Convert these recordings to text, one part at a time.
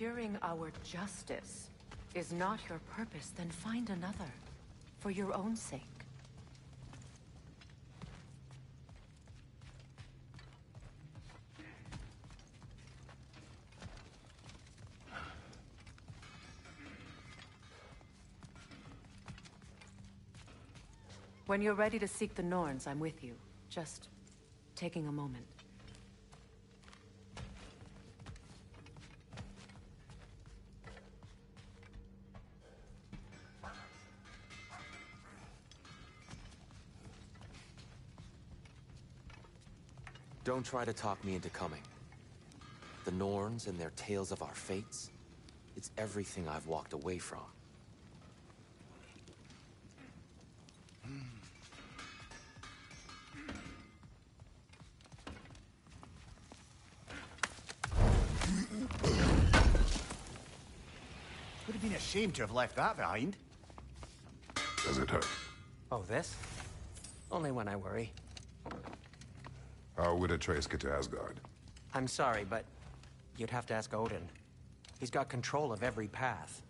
securing our justice is not your purpose, then find another. For your own sake. When you're ready to seek the Norns, I'm with you. Just taking a moment. Don't try to talk me into coming. The Norns and their tales of our fates, it's everything I've walked away from. Would have been a shame to have left that behind. Does it hurt? Oh, this? Only when I worry. How would a trace get to Asgard? I'm sorry, but you'd have to ask Odin. He's got control of every path.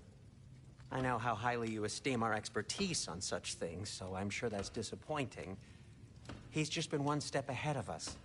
I know how highly you esteem our expertise on such things, so I'm sure that's disappointing. He's just been one step ahead of us.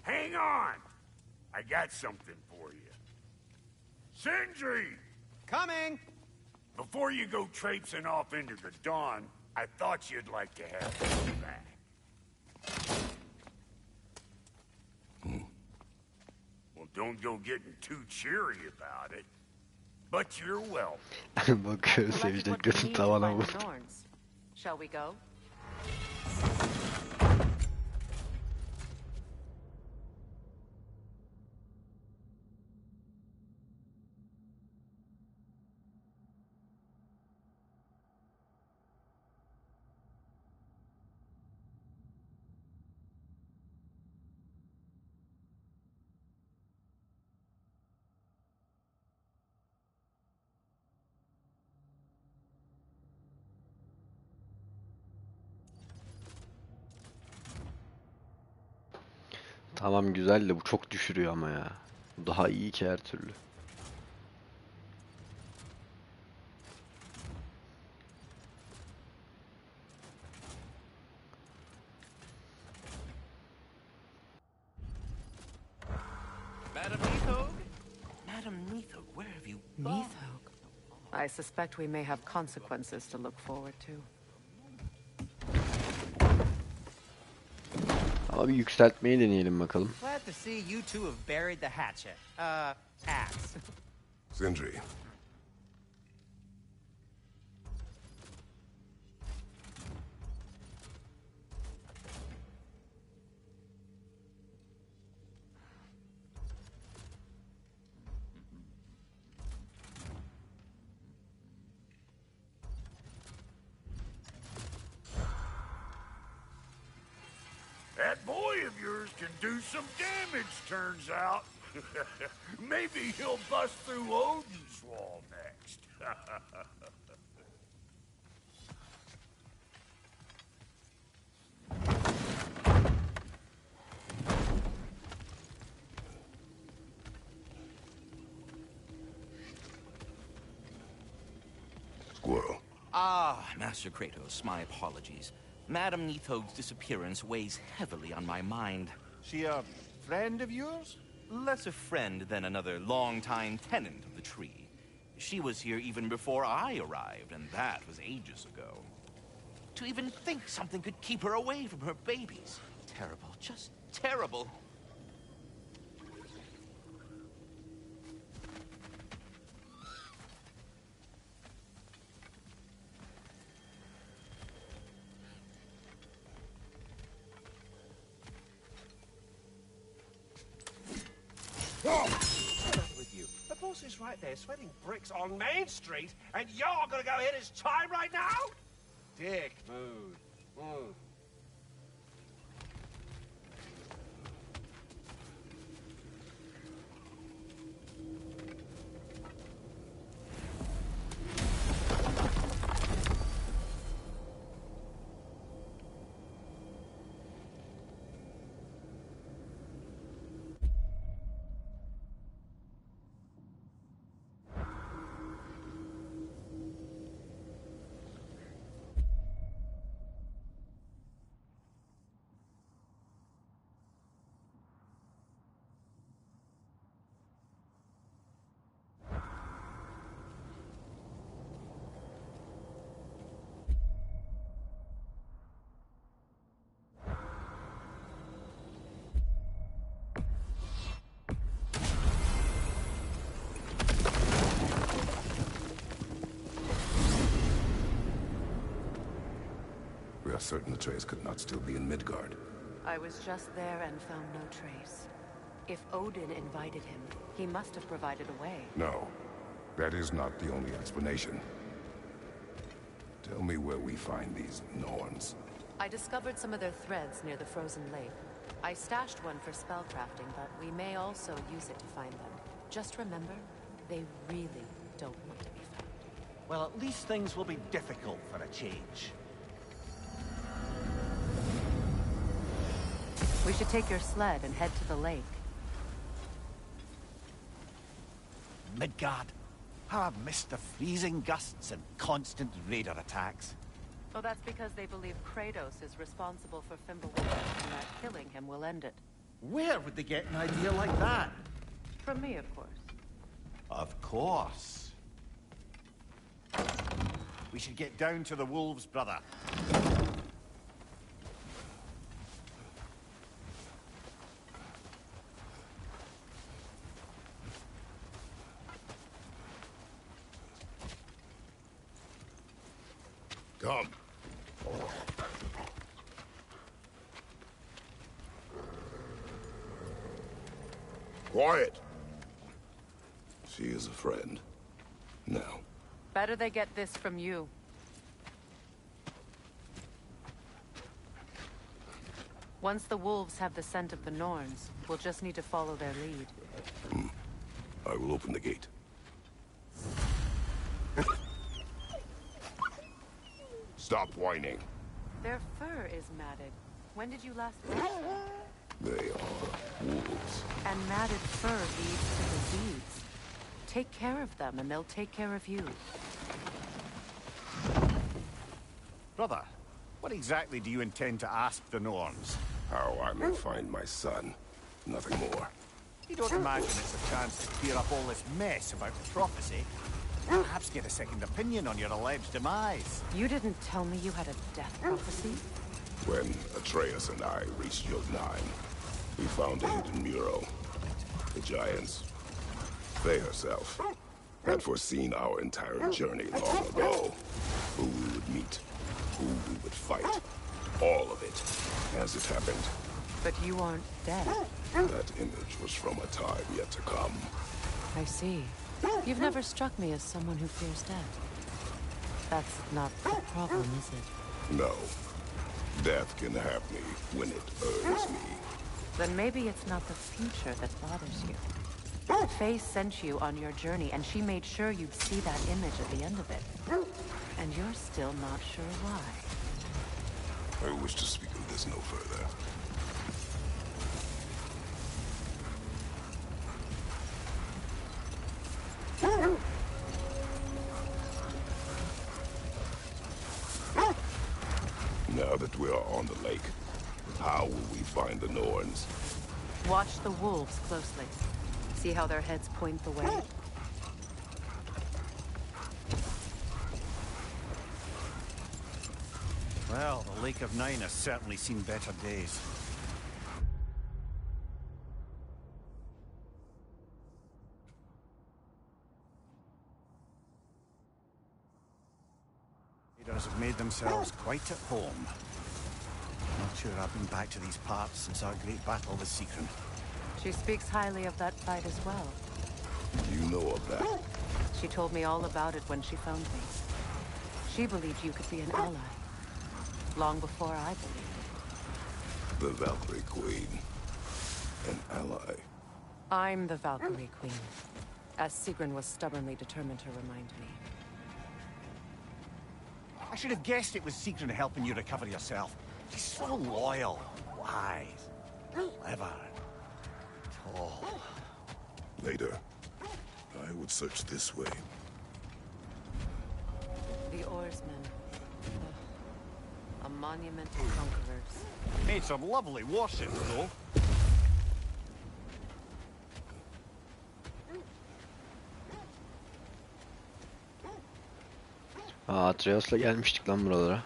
Hang on! I got something for you. Sindri! Coming! Before you go traipsing off into the dawn, I thought you'd like to have this back. Well, don't go getting too cheery about it. But you're welcome. Bakıyor sevecek gözün tavana vurdu. Shall we go? Tamam güzel de bu çok düşürüyor ama ya. Bu daha iyi ki her türlü. Madam Neathog? Madam Neathog, where have you gone? Neathog. I suspect we may have consequences to look forward to. Ama bir yükseltmeyi deneyelim bakalım. Glad to see you two have buried the hatchet. Axe. Sindri. That boy of yours can do some damage, turns out. Maybe he'll bust through Odin's wall next. Squirrel. Ah, Master Kratos, my apologies. Madame Neathog's disappearance weighs heavily on my mind. She a friend of yours? Less a friend than another long-time tenant of the tree. She was here even before I arrived, and that was ages ago. To even think something could keep her away from her babies. Terrible, just terrible. With you. The boss is right there sweating bricks on Main Street, and you're gonna go hit his time right now? Dick mood. We are certain the trace could not still be in Midgard. I was just there and found no trace. If Odin invited him, he must have provided a way. No, that is not the only explanation. Tell me where we find these Norns. I discovered some of their threads near the frozen lake. I stashed one for spellcrafting, but we may also use it to find them. Just remember, they really don't want to be found. Well, at least things will be difficult for a change. We should take your sled and head to the lake. Midgard. How I've missed the freezing gusts and constant raider attacks. Oh, that's because they believe Kratos is responsible for Fimbulwinter, and that killing him will end it. Where would they get an idea like that? From me, of course. Of course. We should get down to the wolves, brother. Come. Quiet. She is a friend. Now. Better they get this from you. Once the wolves have the scent of the Norns, we'll just need to follow their lead. I will open the gate. Stop whining. Their fur is matted. When did you last wash them? They are wolves. And matted fur leads to disease. Take care of them, and they'll take care of you. Brother, what exactly do you intend to ask the Norns? How I may find my son. Nothing more. You don't imagine it's a chance to clear up all this mess about the prophecy? Perhaps get a second opinion on your alleged demise. You didn't tell me you had a death prophecy? When Atreus and I reached Jotunheim, we found a hidden mural. The giants, Faye herself, had foreseen our entire journey long ago. Who we would meet, who we would fight, all of it, as it happened. But you aren't dead. That image was from a time yet to come. I see. You've never struck me as someone who fears death. That's not the problem, is it? No. Death can have me when it urges me. Then maybe it's not the future that bothers you. Faye sent you on your journey, and she made sure you'd see that image at the end of it. And you're still not sure why. I wish to speak of this no further. Now that First, we are on the lake. How will we find the Norns? Watch the wolves closely. See how their heads point the way? Well, the Lake of Nine has certainly seen better days. Raiders have made themselves quite at home. Not sure I've been back to these parts since our great battle with Seacron. She speaks highly of that fight as well. You know of that? She told me all about it when she found me. She believed you could be an ally. Long before I believed it. The Valkyrie Queen. An ally. I'm the Valkyrie Queen, as Sigrun was stubbornly determined to remind me. I should have guessed it was Seacron helping you recover yourself. She's so loyal, wise, clever, tall. Later, I would search this way. The oarsmen. A monument to conquerors. Made some lovely warships, though. Atreus'la gelmiştik lan buralara.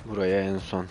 Buraya en son.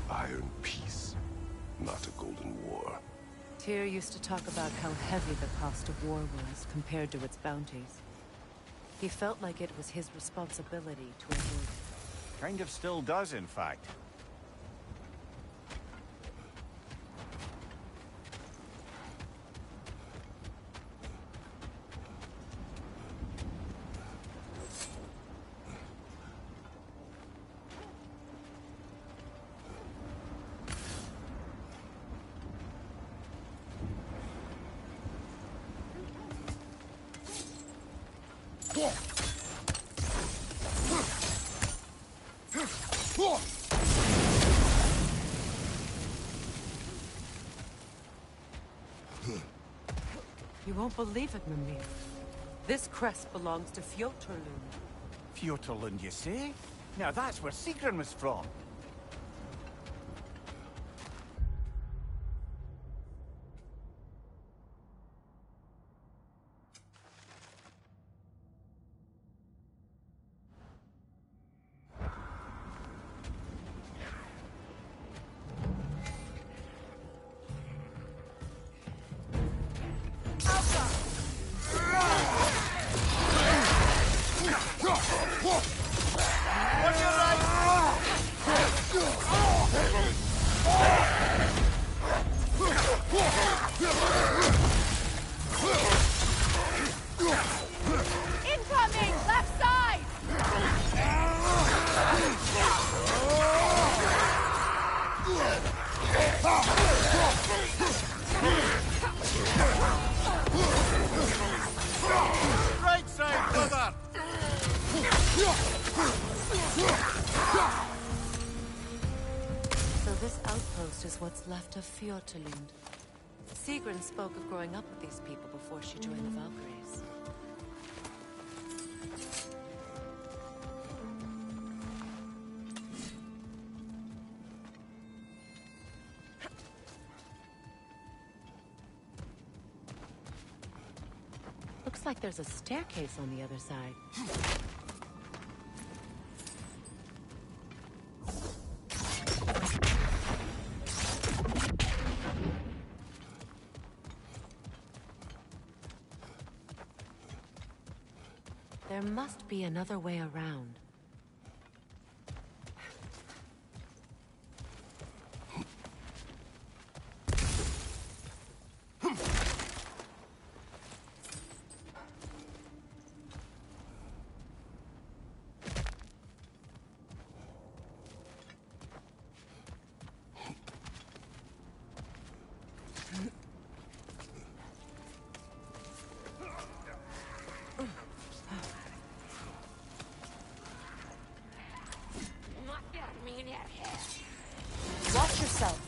Iron peace, not a golden war. Tyr used to talk about how heavy the cost of war was compared to its bounties. He felt like it was his responsibility to avoid it. Kind of still does, in fact. You won't believe it, Mimir. This crest belongs to Fjotorlund. Fjotorlund, you say? Now that's where Sigrun was from. Incoming! Left side! Right side, brother! So this outpost is what's left of Fjotorlund. Sigrun spoke of growing up with these people before she joined the Valkyries. Looks like there's a staircase on the other side. There must be another way around. Watch yourself.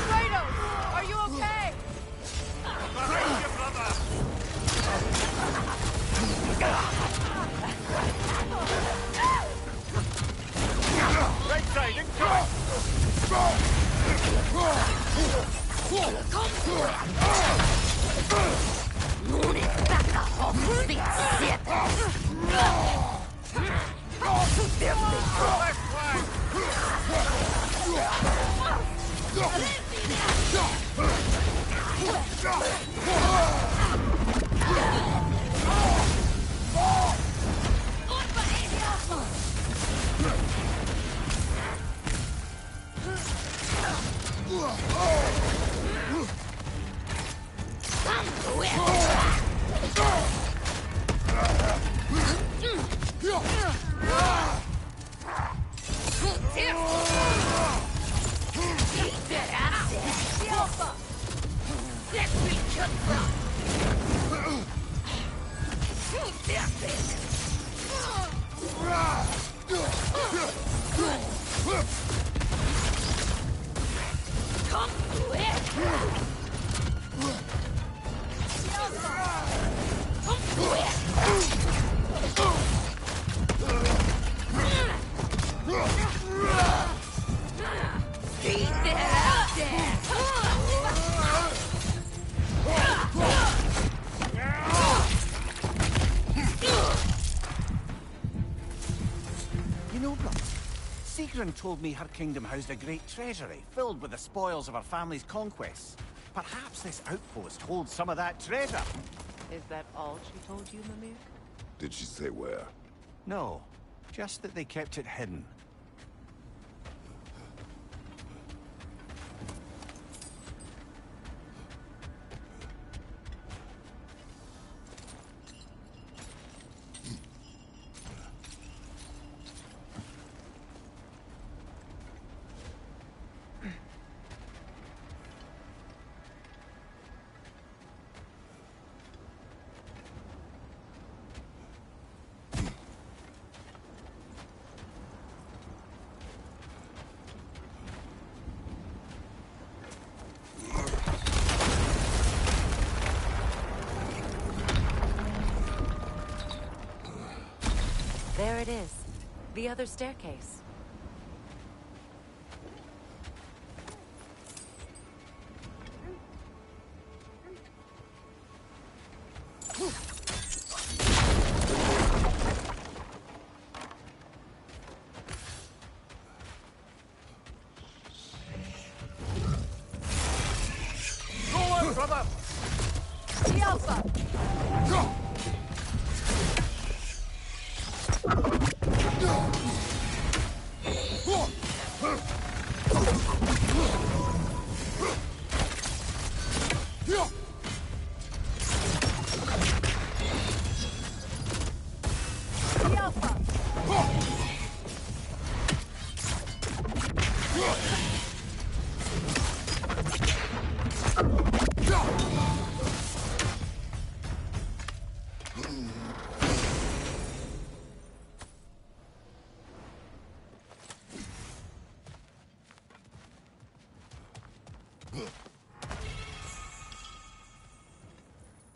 Kratos, are you okay? Right side, incoming! Left flank! You know, brother, Sigrun told me her kingdom housed a great treasury filled with the spoils of her family's conquests. Perhaps this outpost holds some of that treasure. Is that all she told you, Mimir? Did she say where? No, just that they kept it hidden. There it is. The other staircase. Go on, brother!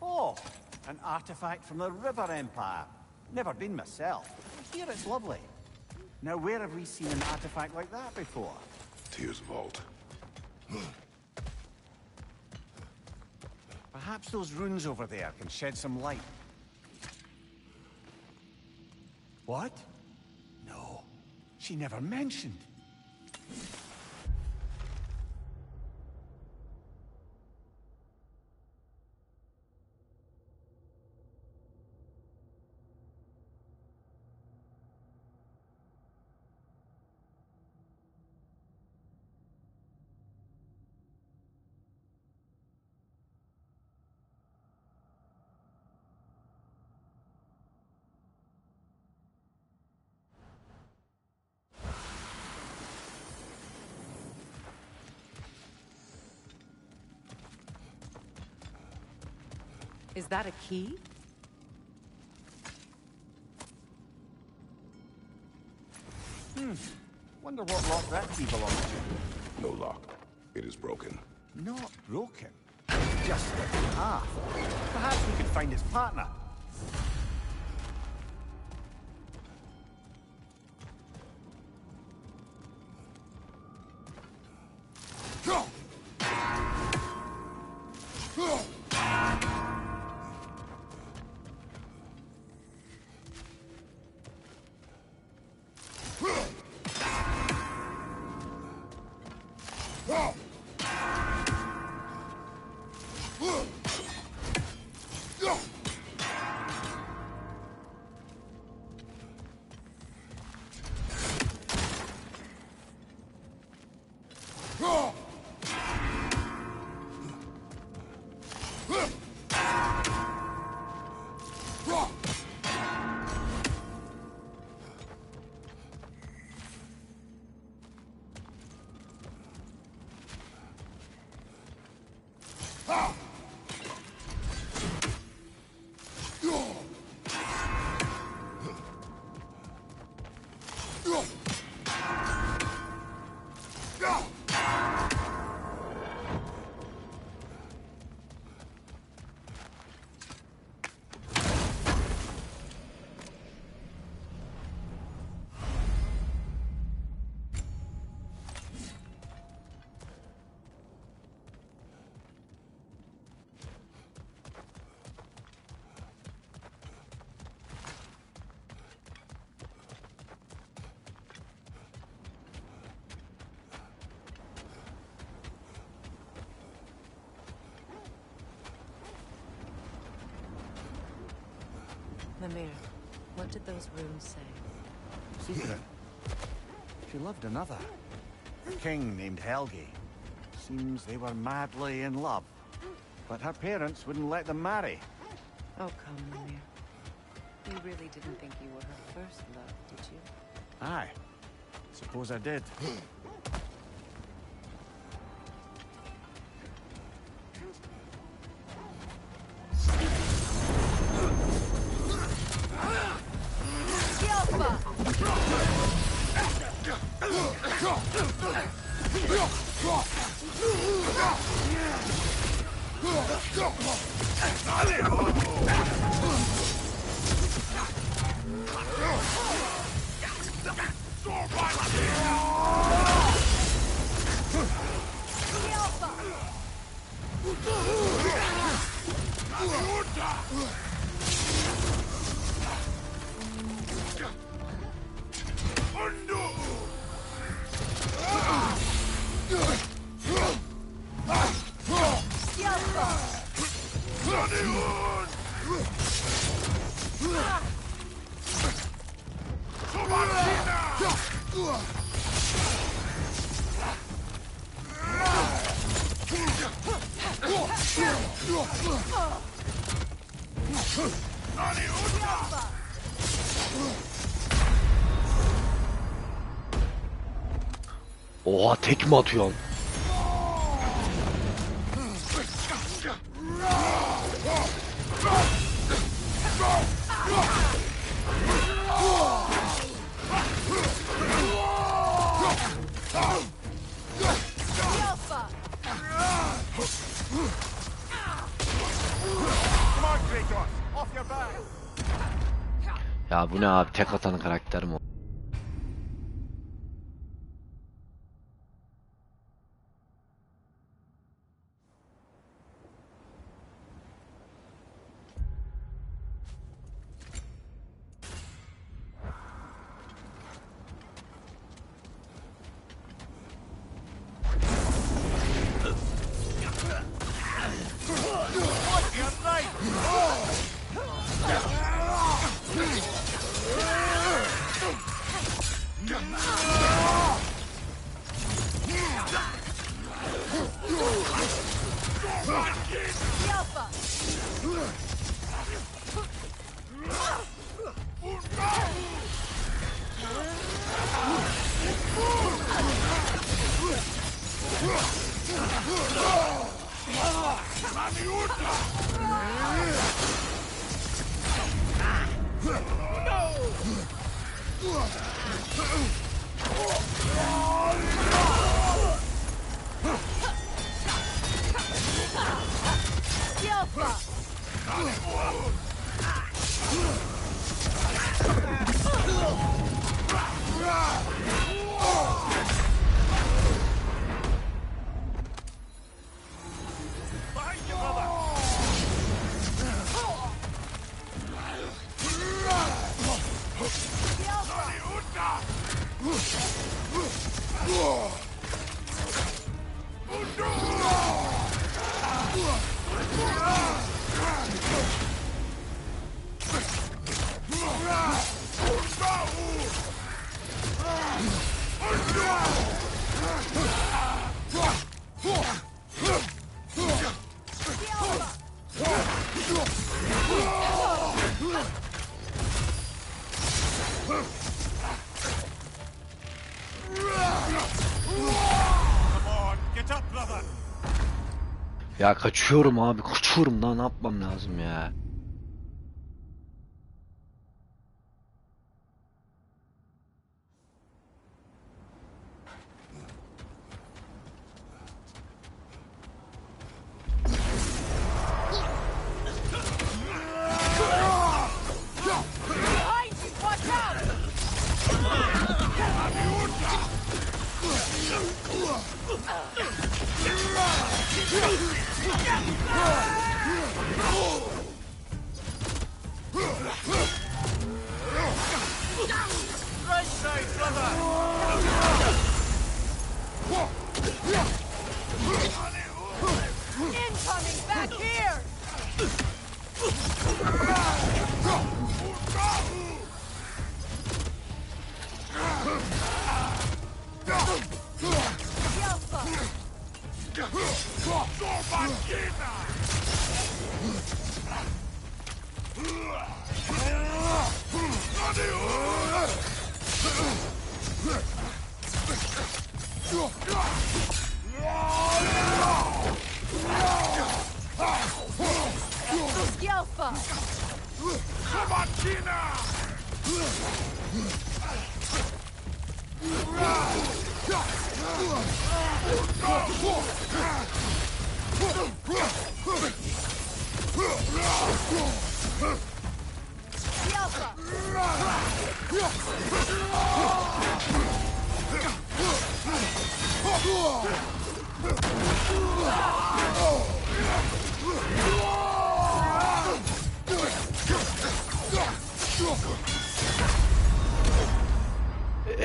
Oh, an artifact from the River Empire. Never been myself. I hear it's lovely. Now, where have we seen an artifact like that before? Tyr's vault. Perhaps those runes over there can shed some light. What? No, she never mentioned. Is that a key? Wonder what lock that key belongs to. No lock. It is broken. Not broken. Just split in half. Perhaps we could find its partner. Mimir, what did those runes say? Secret. She loved another. A king named Helgi. Seems they were madly in love. But her parents wouldn't let them marry. Oh, come, Mimir. You really didn't think you were her first love, did you? Aye. Suppose I did. Oha, tek mi atıyorsun? Ya bu ne abi, tek atan karakter mi o? Ya kaçıyorum abi, kaçıyorum, daha ne yapmam lazım ya?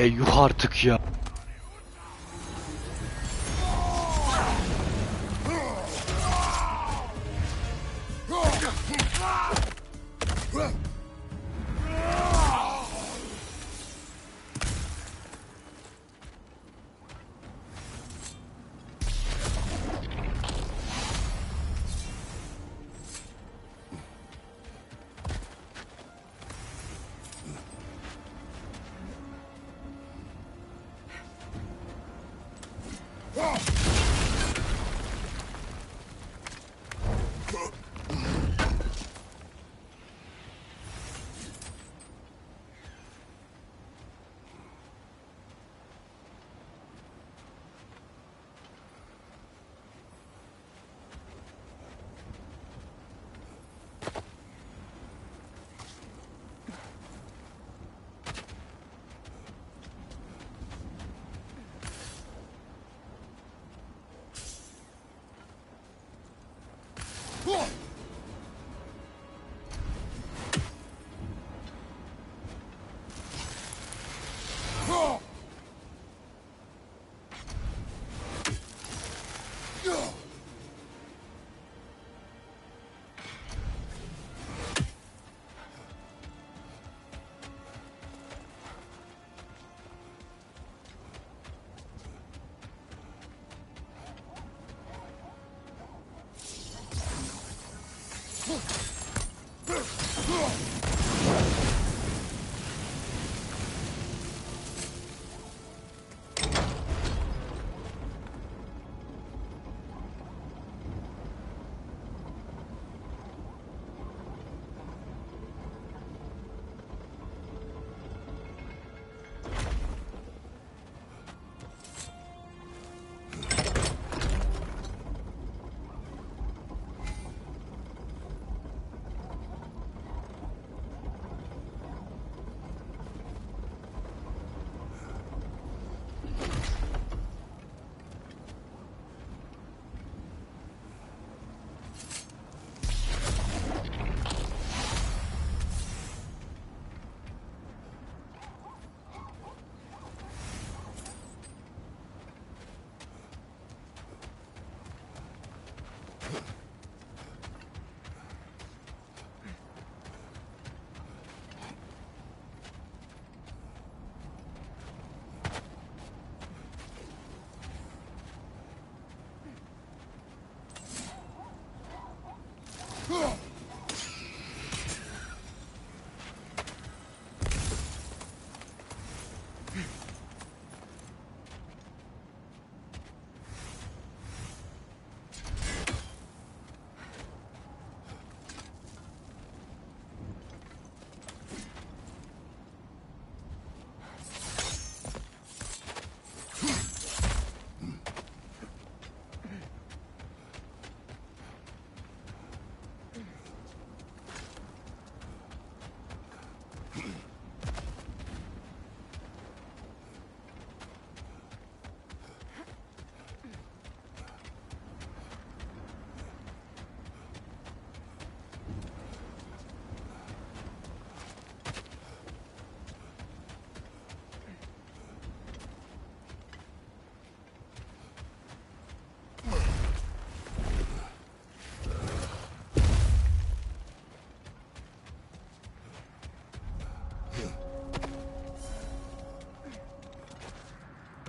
Yuh artık ya.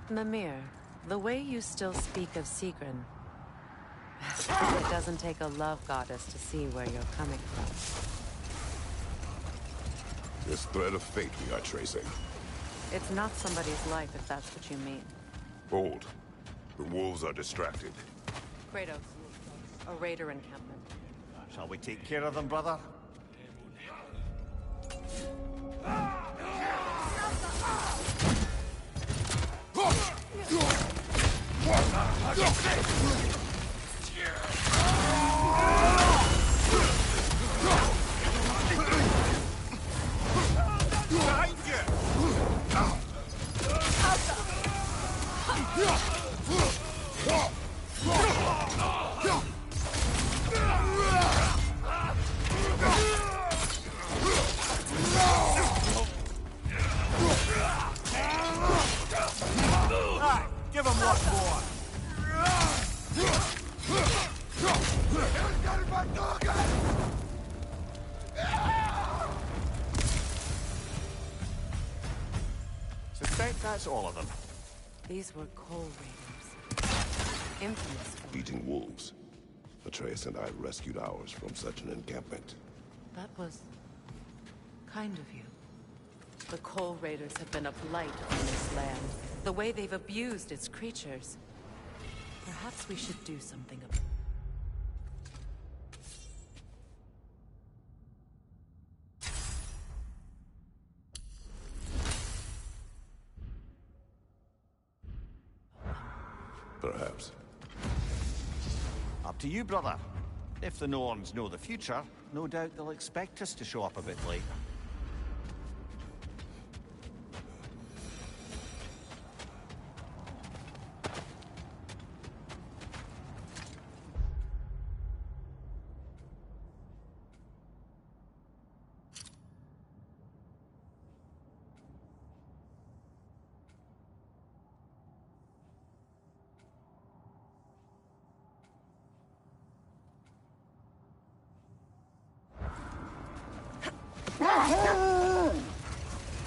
Mimir, the way you still speak of Sigrun, it doesn't take a love goddess to see where you're coming from. This thread of fate we are tracing. It's not somebody's life, if that's what you mean. Hold. The wolves are distracted. Kratos, a raider encampment. Shall we take care of them, brother? Give him one more. Suspect that's all of them. These were coal raiders. Infamous for Eating wolves. Atreus and I rescued ours from such an encampment. That was kind of you. The Coal Raiders have been a blight on this land. The way they've abused its creatures. Perhaps we should do something about Perhaps. Up to you, brother. If the Norns know the future, no doubt they'll expect us to show up a bit late.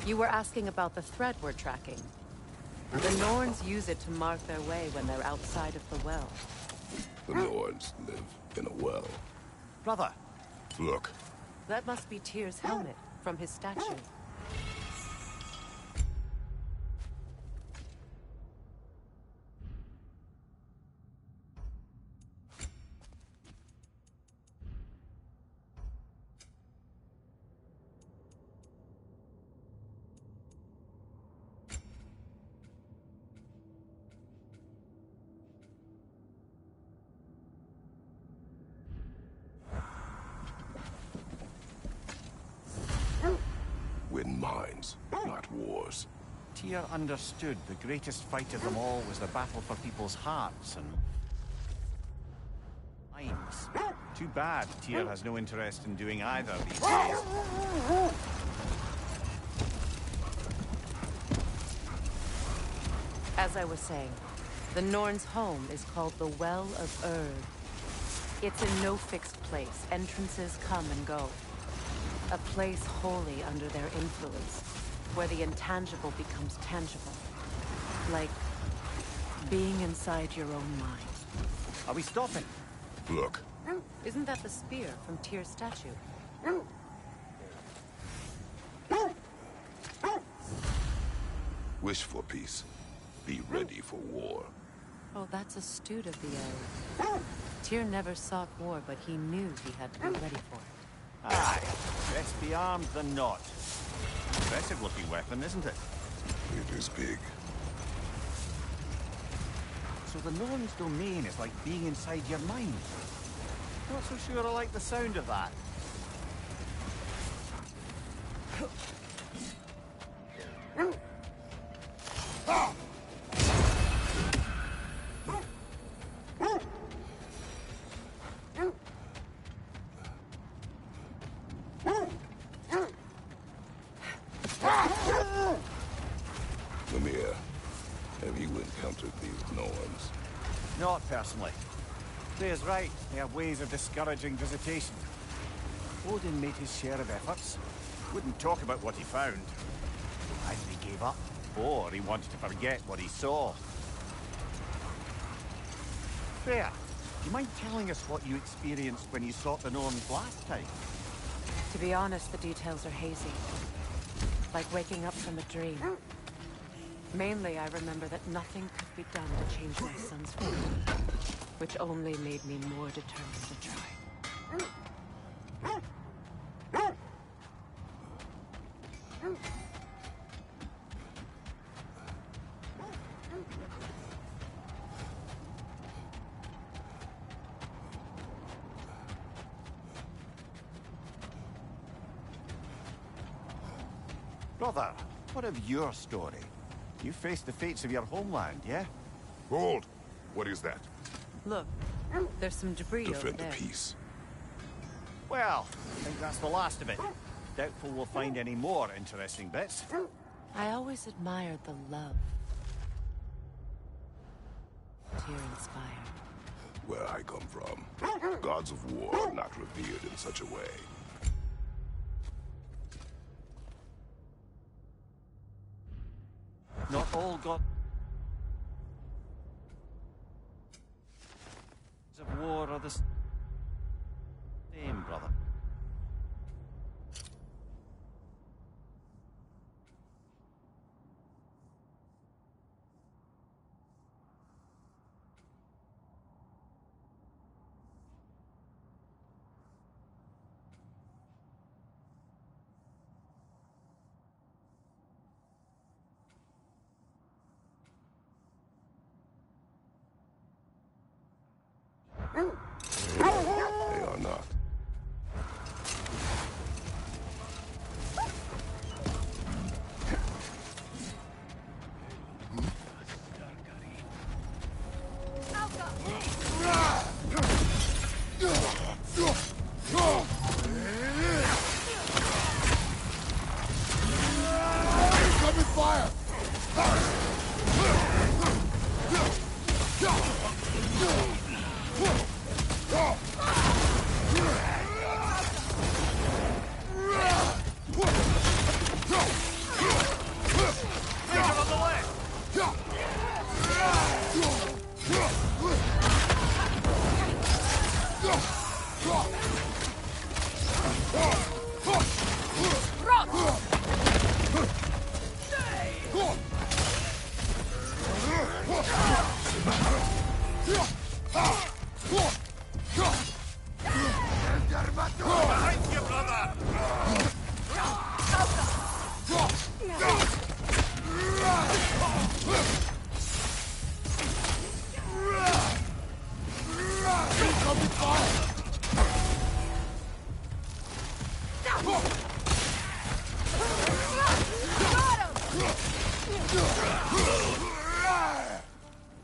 You were asking about the thread we're tracking. The Norns use it to mark their way when they're outside of the well. The Norns live in a well. Brother, Look, That must be Tyr's helmet from his statue. win mines, not wars. Tyr understood the greatest fight of them all was the battle for people's hearts and minds. Too bad Tyr has no interest in doing either these days. As I was saying, the Norns' home is called the Well of Urd. It's in no fixed place. Entrances come and go. A place wholly under their influence, where the intangible becomes tangible. Like being inside your own mind. Are we stopping? Look, Isn't that the spear from Tyr's statue? wish for peace. Be ready for war. Oh, that's astute of the Eld. Tyr never sought war, but he knew he had to be ready for it. Aye, best be armed than not. Impressive looking weapon, isn't it? It is big. So the Norn's domain is like being inside your mind. Not so sure I like the sound of that. Mimir, have you encountered these Norns? Not personally. Freya's right. They have ways of discouraging visitation. Odin made his share of efforts. Wouldn't talk about what he found. Either he gave up, or he wanted to forget what he saw. Freya, do you mind telling us what you experienced when you sought the Norns last time? To be honest, the details are hazy. Like waking up from a dream. Mainly, I remember that nothing could be done to change my son's fate, which only made me more determined to try. Brother, what of your story? You faced the fates of your homeland, yeah? Hold! What is that? Look, there's some debris over Defend the there. peace. Well, I think that's the last of it. Doubtful we'll find any more interesting bits. I always admired the love Tyr inspired. Where I come from, gods of war are not revered in such a way. Not all gods of war are the same, brother. They are not.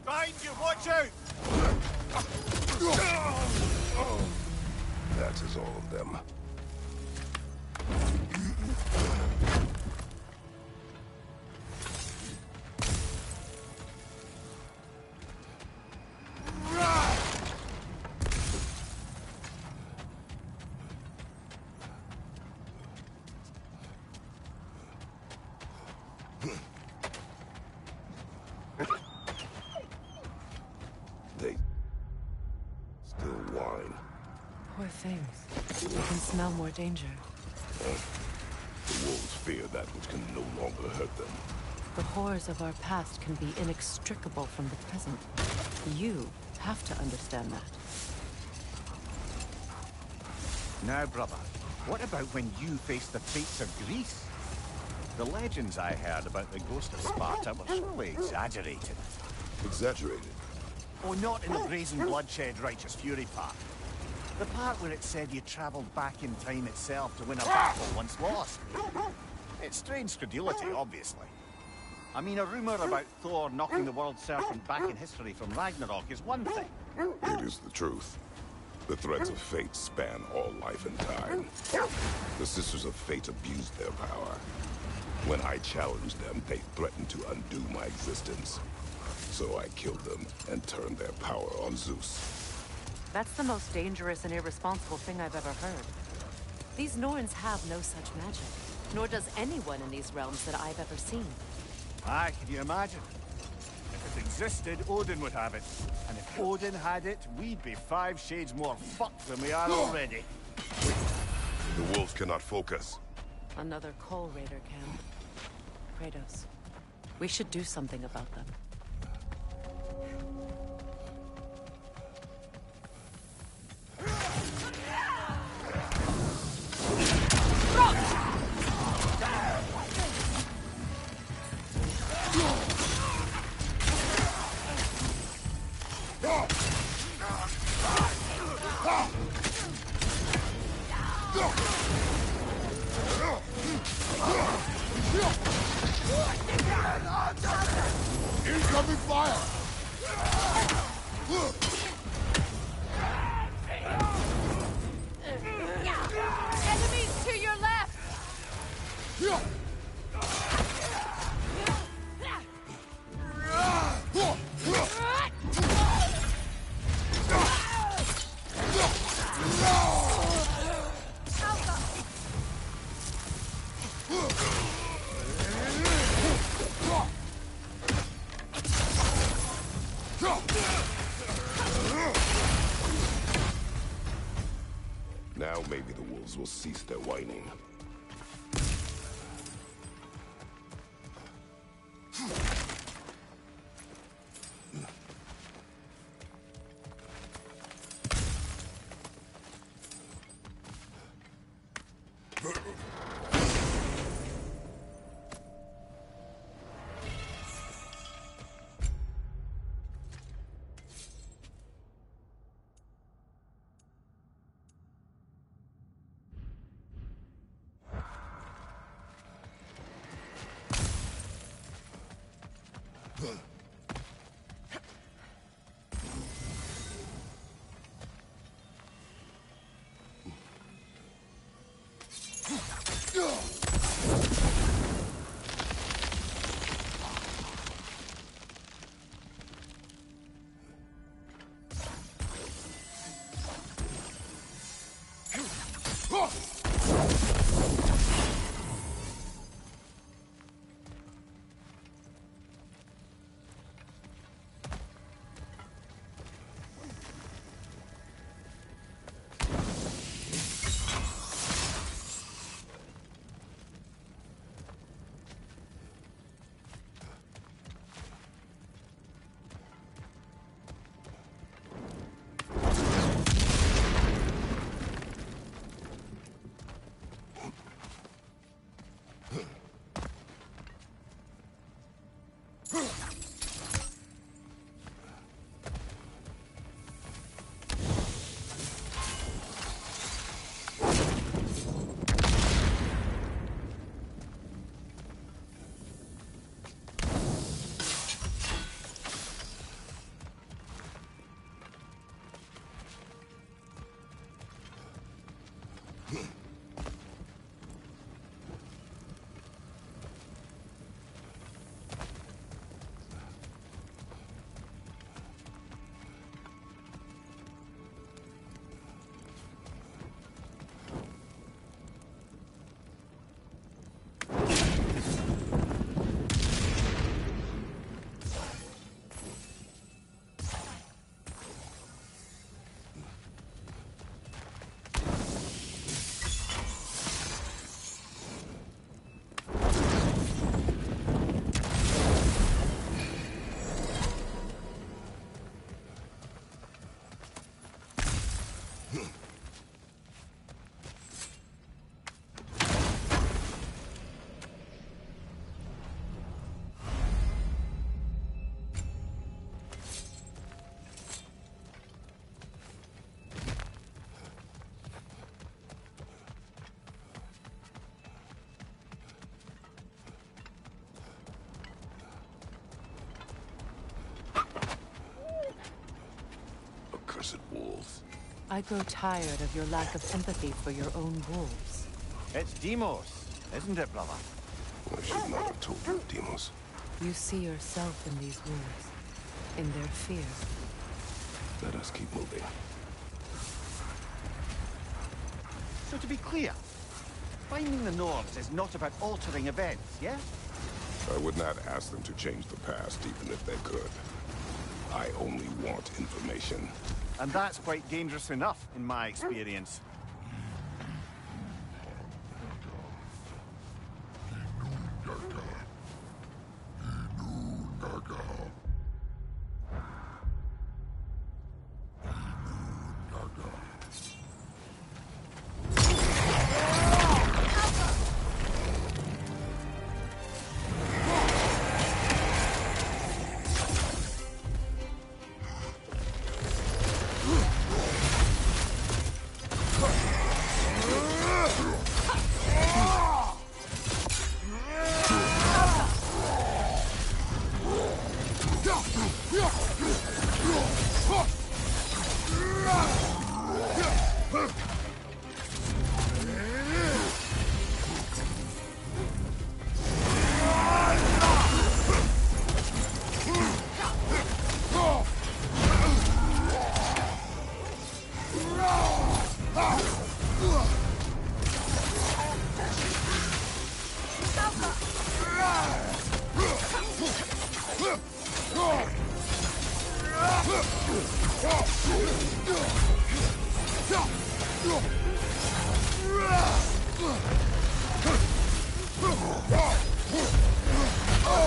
Behind you, watch out! That is all of them. They still whine. Poor things. You can smell more danger. The wolves fear that which can no longer hurt them. The horrors of our past can be inextricable from the present. You have to understand that. Now, brother, what about when you faced the fates of Greece? The legends I heard about the ghost of Sparta were surely exaggerated. Exaggerated. Oh, not in the brazen bloodshed righteous fury part. The part where it said you travelled back in time itself to win a battle once lost. It's strange credulity, obviously. I mean, a rumour about Thor knocking the world serpent back in history from Ragnarok is one thing. It is the truth. The threads of fate span all life and time. The Sisters of Fate abused their power. When I challenged them, they threatened to undo my existence. So I killed them and turned their power on Zeus. That's the most dangerous and irresponsible thing I've ever heard. These Norns have no such magic, nor does anyone in these realms that I've ever seen. Aye, can you imagine? If it existed, Odin would have it. And if Odin had it, we'd be 5 shades more fucked than we are already. The wolves cannot focus. Another Coal Raider camp. Kratos, we should do something about them. Incoming fire! Enemies to your left! Now maybe the wolves will cease their whining. Accursed wolves. I grow tired of your lack of empathy for your own wolves. It's Demos, isn't it, brother? I should not have told you, Demos. You see yourself in these wolves, in their fear. Let us keep moving. So to be clear, finding the Norns is not about altering events, yeah? I would not ask them to change the past, even if they could. I only want information. And that's quite dangerous enough, in my experience.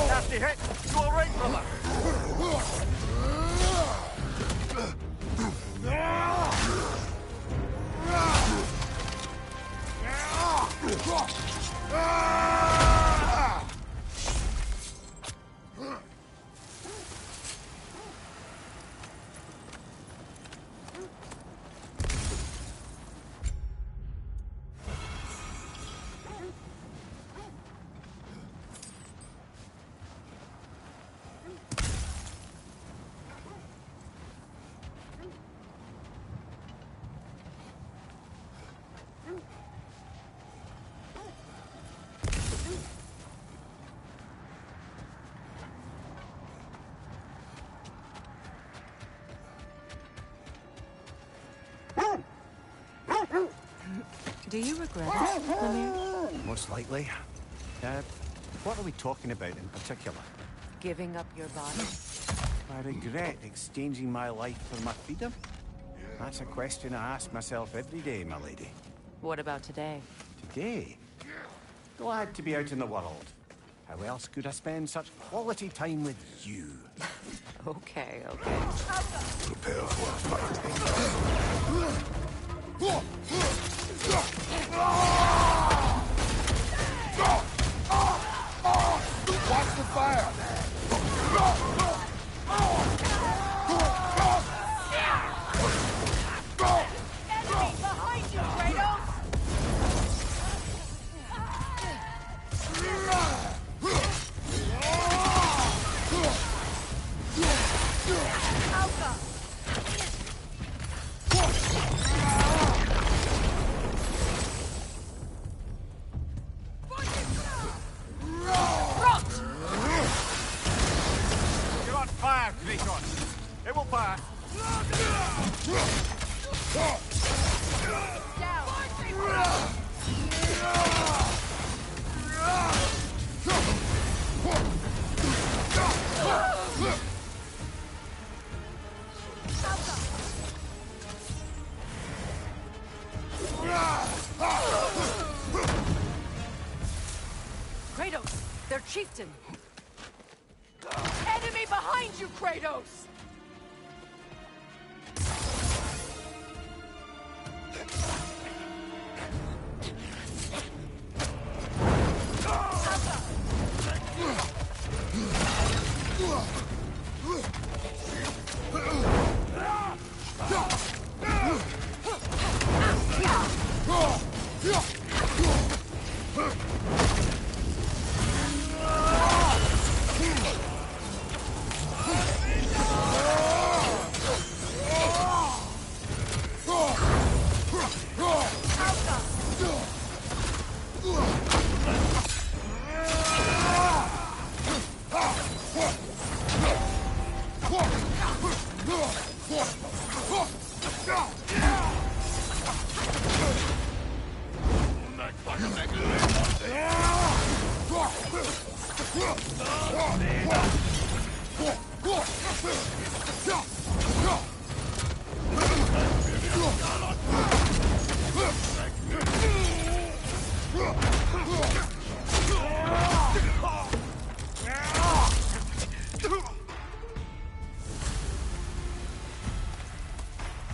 Nasty hit! You all right, brother? Do you regret it, Lemire? Most likely. What are we talking about in particular? Giving up your body? I regret exchanging my life for my freedom? That's a question I ask myself every day, my lady. What about today? Today? Glad to be out in the world. How else could I spend such quality time with you? Okay, okay. Prepare for a fight. Watch the fire! Enemy behind you, Kratos! You're on fire, Kratos! It will pass! Kratos, their chieftain! Enemy behind you, Kratos!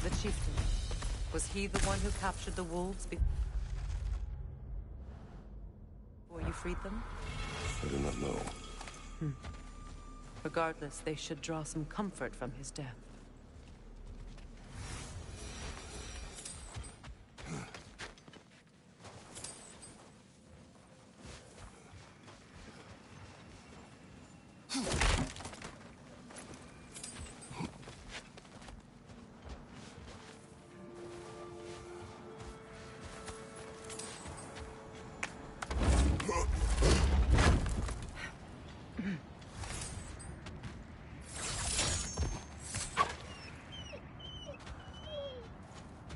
The chieftain. Was he the one who captured the wolves before you freed them? I do not know. Regardless, they should draw some comfort from his death.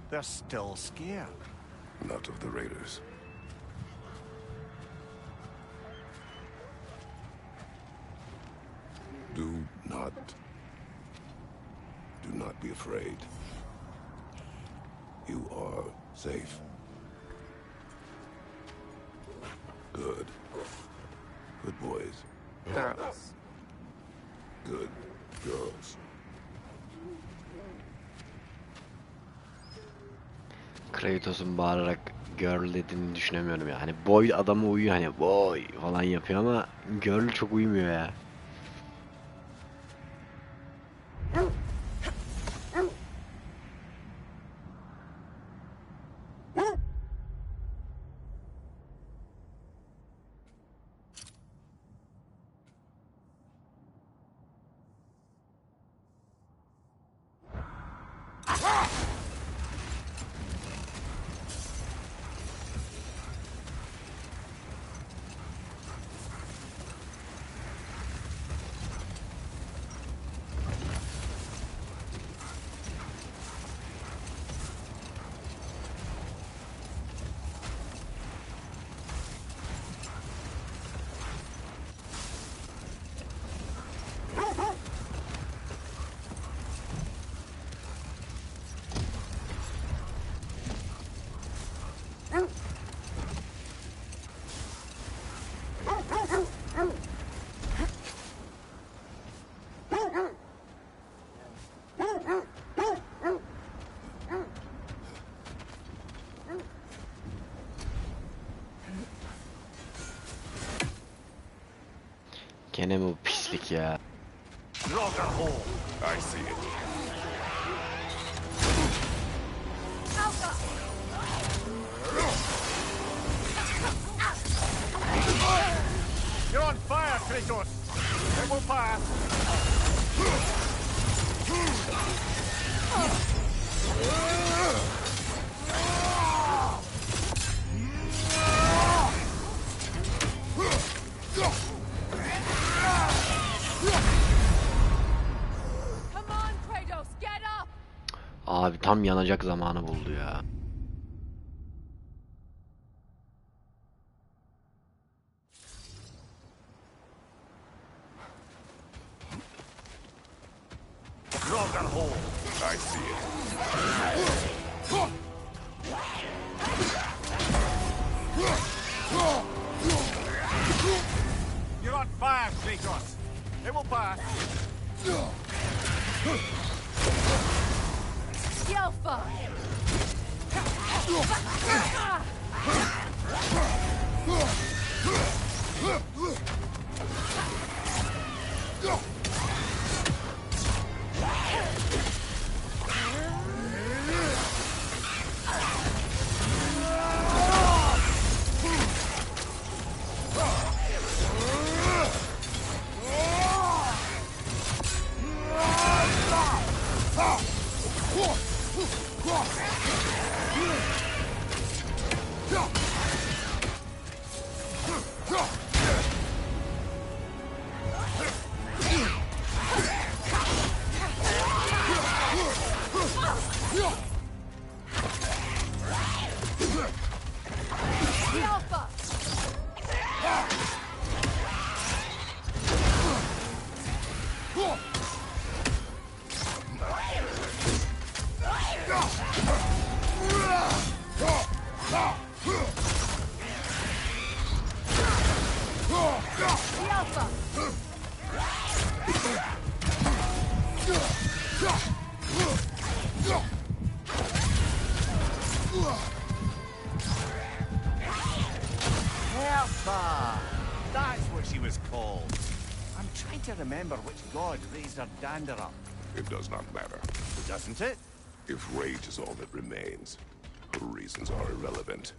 They're still scared. Not of the raiders. Do not be afraid. You are safe. Good. Good boys. Girls. Good girls. Kratos'un bağırarak girl dediğini düşünemiyorum ya. Hani boy adamı uyuyor, hani boy falan yapıyor ama girl çok uyumuyor ya. Gene mi bu pislik ya? I see it. You're on fire, Kratos! It will pass! Come on, Kratos, get up! Abi tam yanacak zamanı buldu ya. I see it. You're on fire, Kratos! It will pass! Yelfa! Yelfa! Yelfa! Helpa! That's what she was called. I'm trying to remember which god raised her dander up. It does not matter. Doesn't it? If rage is all that remains, her reasons are irrelevant.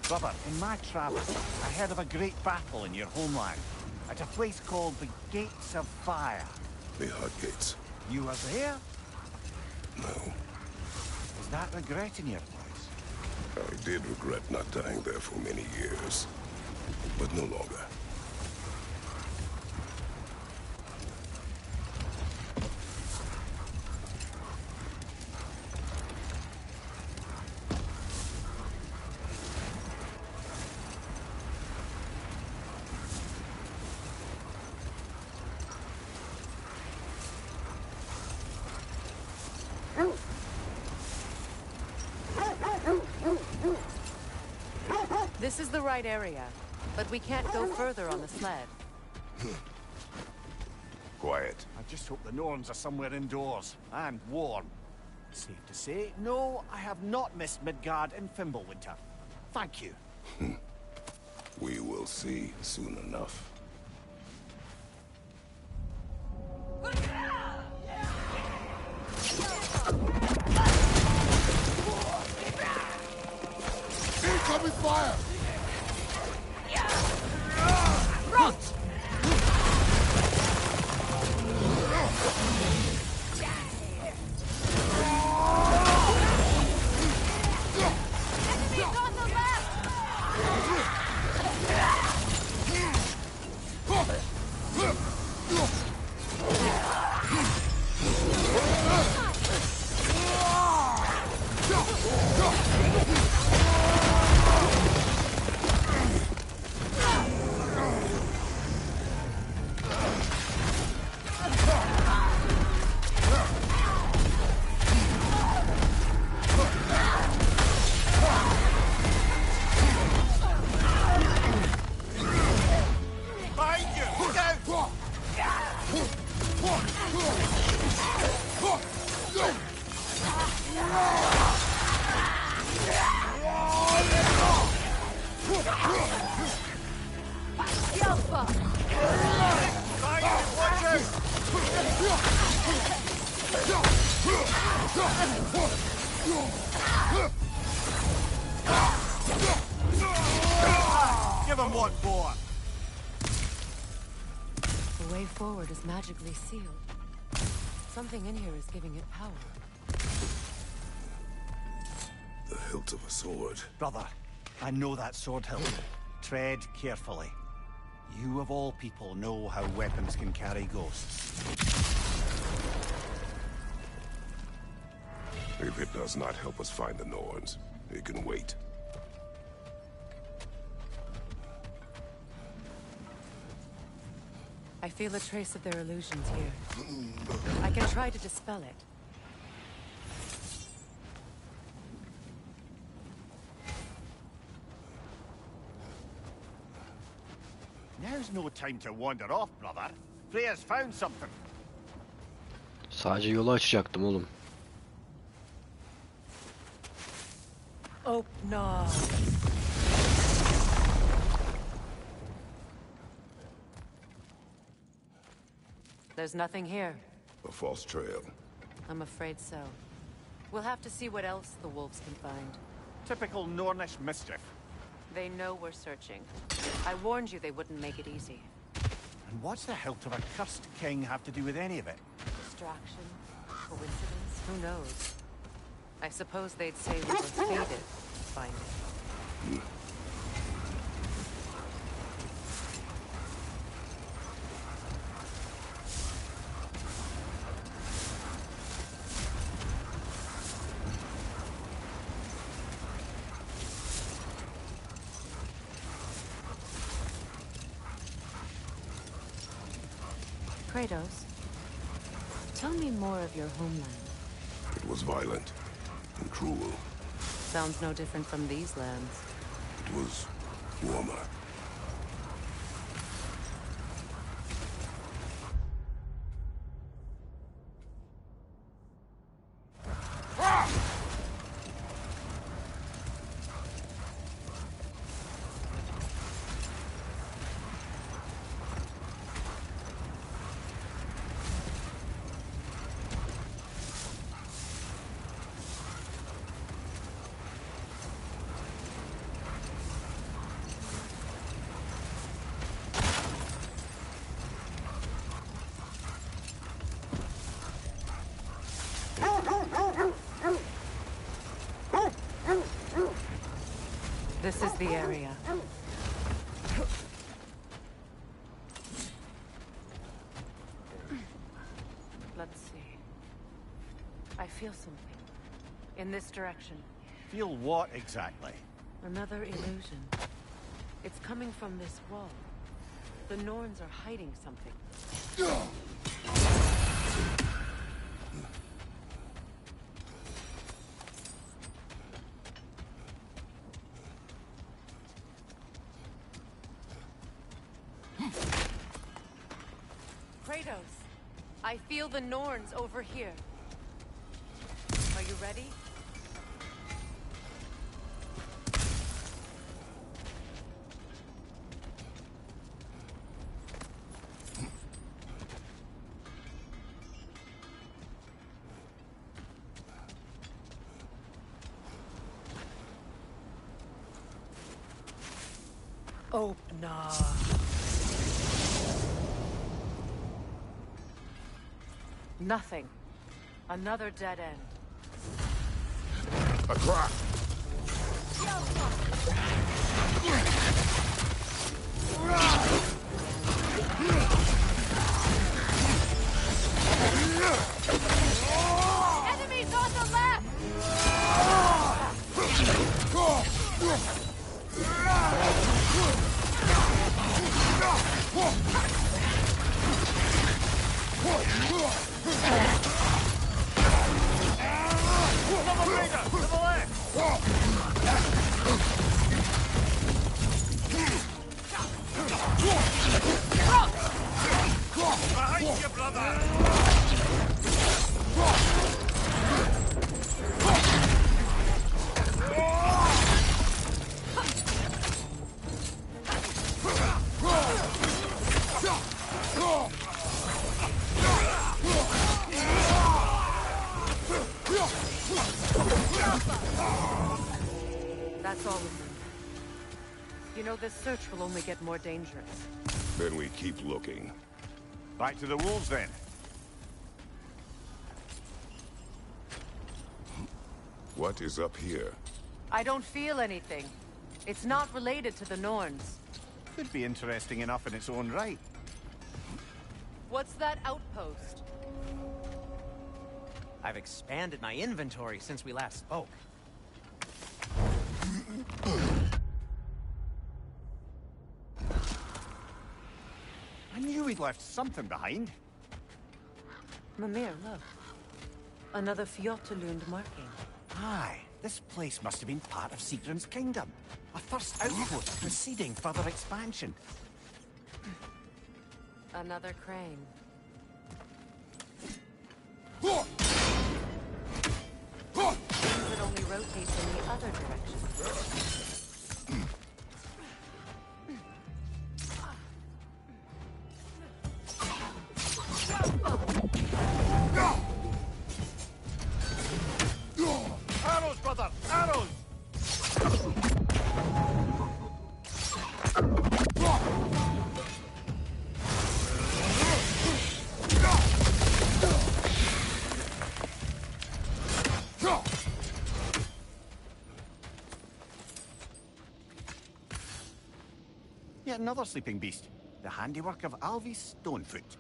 Brother, in my travels, I heard of a great battle in your homeland. At a place called the Gates of Fire. The Gates. You were there? No. Is that regret in your voice? I did regret not dying there for many years, but no longer. This is the right area, but we can't go further on the sled. Quiet. I just hope the Norns are somewhere indoors, and warm. Safe to say, no, I have not missed Midgard and Fimbulwinter. Thank you. We will see soon enough. Incoming fire! Enemies on the left! Behind you! Look out! Yelpa! Behind you! Watch out! Give him one more! The way forward is magically sealed. Something in here is giving it power. The hilt of a sword. Brother, I know that sword hilt. Tread carefully. You of all people know how weapons can carry ghosts. If it does not help us find the Norns, it can wait. I feel a trace of their illusions here. I can try to dispel it. Now's no time to wander off, brother. Freya's found something. Sadece yolu açacaktım oğlum. Oh, no. There's nothing here. A false trail. I'm afraid so. We'll have to see what else the wolves can find. Typical Nornish mischief. They know we're searching. I warned you they wouldn't make it easy. And what's the hilt of a cursed king have to do with any of it? Distraction? Coincidence? Who knows? I suppose they'd say we were fated to find it. Kratos, tell me more of your homeland. It was violent and cruel. Sounds no different from these lands. It was warmer. This is the area. Let's see. I feel something. In this direction. Feel what exactly? Another illusion. It's coming from this wall. The Norns are hiding something. Kratos, I feel the Norns over here. Are you ready? Oh, no. Nothing. Another dead end. A crack! Enemies on the left! Behind you, brother! That's all of them. You know, this search will only get more dangerous. Then we keep looking. Back to the wolves, then. What is up here? I don't feel anything. It's not related to the Norns. Could be interesting enough in its own right. What's that outpost? I've expanded my inventory since we last spoke. I knew we'd left something behind. Mimir, look. Another Fjotalund marking. Aye, this place must have been part of Sigrun's kingdom. A first outpost preceding further expansion. Another crane. Seems it only rotates in the other direction. Arrows, brother! Arrows! Yet another sleeping beast. The handiwork of Alvis Stonefoot.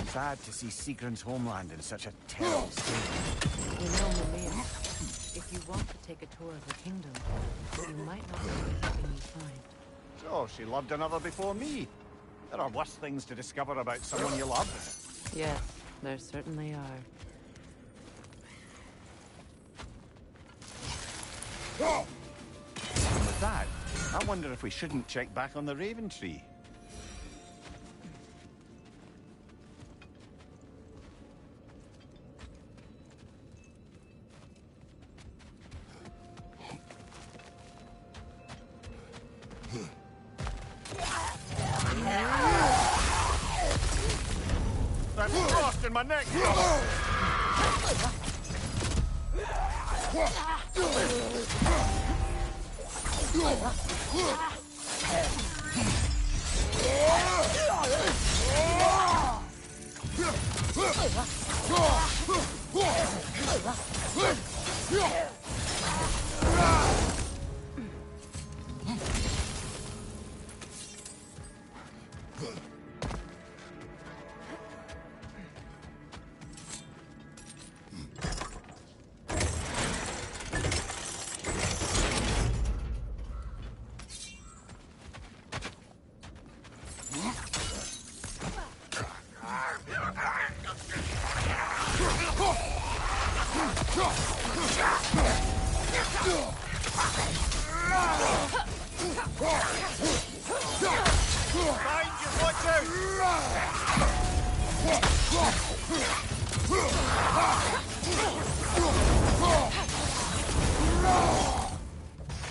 Sad to see Sigrun's homeland in such a terrible state. You know, Mimir, if you want to take a tour of the kingdom, you might not like everything you find. So, she loved another before me. There are worse things to discover about someone you love. Yes, there certainly are. And with that, I wonder if we shouldn't check back on the Raven Tree. That frost in my neck!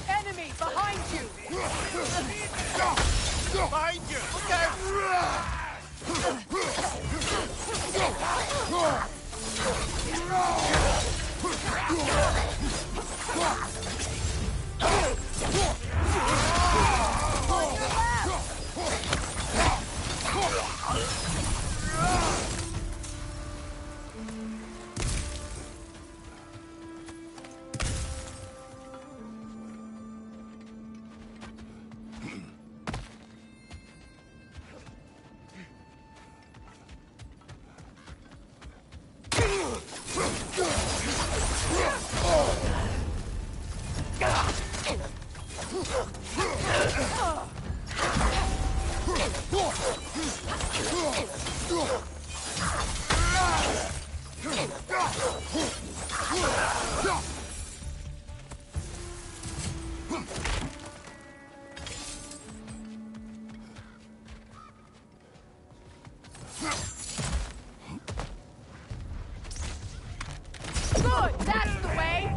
Enemy behind you! Behind you! Look out! Good! That's the way!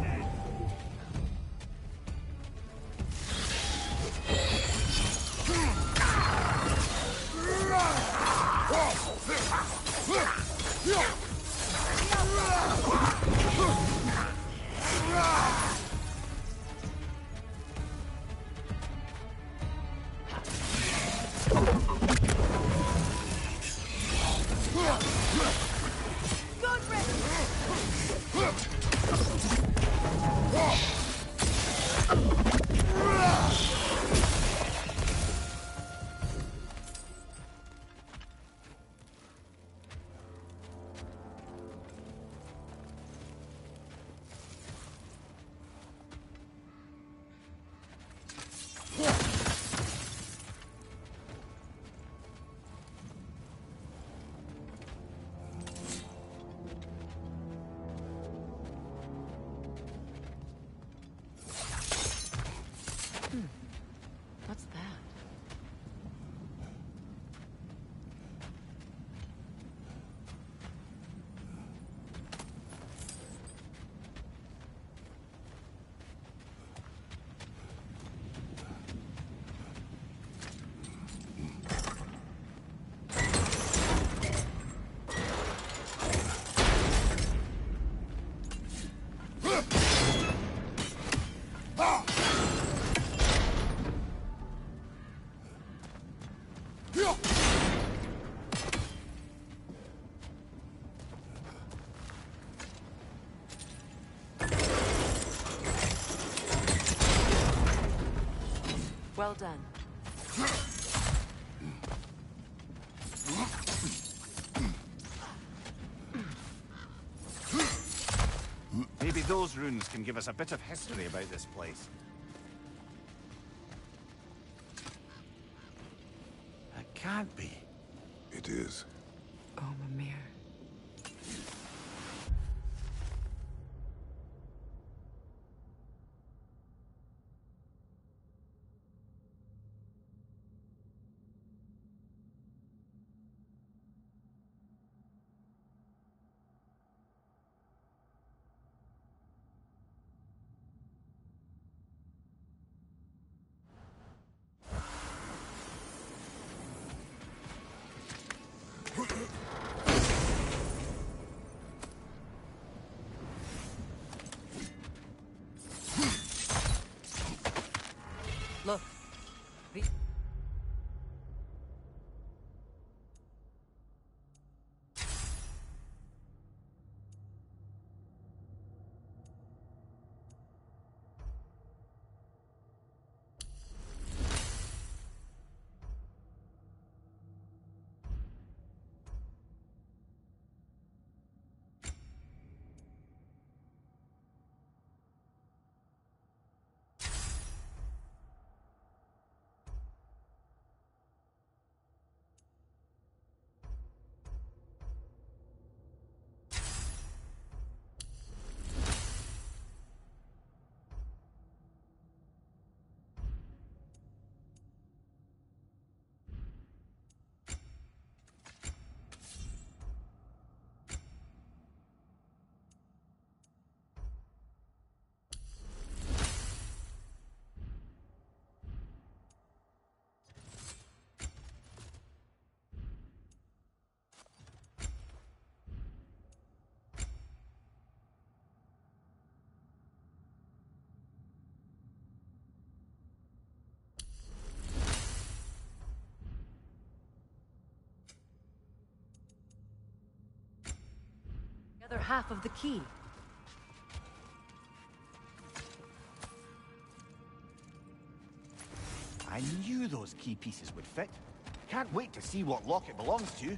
Good riddance! What's that? Well done. Maybe those runes can give us a bit of history about this place. It can't be. It is. Oh, Mimir. The other half of the key. I knew those key pieces would fit. Can't wait to see what lock it belongs to.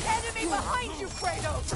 Enemy behind you, Kratos!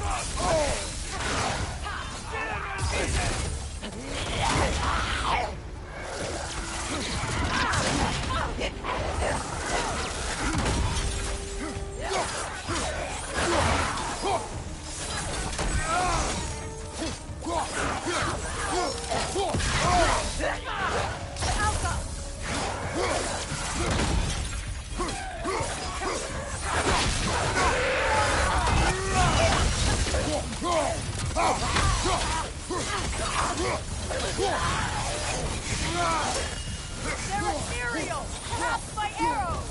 They're ethereal! Trapped by arrows!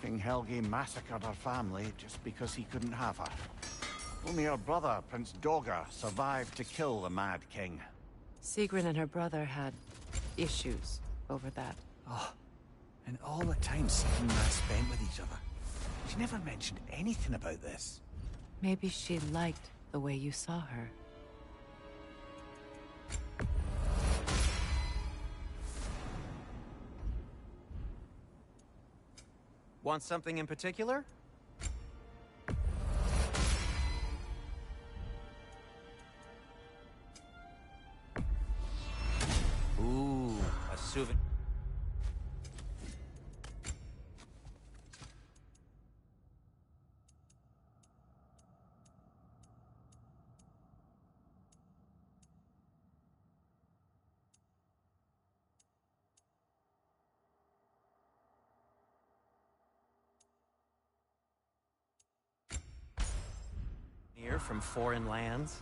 King Helge massacred her family just because he couldn't have her. Only her brother, Prince Dogger, survived to kill the Mad King. Sigrun and her brother had issues over that. Oh, and all the time Sigrid and I spent with each other. She never mentioned anything about this. Maybe she liked the way you saw her. Want something in particular? Ooh, a souvenir. Here from foreign lands.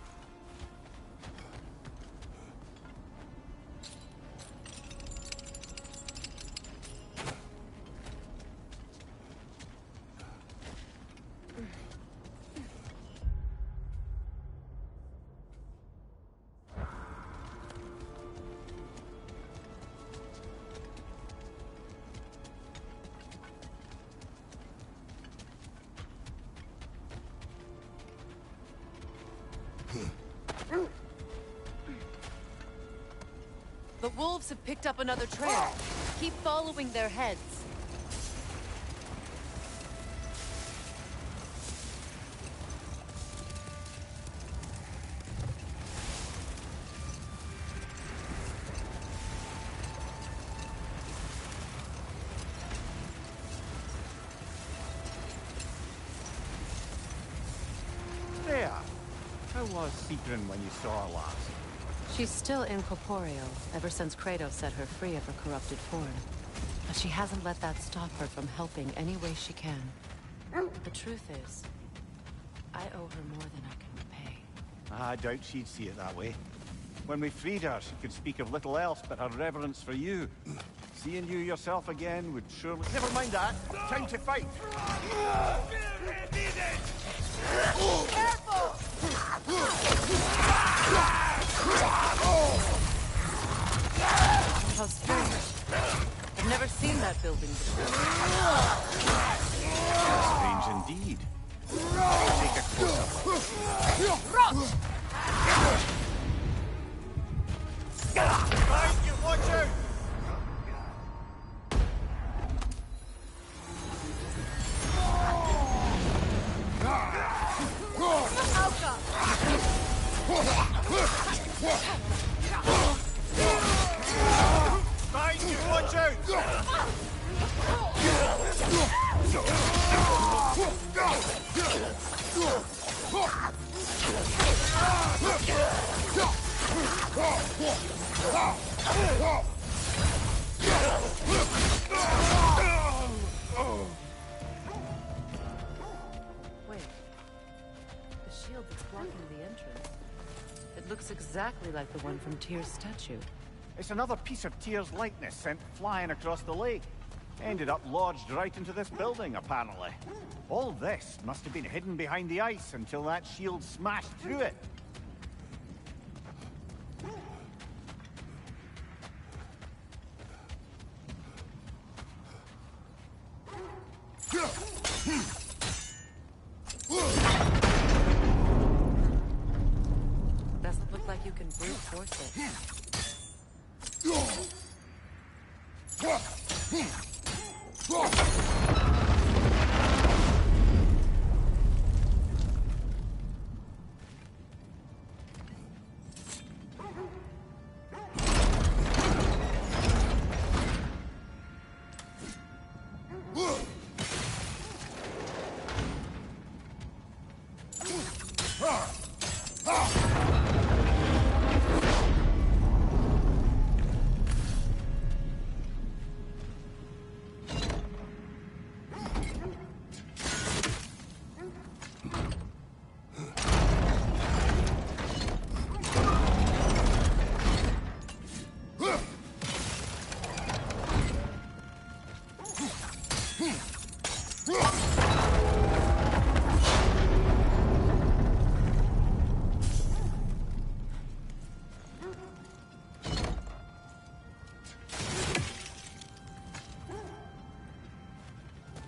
wolves have picked up another trail. Keep following their heads. There. How was Sigrun when you saw her last? She's still incorporeal, ever since Kratos set her free of her corrupted form. But she hasn't let that stop her from helping any way she can. The truth is, I owe her more than I can repay. I doubt she'd see it that way. When we freed her, she could speak of little else but her reverence for you. Seeing you yourself again would surely... Never mind that! Time to fight! Careful! How strange. I've never seen that building before. Strange indeed. Take a closer look. Guys, you watch out! Guys, you watch out! Wait. The shield that's blocking the entrance. It looks exactly like the one from Tyr's statue. It's another piece of Tyr's likeness sent flying across the lake. Ended up lodged right into this building, apparently. All this must have been hidden behind the ice until that shield smashed through it. Doesn't look like you can brute force it.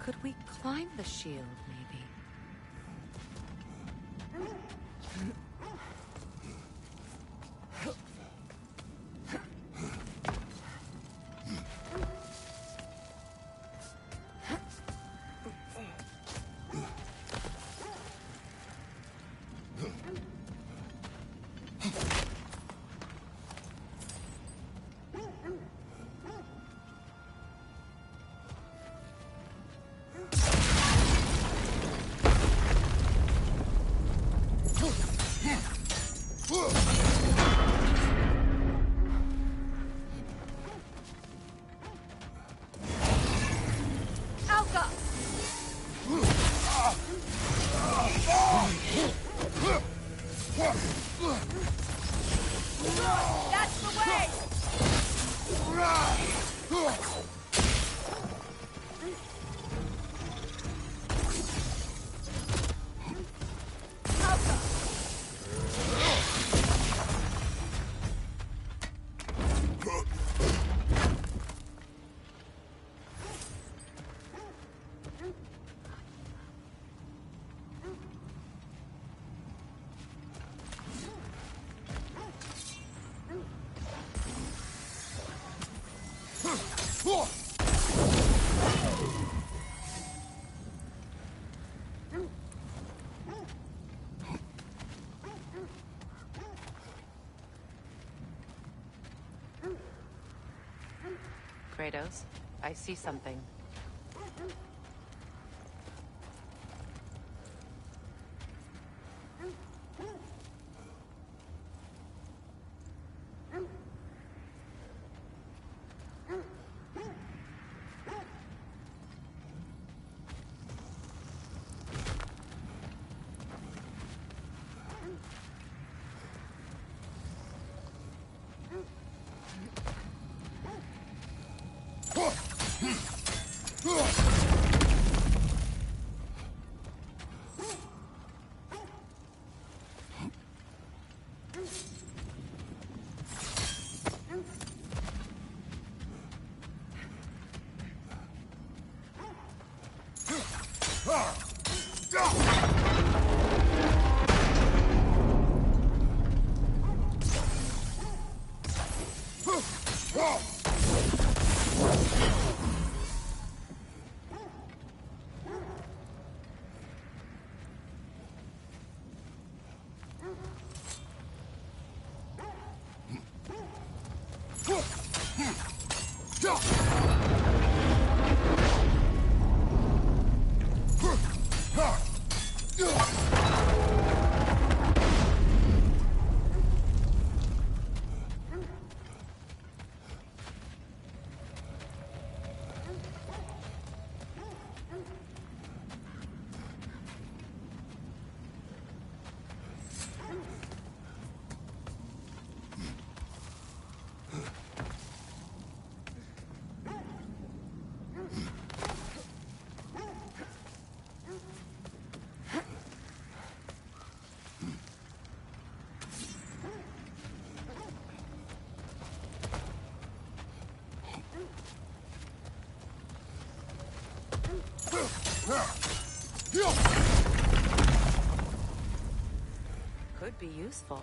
Could we climb the shield, maybe? Kratos, I see something. Could be useful.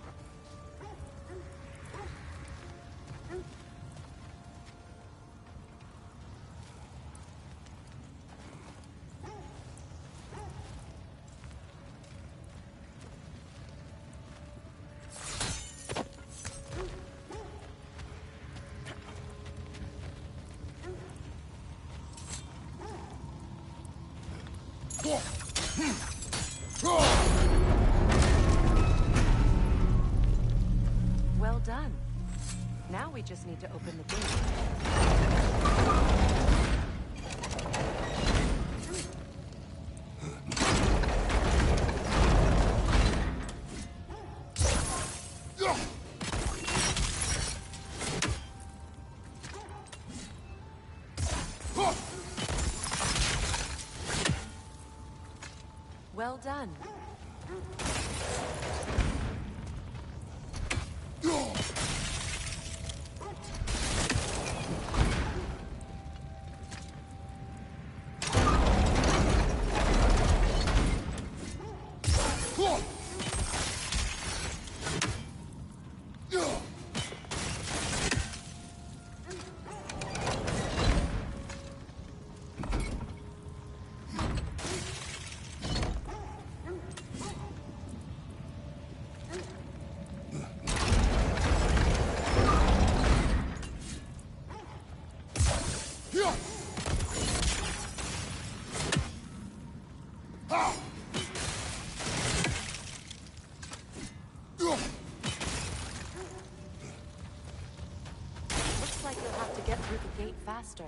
Well done. Now we just need to open the gate. Well done. Looks like you'll have to get through the gate faster.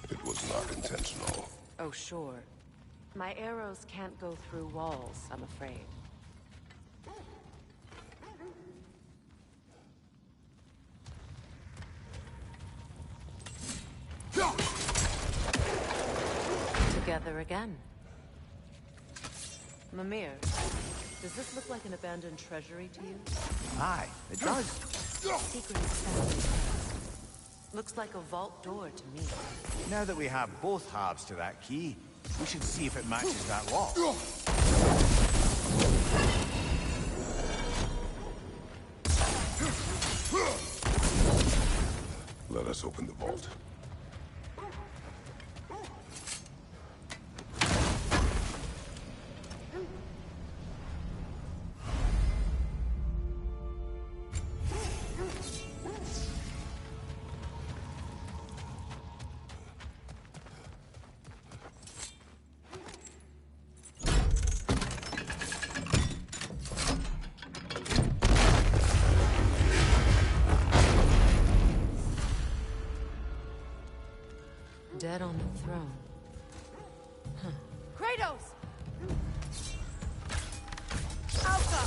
It was not intentional. Oh, sure. My arrows can't go through walls, I'm afraid. Together again. Mimir, does this look like an abandoned treasury to you? Aye, it does. Secret assembly. Looks like a vault door to me. Now that we have both halves to that key, We should see if it matches that lock. Let us open the vault. Dead on the throne. Kratos! Alpha!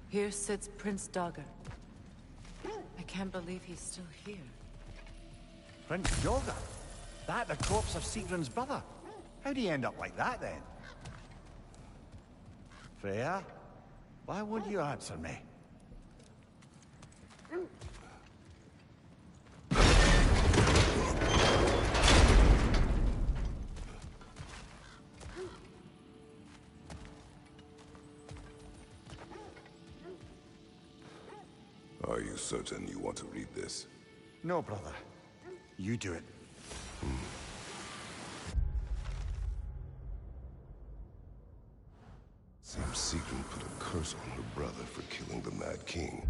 Here sits Prince Dagger. I can't believe he's still here. Prince Dagger? That the corpse of Sigrun's brother? How'd he end up like that, then? Freya? Why won't you answer me? Are you certain you want to read this? No, brother. You do it. Seems Sigrun put a curse on her brother for killing the Mad King.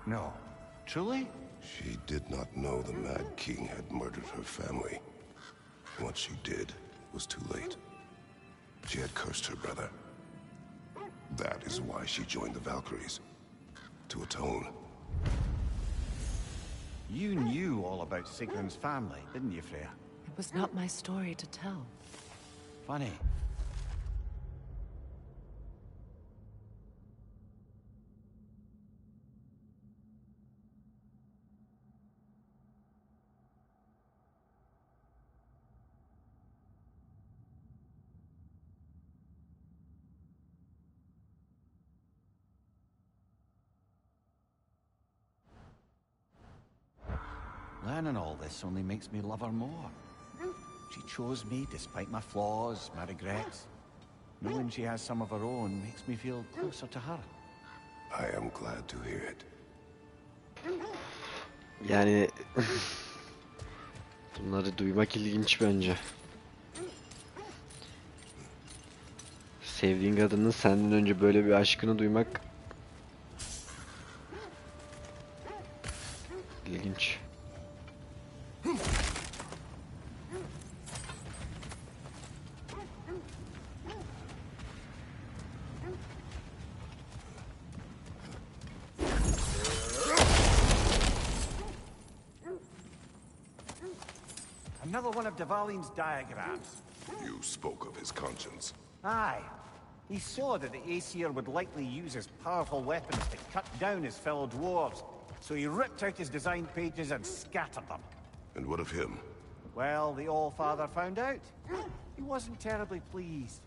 No. Truly? She did not know the Mad King had murdered her family. What she did was too late. She had cursed her brother. That is why she joined the Valkyries. To atone. You knew all about Sigrun's family, didn't you, Freya? It was not my story to tell. Funny. Learning all this only makes me love her more. She chose me despite my flaws, my regrets. Knowing she has some of her own makes me feel closer to her. I am glad to hear it. Yani bunları duymak ilginç bence. Sevdiğin kadının senden önce böyle bir aşkını duymak ilginç. Another one of Devaline's diagrams. You spoke of his conscience. Aye. He saw that the Aesir would likely use his powerful weapons to cut down his fellow dwarves, so he ripped out his design pages and scattered them. And what of him? Well, the All-Father found out. He wasn't terribly pleased.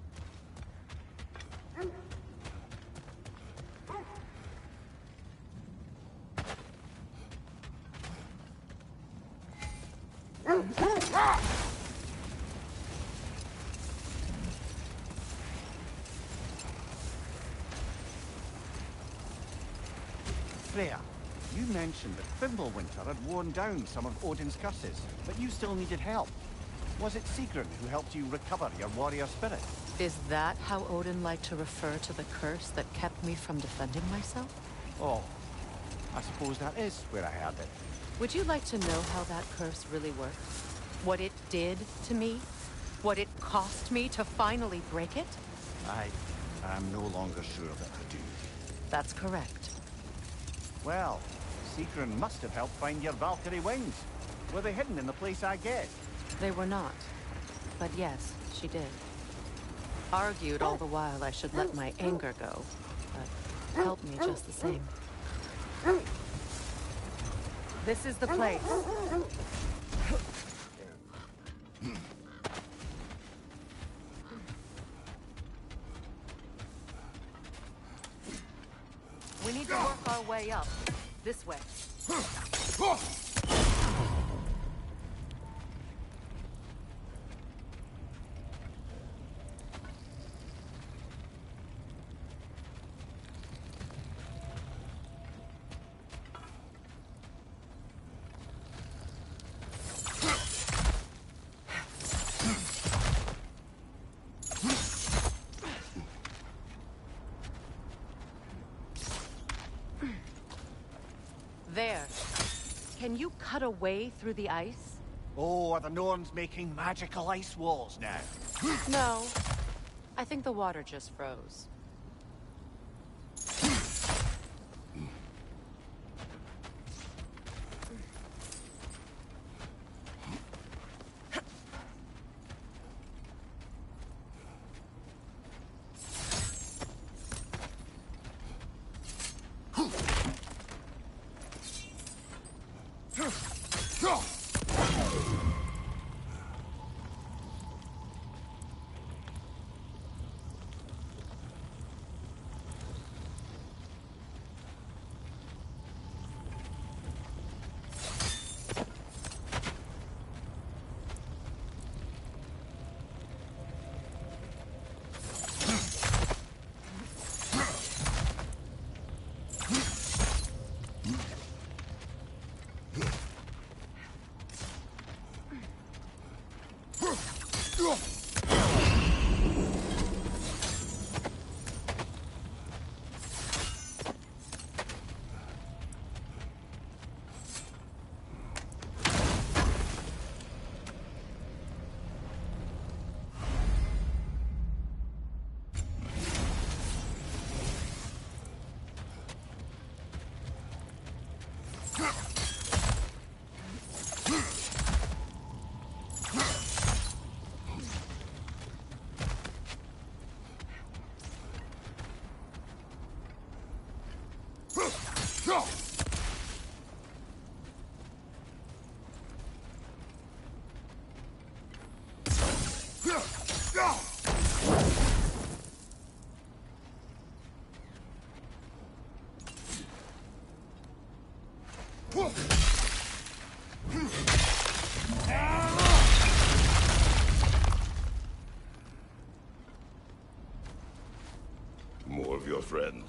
Freya, you mentioned that Fimbulwinter had worn down some of Odin's curses, but you still needed help. Was it Sigrun who helped you recover your warrior spirit? Is that how Odin liked to refer to the curse that kept me from defending myself? Oh, I suppose that is where I heard it. Would you like to know how that curse really worked? What it did to me? What it cost me to finally break it? I'm no longer sure that I do. That's correct. Well, Sigrun must have helped find your Valkyrie wings. Were they hidden in the place I guessed? They were not. But yes, she did. Argued all the while I should let my anger go, but helped me just the same. This is the place. We need to work our way up. This way. There. Can you cut a way through the ice? Oh, are the Norns making magical ice walls now? No. I think the water just froze.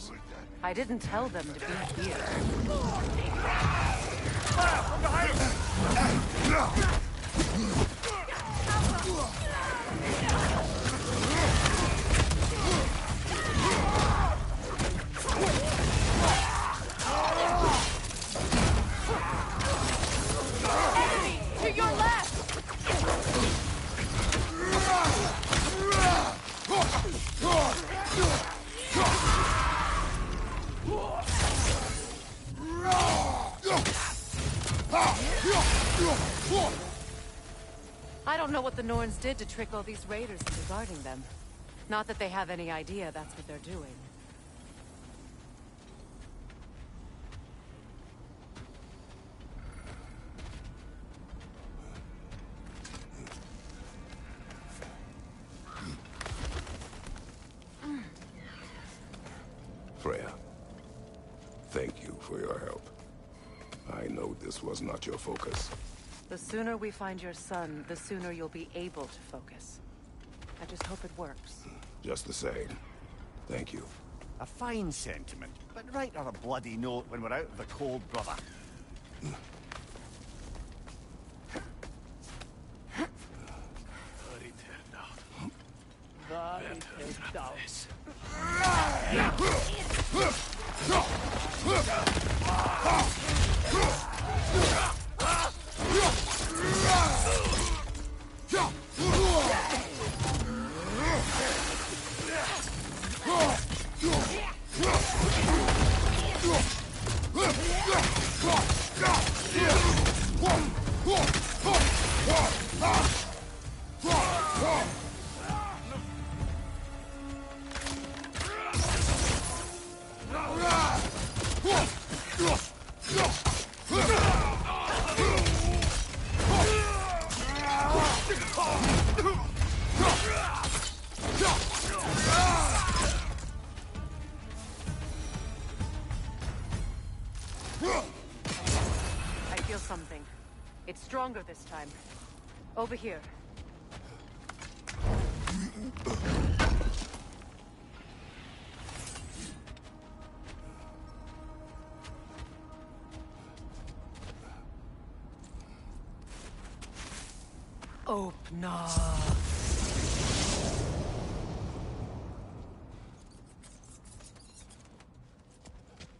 Raiders. I didn't tell them to be here. Enemy! To your left! I don't know what the Norns did to trick all these raiders into guarding them. Not that they have any idea that's what they're doing. Freya, thank you for your help. I know this was not your focus. The sooner we find your son, the sooner you'll be able to focus. I just hope it works. Just the same. Thank you. A fine sentiment, but write her a bloody note when we're out of the cold, brother. I feel something. It's stronger this time. Over here. Open up.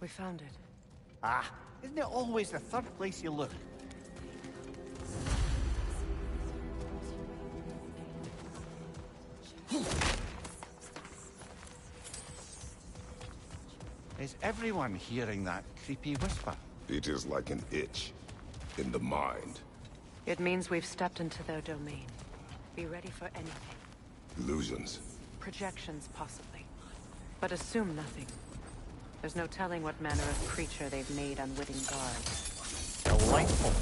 We found it. Ah, isn't it always the third place you look? Is everyone hearing that creepy whisper? It is like an itch in the mind. It means we've stepped into their domain. Be ready for anything. Illusions. Projections, possibly. But assume nothing. There's no telling what manner of creature they've made unwitting guards. Delightful.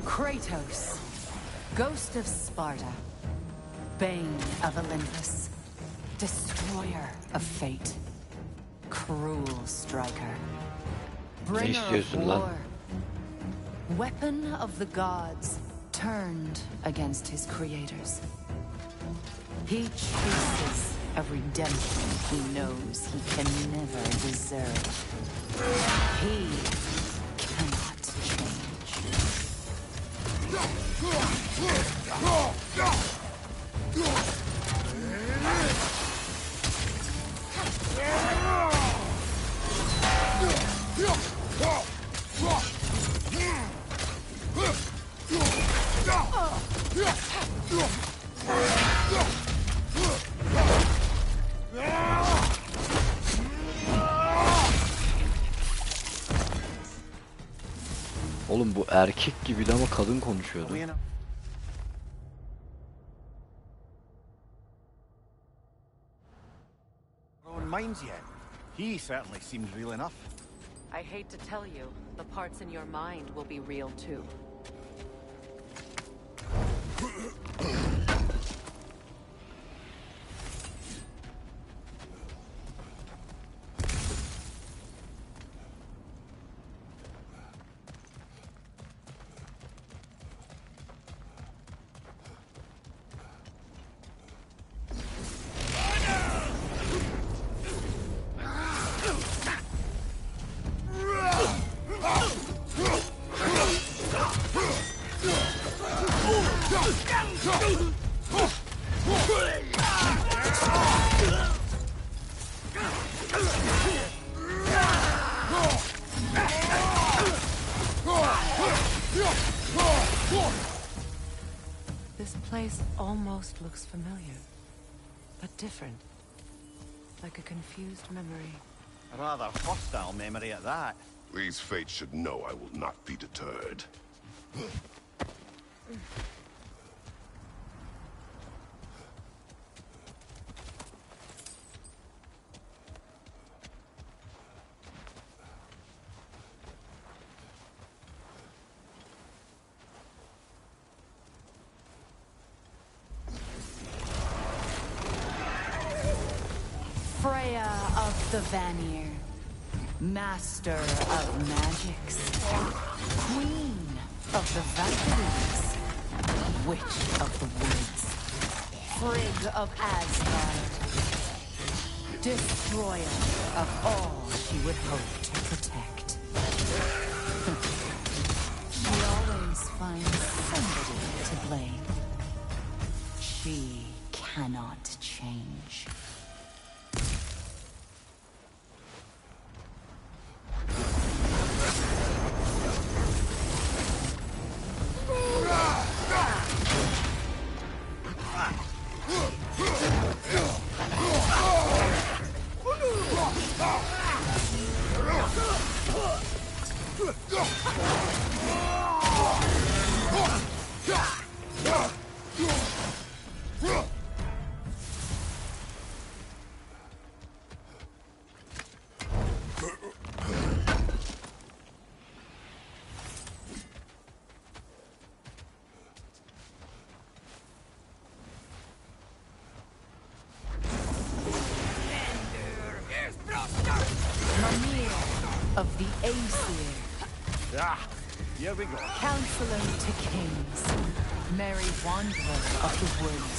Kratos, Ghost of Sparta, Bane of Olympus, Destroyer of Fate, Cruel Striker, Bringer of istiyorsun lan? War, Weapon of the Gods, turned against his creators. He chases a redemption he knows he can never deserve. He cannot change. Oğlum bu erkek gibiydi ama kadın konuşuyordu. minds yet. He certainly seems real enough. I hate to tell you, the parts in your mind will be real too. This place almost looks familiar, but different. Like a confused memory. A rather hostile memory at that. These fates should know I will not be deterred. Freya of the Vanir, master of magics, queen of the Valkyries, witch of the woods, Frigg of Asgard, destroyer of all she would hope to protect. She always finds somebody to blame. She cannot change. Of the Aesir. Ah, here we go. Counselor to kings. Merry wanderer of the woods.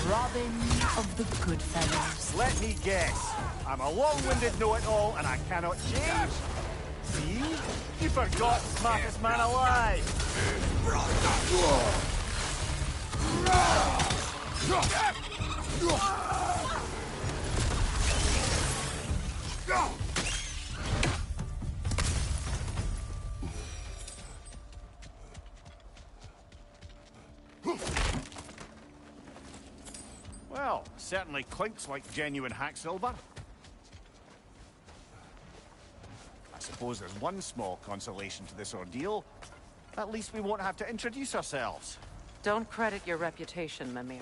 Robin of the good fellows. Let me guess. I'm a long-winded know-it-all and I cannot change. See? You forgot smartest man alive. Well, certainly clinks like genuine hack silver. I suppose there's one small consolation to this ordeal. At least we won't have to introduce ourselves. Don't credit your reputation, Mimir.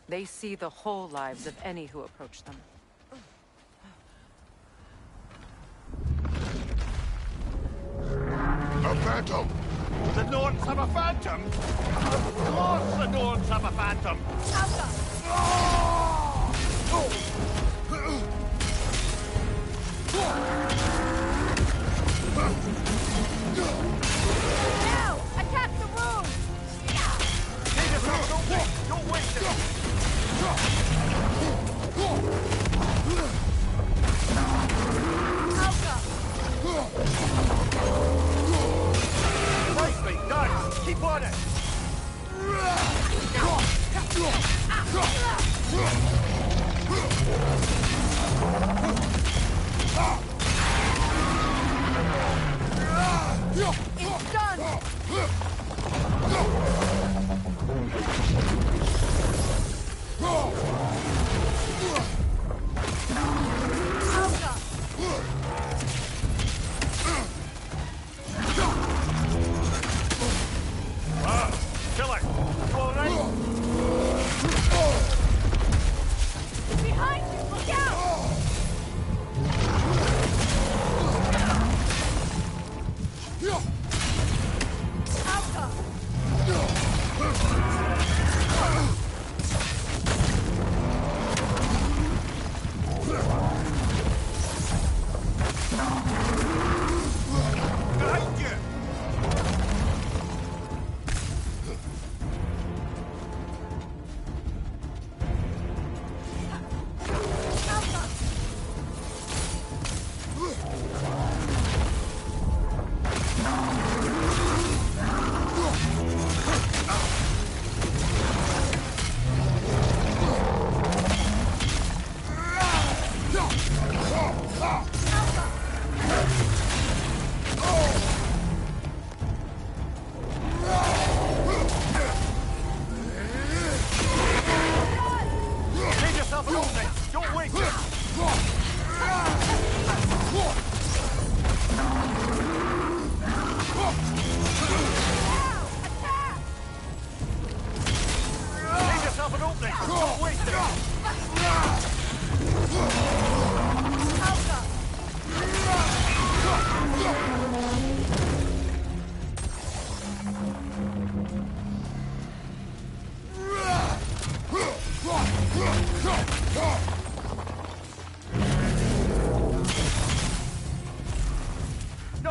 They see the whole lives of any who approach them. A phantom! The Norns have a phantom? Of course the Norns have a phantom! Now! Attack the room! Save yourself, don't waste it! Nicely done! Keep on it!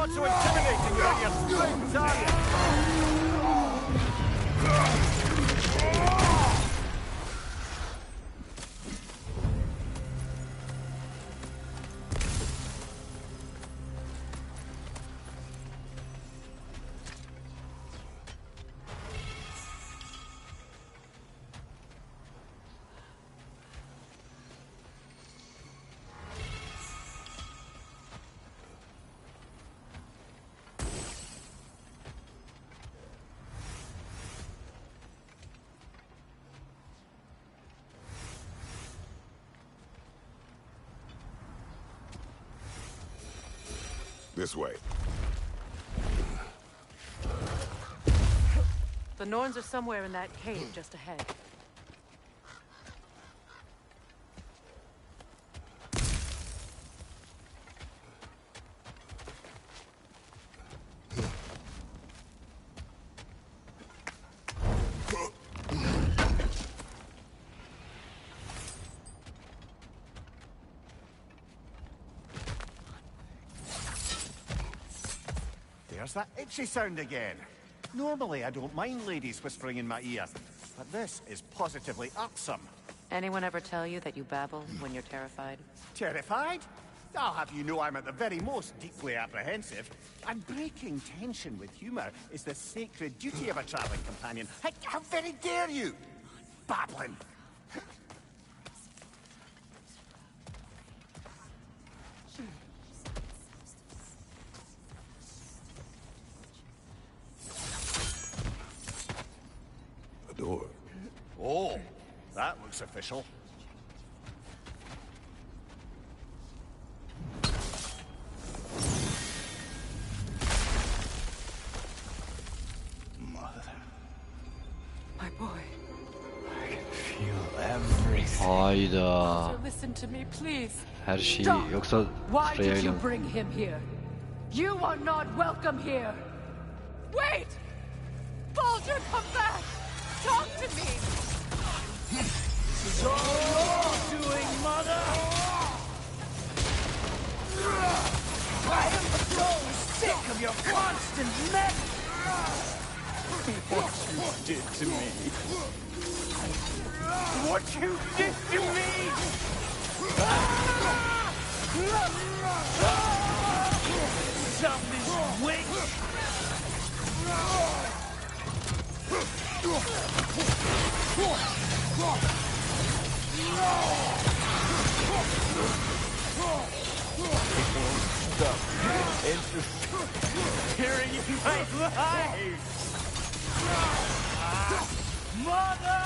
not so intimidating without your strings, are you? This way. The Norns are somewhere in that cave just ahead. There's that itchy sound again. Normally, I don't mind ladies whispering in my ear, but this is positively irksome. Anyone ever tell you that you babble when you're terrified? Terrified? I'll have you know I'm at the very most deeply apprehensive. And breaking tension with humour is the sacred duty of a travelling companion. How very dare you! Babbling! Door. Oh, that looks official. Mother. My boy. I can feel everything. Hayda. So listen to me, please. Her şeyi Stop. yoksa Why did you Freya bring him here? You are not welcome here. Wait! Baldur, come back! Talk to me! This is all your doing, Mother! I am so sick of your constant mess! What you did to me. What you did to me! Selfish witch! Interfering in my life! Mother!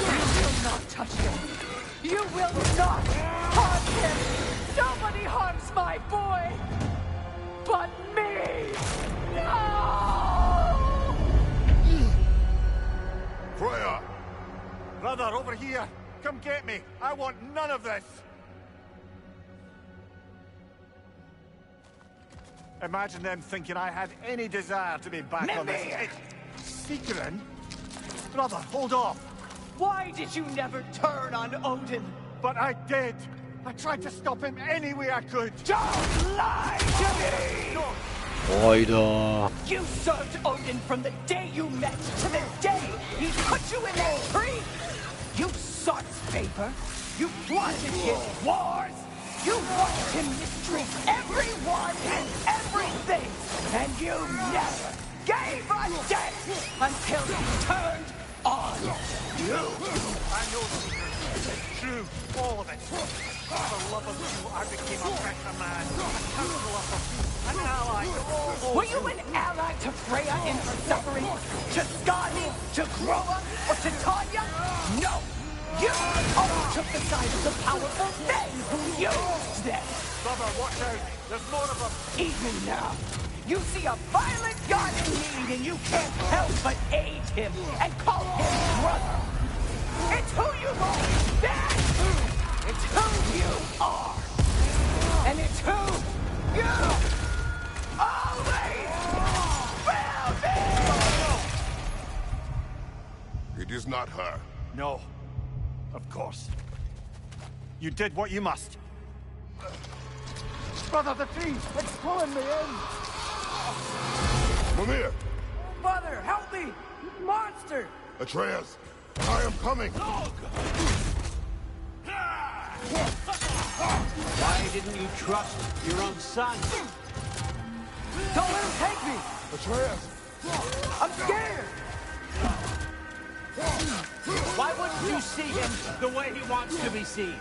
You will not touch him! You will not harm him! Nobody harms my boy! But me! No! Freya! Brother, over here! Come get me! I want none of this! Imagine them thinking I had any desire to be back on this... Secret? Brother, hold off! Why did you never turn on Odin? But I did! I tried to stop him any way I could! Don't lie to me! No! Hayda. You served Odin from the day you met to the day he put you in that tree! You sought favor! You plotted his wars! You watched him mistreat everyone and everything! And you never gave a damn until he turned on you! I know it's true, all of it. For the love of you, I became a better man, a counselor for peace, an ally to all those... Were you an ally to Freya in her suffering? To Skadi? To Groa? Or to Tanya? No! You all took the side of the powerful men who used them! Brother, watch out! There's more of them! Even now, you see a violent god in need and you can't help but aid him and call him brother! It's who you've always been! It's who you are! And it's who you always will be! is not her. No. Of course. You did what you must. Brother, the trees! It's pulling me in! Mimir! Mother, help me! Monster! Atreus! I am coming! Why didn't you trust your own son? Don't let him take me! Atreus! I'm scared! Why wouldn't you see him the way he wants to be seen?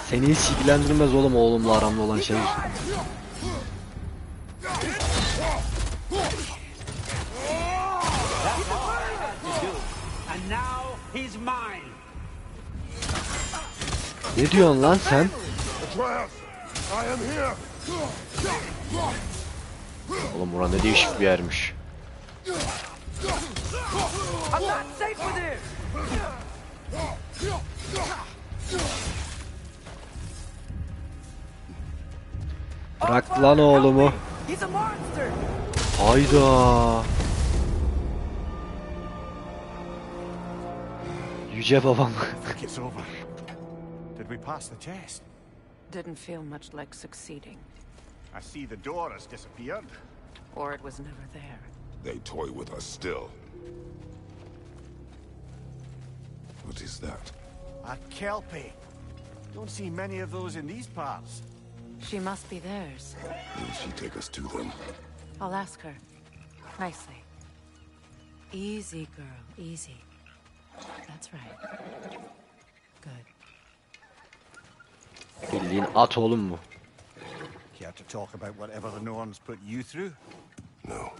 Seni hiç ilgilendirmez oğlum oğlumla aramda olan şey. And now he's mine. Ne diyorsun lan sen? Atreus! I am here! Oğlum bura ne değişik bir yermiş. I'm not safe with him! Bırak lan oğlumu. He's a monster! Hayda. Yüce babam. I think it's over. Did we pass the test? Didn't feel much like succeeding. I see the door has disappeared. Or it was never there. They toy with us still. What is that? A kelpie. Don't see many of those in these parts. She must be theirs. Will she take us to them? I'll ask her. Nicely. Easy, girl. Easy. That's right. Good. Bildiğin at oğlum bu. Care to talk about whatever the Norns put you through? No.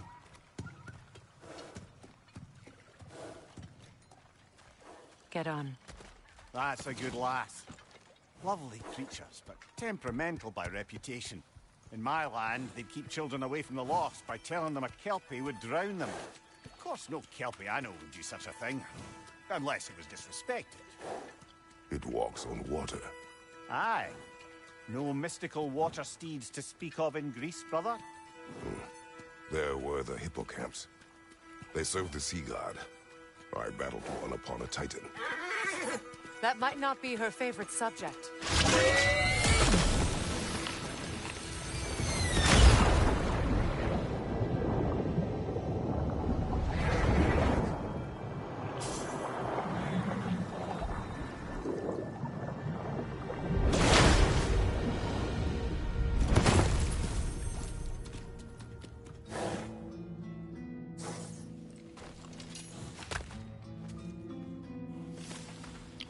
Get on. That's a good lass. Lovely creatures, but temperamental by reputation. In my land, they'd keep children away from the lost by telling them a kelpie would drown them. Of course, no kelpie I know would do such a thing. Unless it was disrespected. It walks on water. Aye. No mystical water steeds to speak of in Greece, brother? There were the hippocamps. They served the sea god. I battled one upon a titan. That might not be her favorite subject.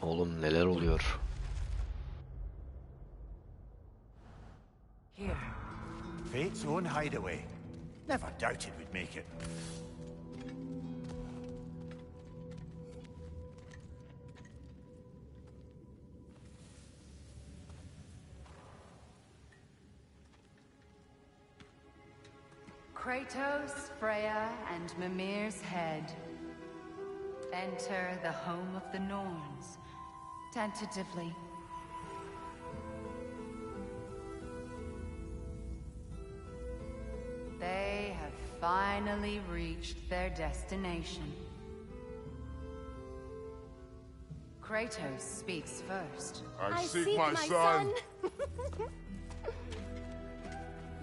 Oğlum neler oluyor? Here. Fate's own hideaway. Never doubted we'd make it. Kratos, Freya, and Mimir's head. Enter the home of the Norns, tentatively. They have finally reached their destination. Kratos speaks first. I seek my son.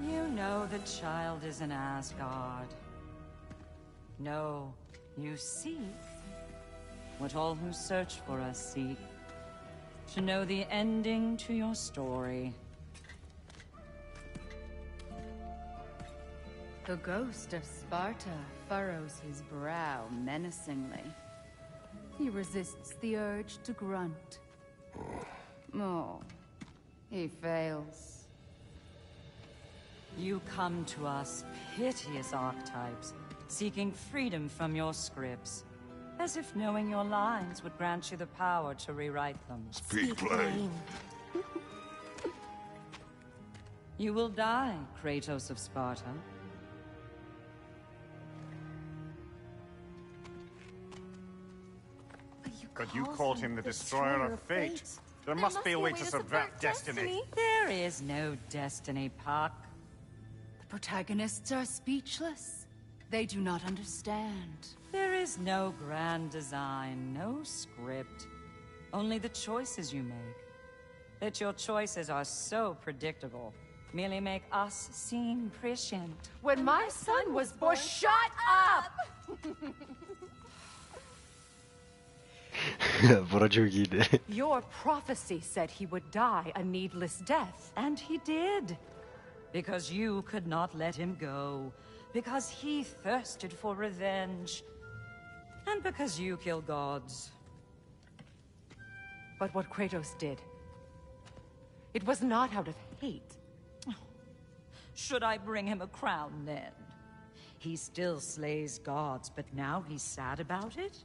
You know the child is in Asgard. No, you seek what all who search for us seek. To know the ending to your story. The ghost of Sparta furrows his brow menacingly. He resists the urge to grunt. Oh, he fails. You come to us, piteous archetypes, seeking freedom from your scripts. As if knowing your lines would grant you the power to rewrite them. Speak plain. You will die, Kratos of Sparta. But you called him the destroyer of fate. There must be a way to subvert destiny. There is no destiny, Puck. The protagonists are speechless. They do not understand. There is no grand design, no script. Only the choices you make. That your choices are so predictable merely make us seem prescient. When my son was born, shut up! Bura çok iyiydi. Your prophecy said he would die a needless death. And he did. Because you could not let him go. Because he thirsted for revenge. And because you kill gods. But what Kratos did, it was not out of hate. Should I bring him a crown then? He still slays gods, but now he's sad about it?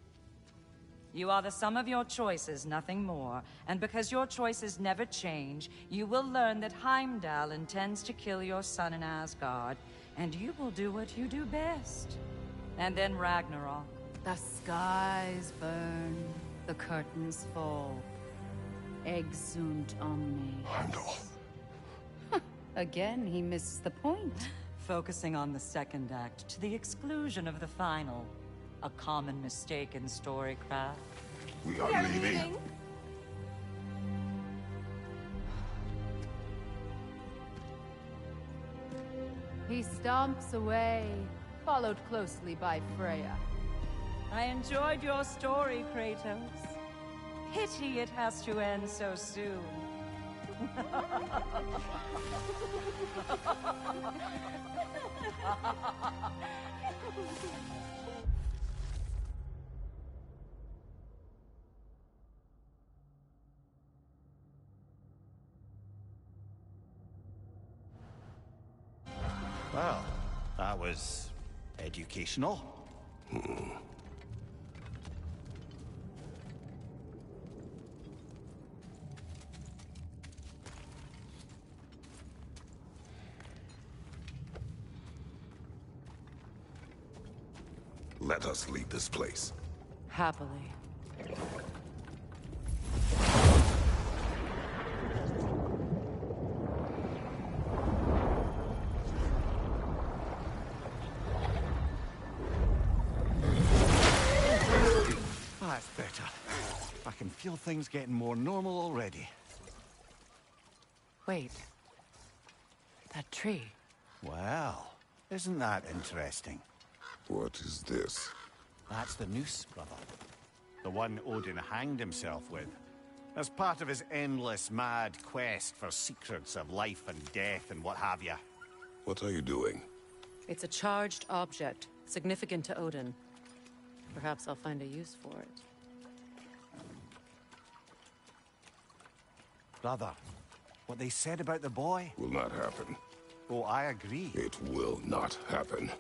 You are the sum of your choices, nothing more. And because your choices never change, you will learn that Heimdall intends to kill your son in Asgard, and you will do what you do best. And then Ragnarok. The skies burn, the curtains fall. Exunt omnes. Heimdall. Again, he misses the point. Focusing on the second act to the exclusion of the final. A common mistake in storycraft. We are leaving. He stomps away, followed closely by Freya. I enjoyed your story, Kratos. Pity it has to end so soon. Well, that was educational. Let us leave this place. Happily. That's better. I can feel things getting more normal already. Wait. That tree. Well, isn't that interesting? What is this? That's the noose, brother. The one Odin hanged himself with. As part of his endless, mad quest for secrets of life and death and what have you. What are you doing? It's a charged object, significant to Odin. Perhaps I'll find a use for it. Brother, what they said about the boy? Will not happen. Oh, I agree. It will not happen.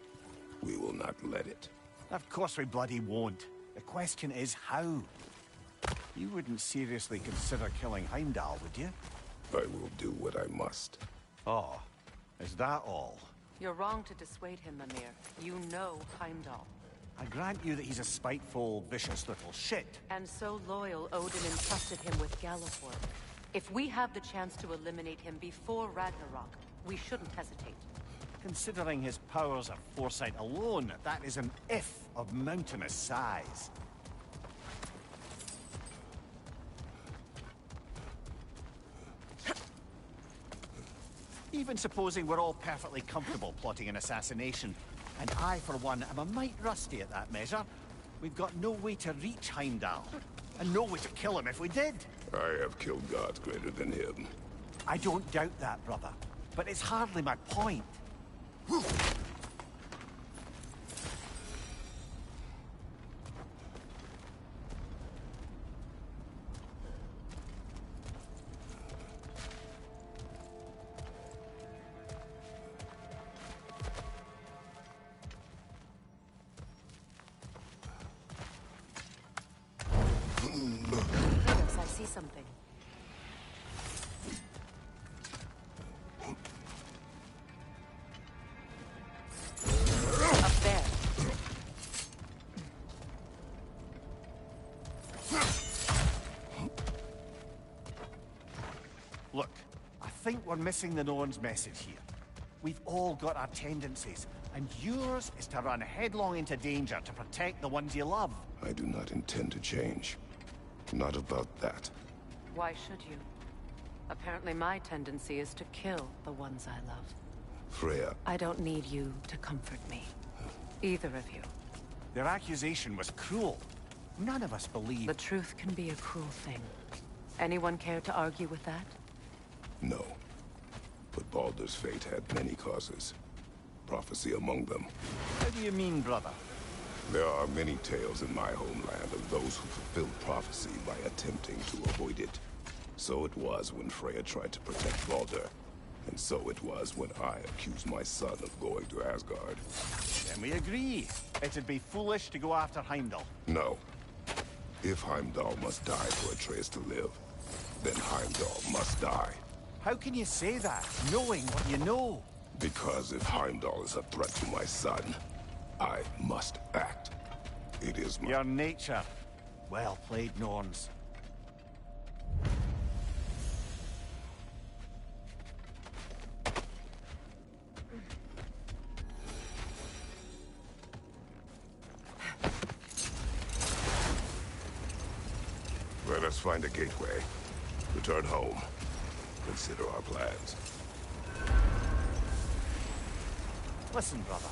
We will not let it. Of course we bloody won't. The question is how. You wouldn't seriously consider killing Heimdall, would you? I will do what I must. Oh, is that all? You're wrong to dissuade him, Mimir. You know Heimdall. I grant you that he's a spiteful, vicious little shit. And so loyal, Odin entrusted him with Galliford. If we have the chance to eliminate him before Ragnarok, we shouldn't hesitate. Considering his powers of foresight alone, that is an if of mountainous size. Even supposing we're all perfectly comfortable plotting an assassination, and I, for one, am a mite rusty at that measure, we've got no way to reach Heimdall, and no way to kill him if we did. I have killed gods greater than him. I don't doubt that, brother, but it's hardly my point. Kratos, I see something. Up there. Look, I think we're missing the Norn's message here. We've all got our tendencies, and yours is to run headlong into danger to protect the ones you love. I do not intend to change. Not about that. Why should you? Apparently my tendency is to kill the ones I love. Freya. I don't need you to comfort me. Either of you. Their accusation was cruel. None of us believe... The truth can be a cruel thing. Anyone care to argue with that? No. But Baldur's fate had many causes. Prophecy among them. How do you mean, brother? There are many tales in my homeland of those who fulfilled prophecy by attempting to avoid it. So it was when Freya tried to protect Baldur. And so it was when I accused my son of going to Asgard. Then we agree. It'd be foolish to go after Heimdall. No. If Heimdall must die for Atreus to live, then Heimdall must die. How can you say that, knowing what you know? Because if Heimdall is a threat to my son, I must act. It is my... Your nature. Well played, Norns. Let us find a gateway. Return home. Consider our plans. Listen, brother.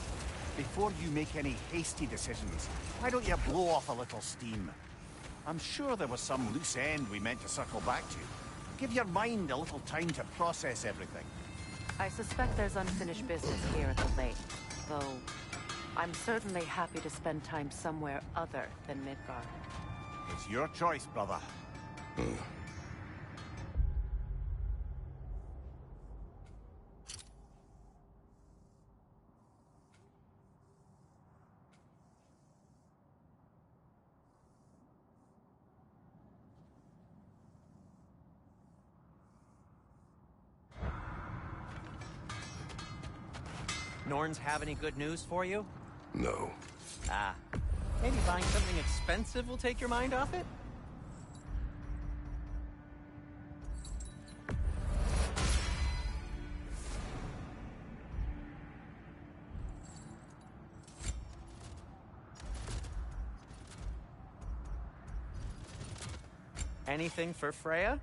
Before you make any hasty decisions, why don't you blow off a little steam? I'm sure there was some loose end we meant to circle back to. Give your mind a little time to process everything. I suspect there's unfinished business here at the lake, though I'm certainly happy to spend time somewhere other than Midgard. It's your choice, brother. Norns have any good news for you? No. Ah. Maybe buying something expensive will take your mind off it? Anything for Freya?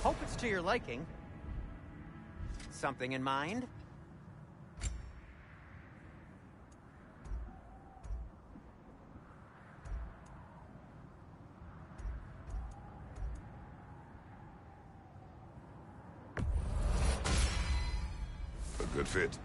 Hope it's to your liking. Something in mind? A good fit.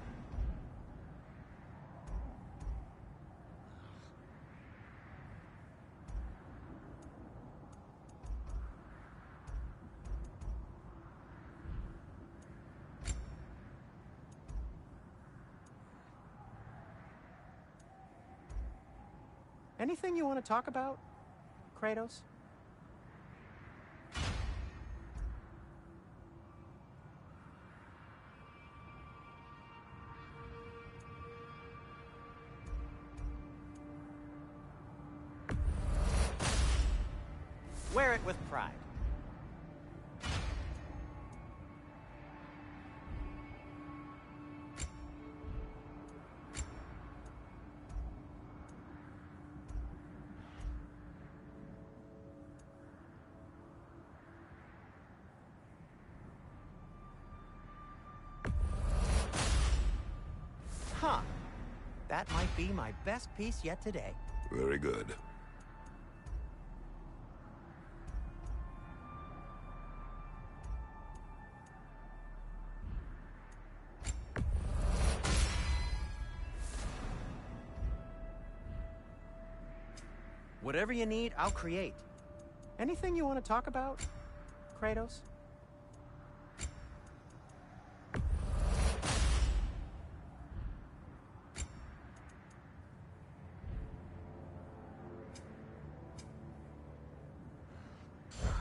Anything you want to talk about, Kratos? Wear it with pride. Huh. That might be my best piece yet today. Very good. Whatever you need, I'll create. Anything you want to talk about, Kratos?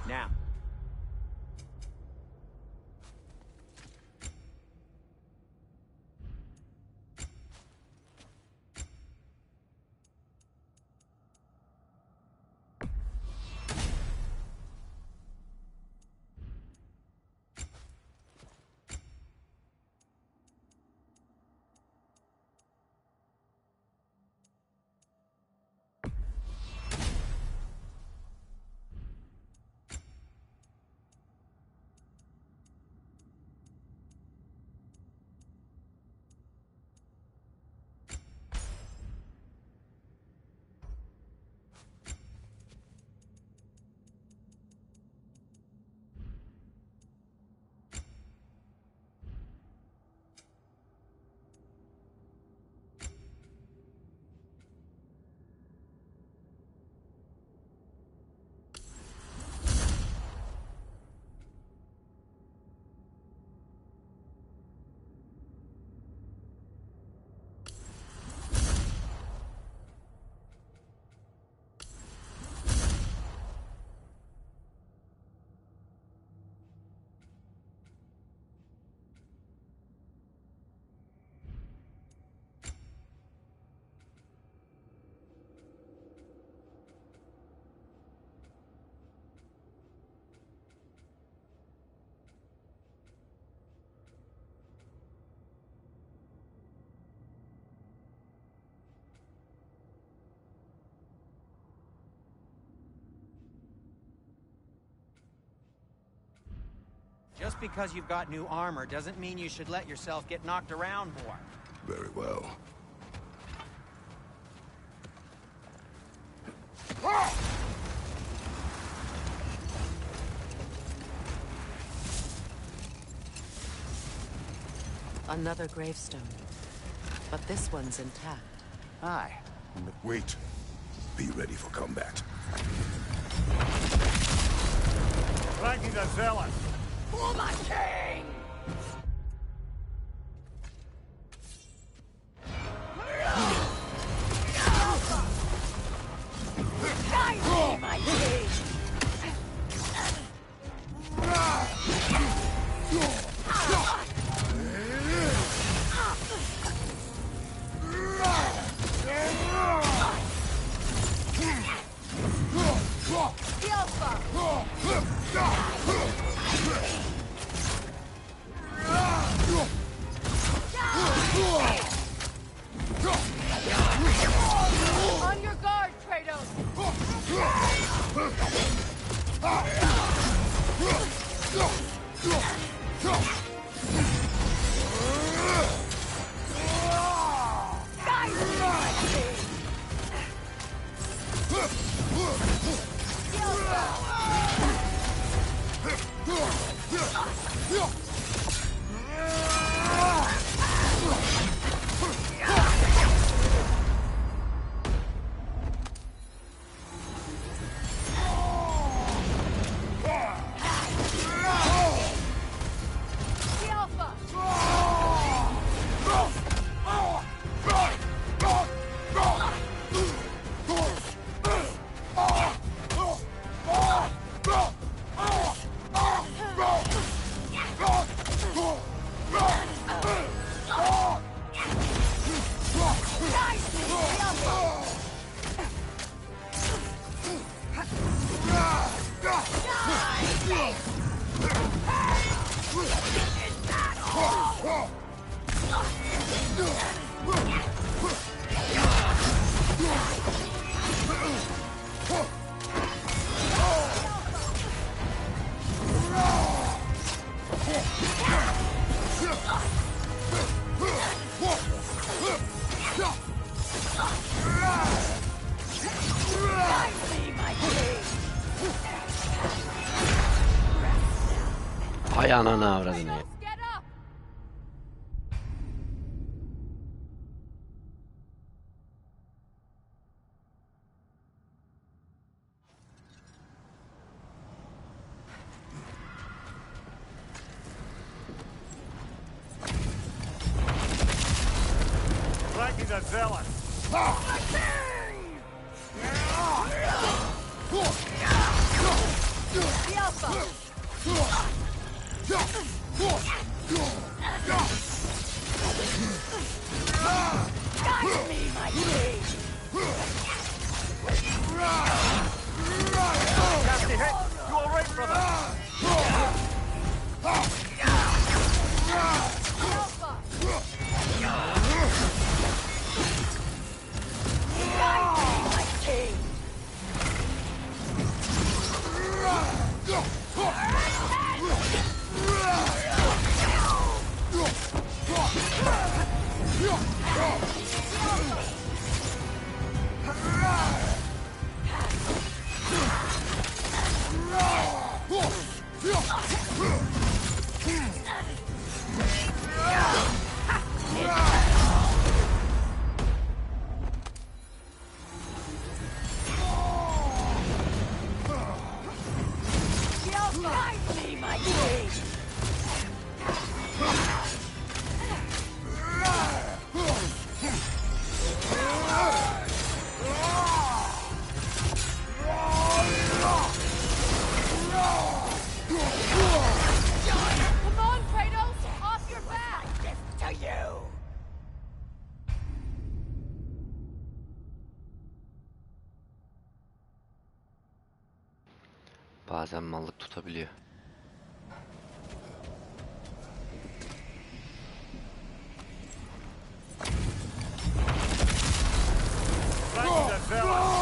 Now. Just because you've got new armor doesn't mean you should let yourself get knocked around more. Very well. Another gravestone. But this one's intact. Aye. Wait. Be ready for combat. Frankie the Zealot! For my king! Guide me, my king! On your guard, Kratos! Hay ananı avradını ya. Frankie the Zealot! The Alpha! Guide me, my king! Nasty hit! You alright, brother? Guide me, my king! Guide me, my king! Come on, Kratos! Off your back! To you! Bazen mallık tutabiliyor. Frankie the Zealot!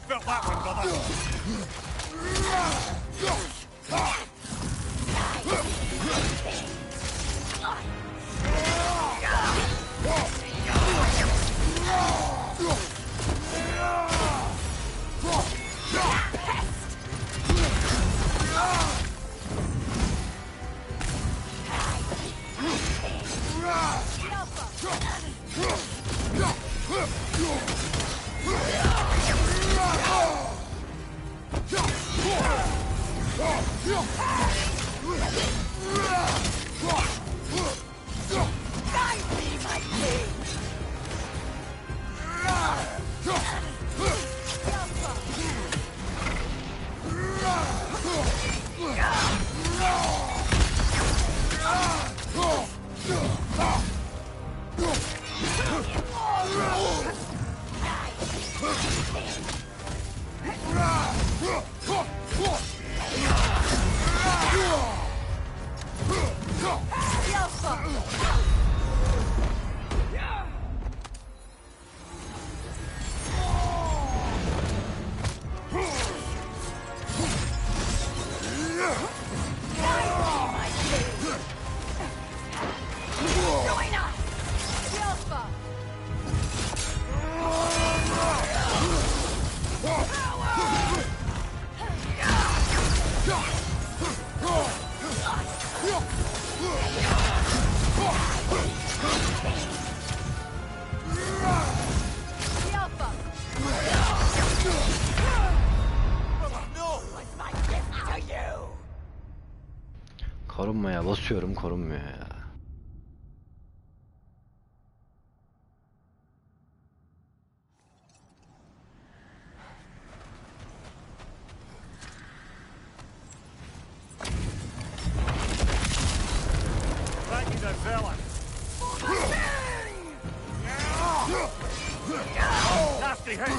Felt that one, brother. Korunmaya basıyorum, korunmuyor ya. Nasty hit.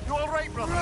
You all right, brother?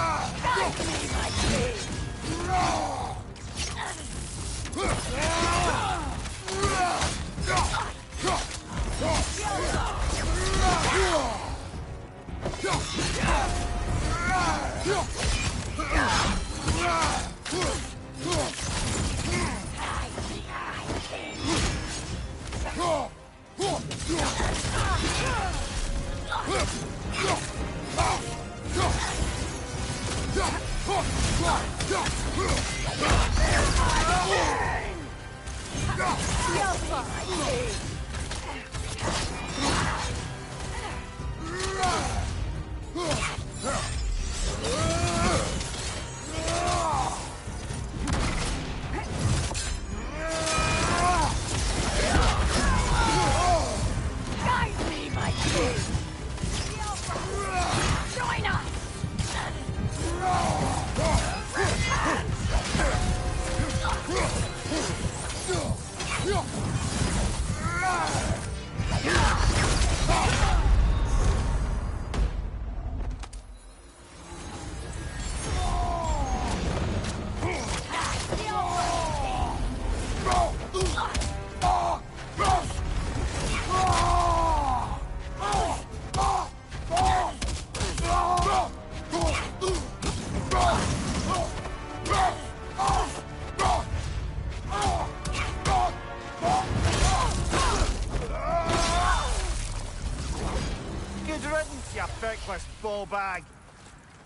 Ball bag.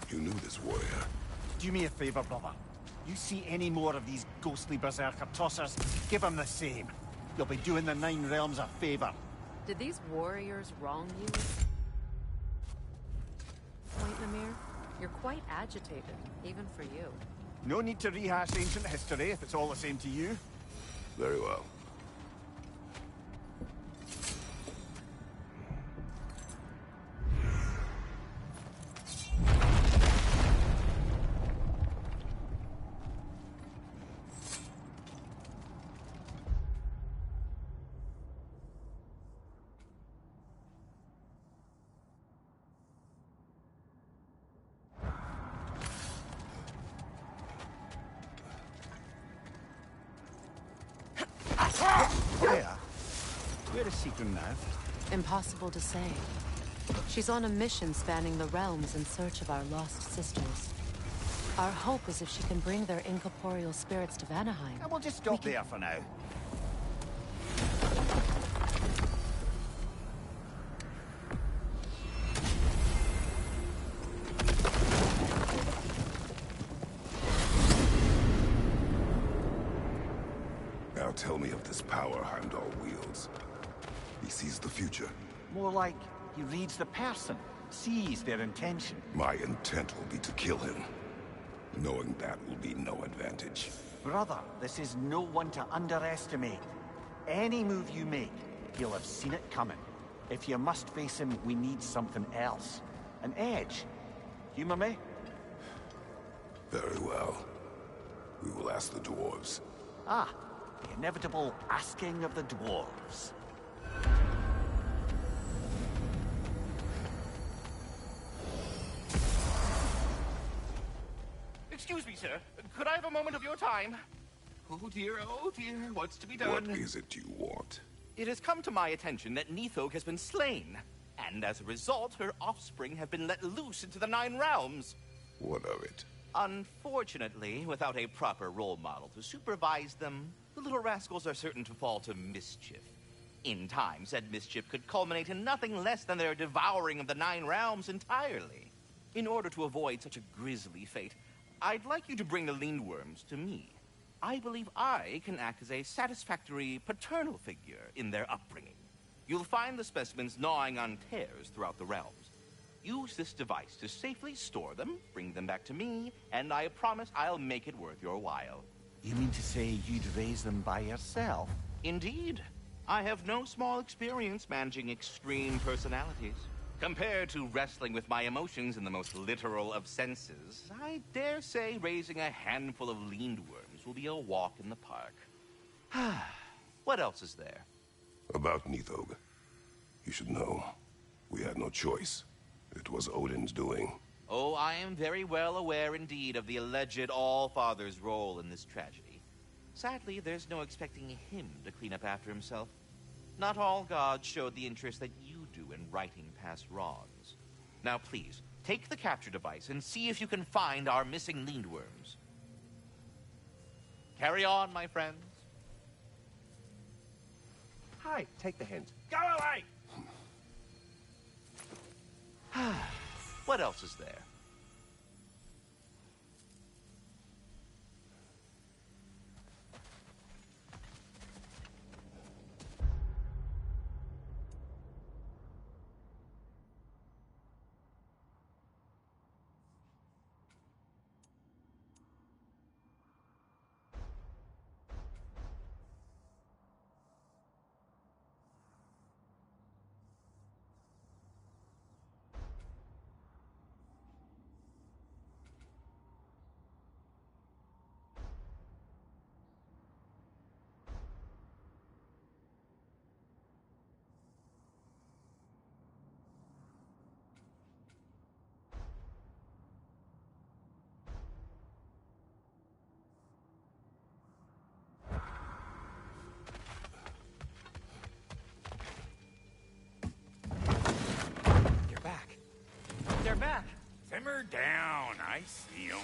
You knew this warrior. Do me a favor, brother. You see any more of these ghostly berserker tossers, give them the same. You'll be doing the Nine Realms a favor. Did these warriors wrong you? Point Namir, you're quite agitated, even for you. No need to rehash ancient history if it's all the same to you. Very well. Where is Seeker now? Impossible to say. She's on a mission spanning the realms in search of our lost sisters. Our hope is if she can bring their incorporeal spirits to Vanaheim. And we'll just stop there for now. Now tell me of this power Heimdall wields. He sees the future. More like he reads the person, sees their intention. My intent will be to kill him. Knowing that will be no advantage. Brother, this is no one to underestimate. Any move you make, he'll have seen it coming. If you must face him, we need something else. An edge. Humor me? Very well. We will ask the dwarves. Ah, the inevitable asking of the dwarves. Excuse me, sir. Could I have a moment of your time? Oh dear, what's to be done? What is it you want? It has come to my attention that Nithog has been slain, and as a result, her offspring have been let loose into the Nine Realms. What of it? Unfortunately, without a proper role model to supervise them, the little rascals are certain to fall to mischief. In time, said mischief could culminate in nothing less than their devouring of the Nine Realms entirely. In order to avoid such a grisly fate, I'd like you to bring the Lindworms to me. I believe I can act as a satisfactory paternal figure in their upbringing. You'll find the specimens gnawing on tears throughout the realms. Use this device to safely store them, bring them back to me, and I promise I'll make it worth your while. You mean to say you'd raise them by yourself? Indeed. I have no small experience managing extreme personalities. Compared to wrestling with my emotions in the most literal of senses, I dare say raising a handful of Lindworms will be a walk in the park. What else is there? About Nithog. You should know. We had no choice. It was Odin's doing. Oh, I am very well aware indeed of the alleged All-Father's role in this tragedy. Sadly, there's no expecting him to clean up after himself. Not all gods showed the interest that you do in righting past wrongs. Now please, take the capture device and see if you can find our missing Lindworms. Carry on, my friends. Hey, take the hint. Go away! What else is there? They're back. Simmer down. I see them.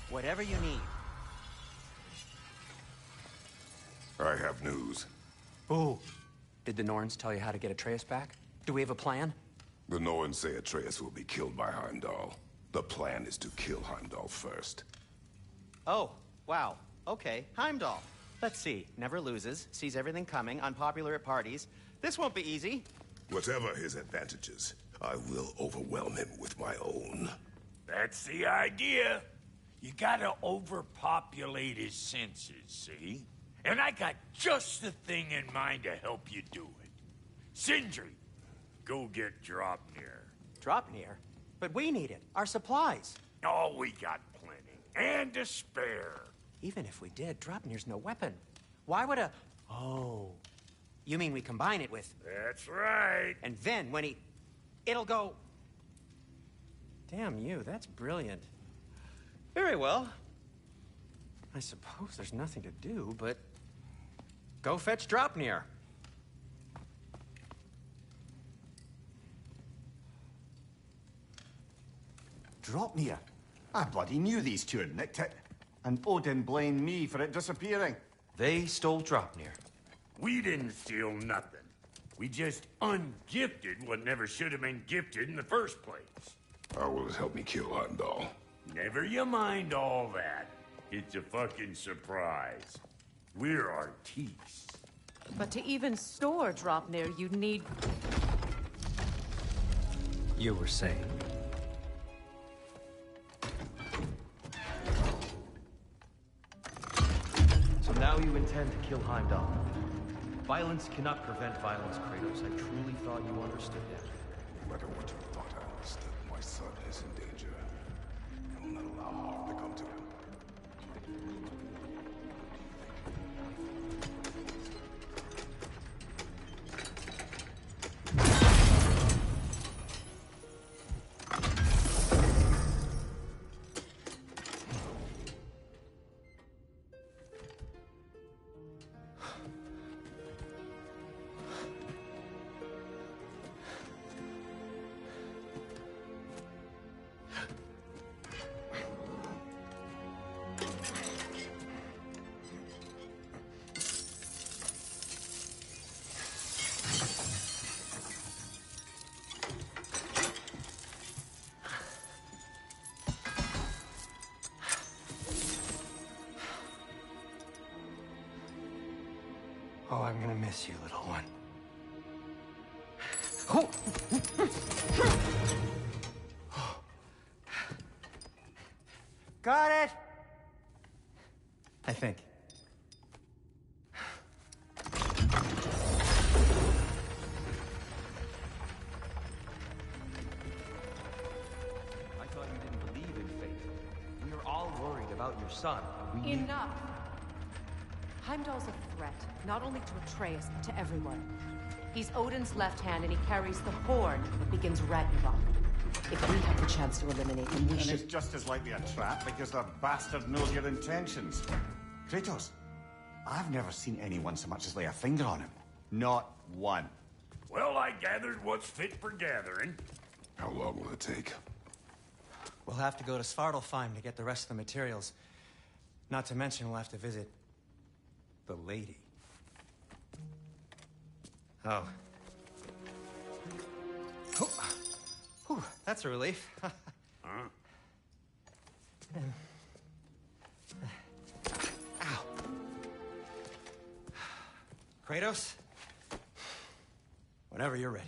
Whatever you need. I have news. Ooh. Did the Norns tell you how to get Atreus back? Do we have a plan? The Norns say Atreus will be killed by Heimdall. The plan is to kill Heimdall first. Oh, wow. Okay, Heimdall. Let's see. Never loses, sees everything coming, unpopular at parties. This won't be easy. Whatever his advantages, I will overwhelm him with my own. That's the idea. You gotta overpopulate his senses, see? And I got just the thing in mind to help you do it. Sindri, go get Dropnir. Dropnir? But we need it. Our supplies. Oh, we got plenty. And to spare. Even if we did, Dropnir's no weapon. Why would a... Oh. You mean we combine it with... That's right. And then when he... It'll go... Damn you, that's brilliant. Very well. I suppose there's nothing to do, but... Go fetch Dropnir. Dropnir? I bloody knew these two had nicked it. And Odin blamed me for it disappearing. They stole Dropnir. We didn't steal nothing. We just ungifted what never should have been gifted in the first place. How will it help me kill Heimdall? Never you mind all that. It's a fucking surprise. We're artistes. But to even store Dropnir, you'd need... You were saying? So now you intend to kill Heimdall. Violence cannot prevent violence, Kratos. I truly thought you understood that. No matter what you thought I understood, my son is in danger. I will not allow harm to come to him. Oh, I'm gonna miss you, little one. Got it! I think. I thought you didn't believe in fate. We are all worried about your son. We need... Enough! Heimdall's a threat, not only to Atreus, but to everyone. He's Odin's left hand, and he carries the horn that begins Ragnarok. If we have the chance to eliminate him, we should... And it's just as likely a trap because the bastard knows your intentions. Kratos, I've never seen anyone so much as lay a finger on him. Not one. Well, I gathered what's fit for gathering. How long will it take? We'll have to go to Svartalfheim to get the rest of the materials. Not to mention we'll have to visit The lady. Oh. Whew, that's a relief. Huh? Ow. Kratos? Whenever you're ready.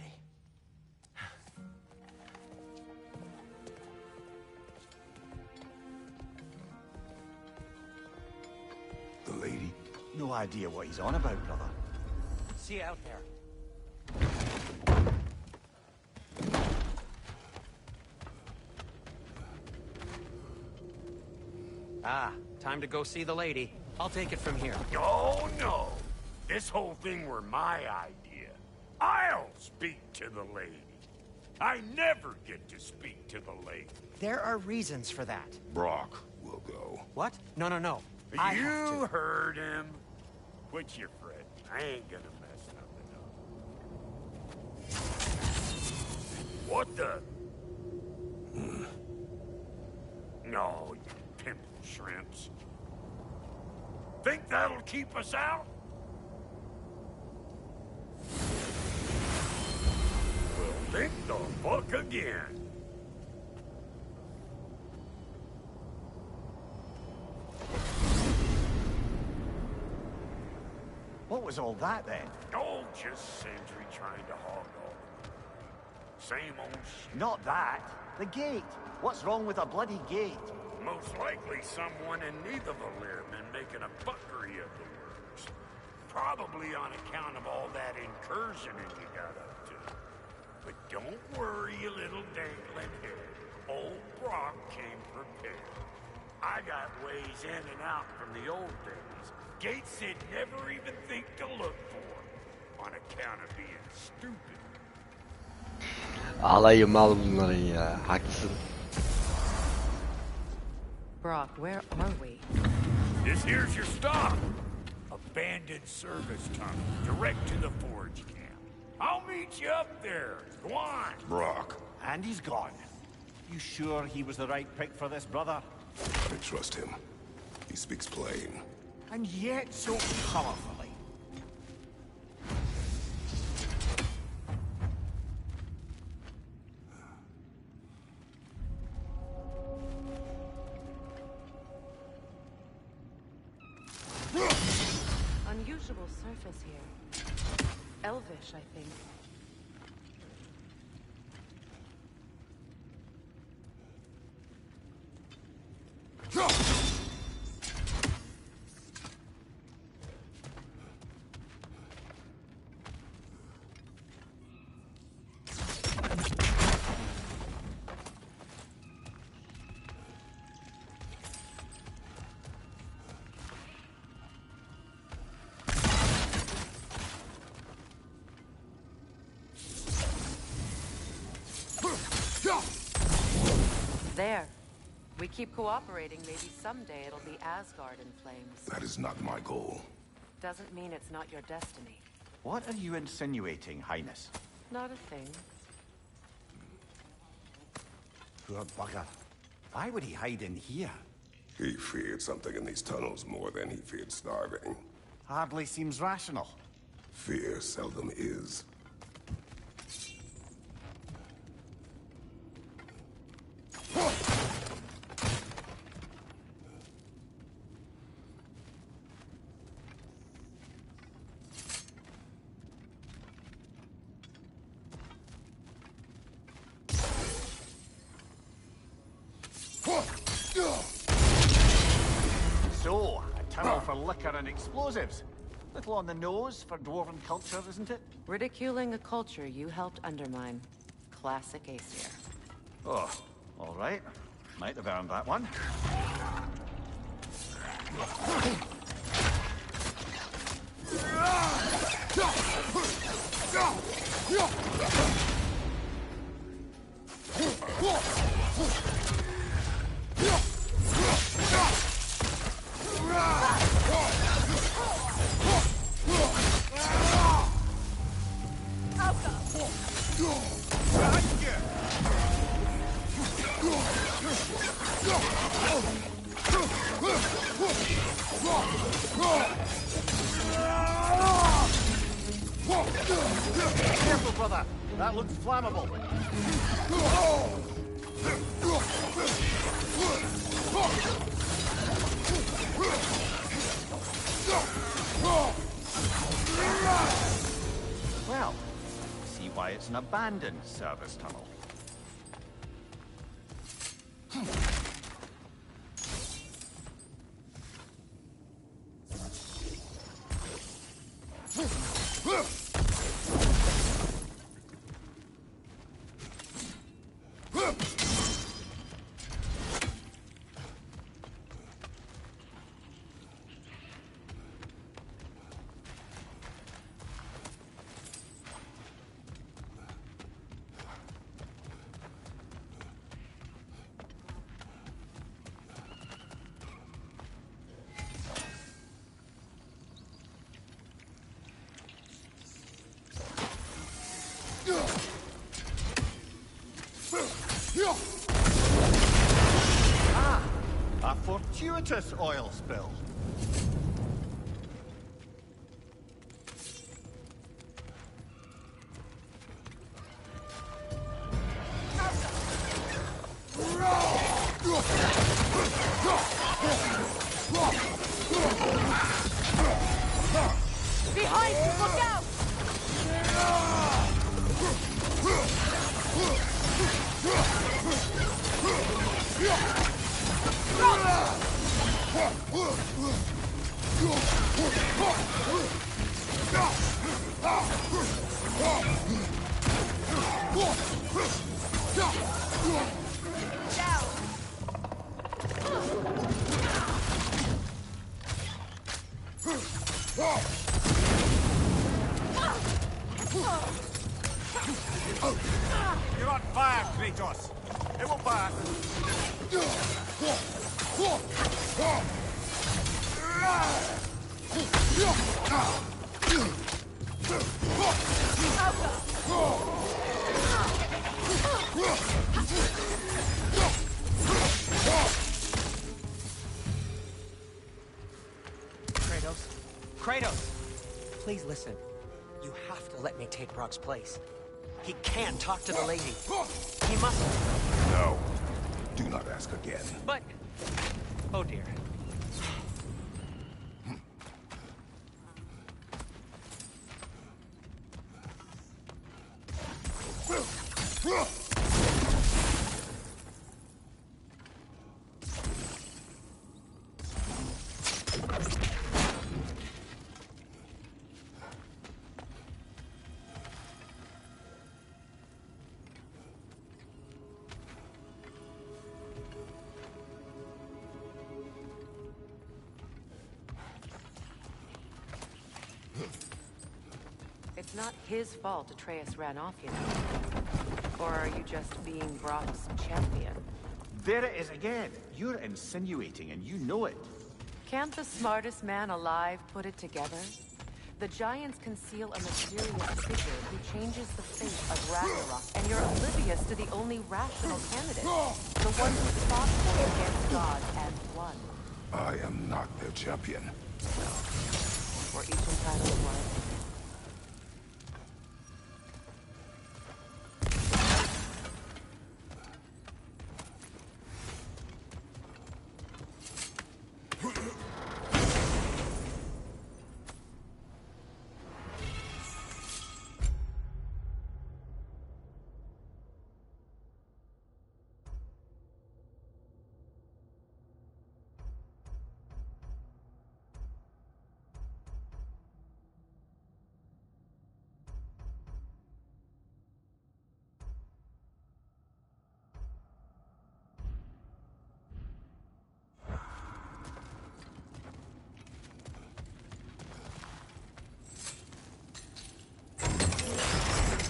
The lady? No idea what he's on about, brother. See you out there. Ah, time to go see the lady. I'll take it from here. Oh, no. This whole thing were my idea. I'll speak to the lady. I never get to speak to the lady. There are reasons for that. Brock will go. What? No. I have You to. heard him. Quit your fretting. I ain't gonna mess nothing up. What the? No, you pimp shrimps. Think that'll keep us out? Well, think the fuck again. What was all that, then? Oh, just Sentry trying to hog all the money. Same old shit. Not that. The gate. What's wrong with a bloody gate? Most likely someone in Neitherville been making a fuckery of the works. Probably on account of all that incursioning you got up to. But don't worry, you little dangling head. Old Brock came prepared. I got ways in and out from the old days. Gates they'd never even think to look for. On account of being stupid. Alayı mal bunların ya. Haklısın. Brock, where are we? This here's your stop. Abandoned service tunnel, direct to the forge camp. I'll meet you up there. Go on. Brock. And he's gone. You sure he was the right pick for this, brother? I trust him. He speaks plain. And yet so colorfully. Unusual surface here. Elvish, I think. There. We keep cooperating, maybe someday it'll be Asgard in flames. That is not my goal. Doesn't mean it's not your destiny. What are you insinuating, Highness? Not a thing. Poor bugger. Why would he hide in here? He feared something in these tunnels more than he feared starving. Hardly seems rational. Fear seldom is. So, a tunnel for liquor and explosives. Little on the nose for dwarven culture, isn't it? Ridiculing a culture you helped undermine. Classic Aesir. Oh, all right. Might have earned that one. Lava! That looks flammable. Well, see why it's an abandoned service tunnel. A fortuitous oil spill. Behind you, look out! You're on fire, Kratos. It will burn. Kratos! Please listen. You have to let me take Brock's place. He can't talk to the lady. He must... No. Do not ask again. But... Oh dear. It's not his fault Atreus ran off, you know. Or are you just being Brock's champion? There it is again. You're insinuating, and you know it. Can't the smartest man alive put it together? The Giants conceal a mysterious figure who changes the fate of Ragnarok, and you're oblivious to the only rational candidate. The one who fought for against God and won. I am not their champion. We're each entitled to one.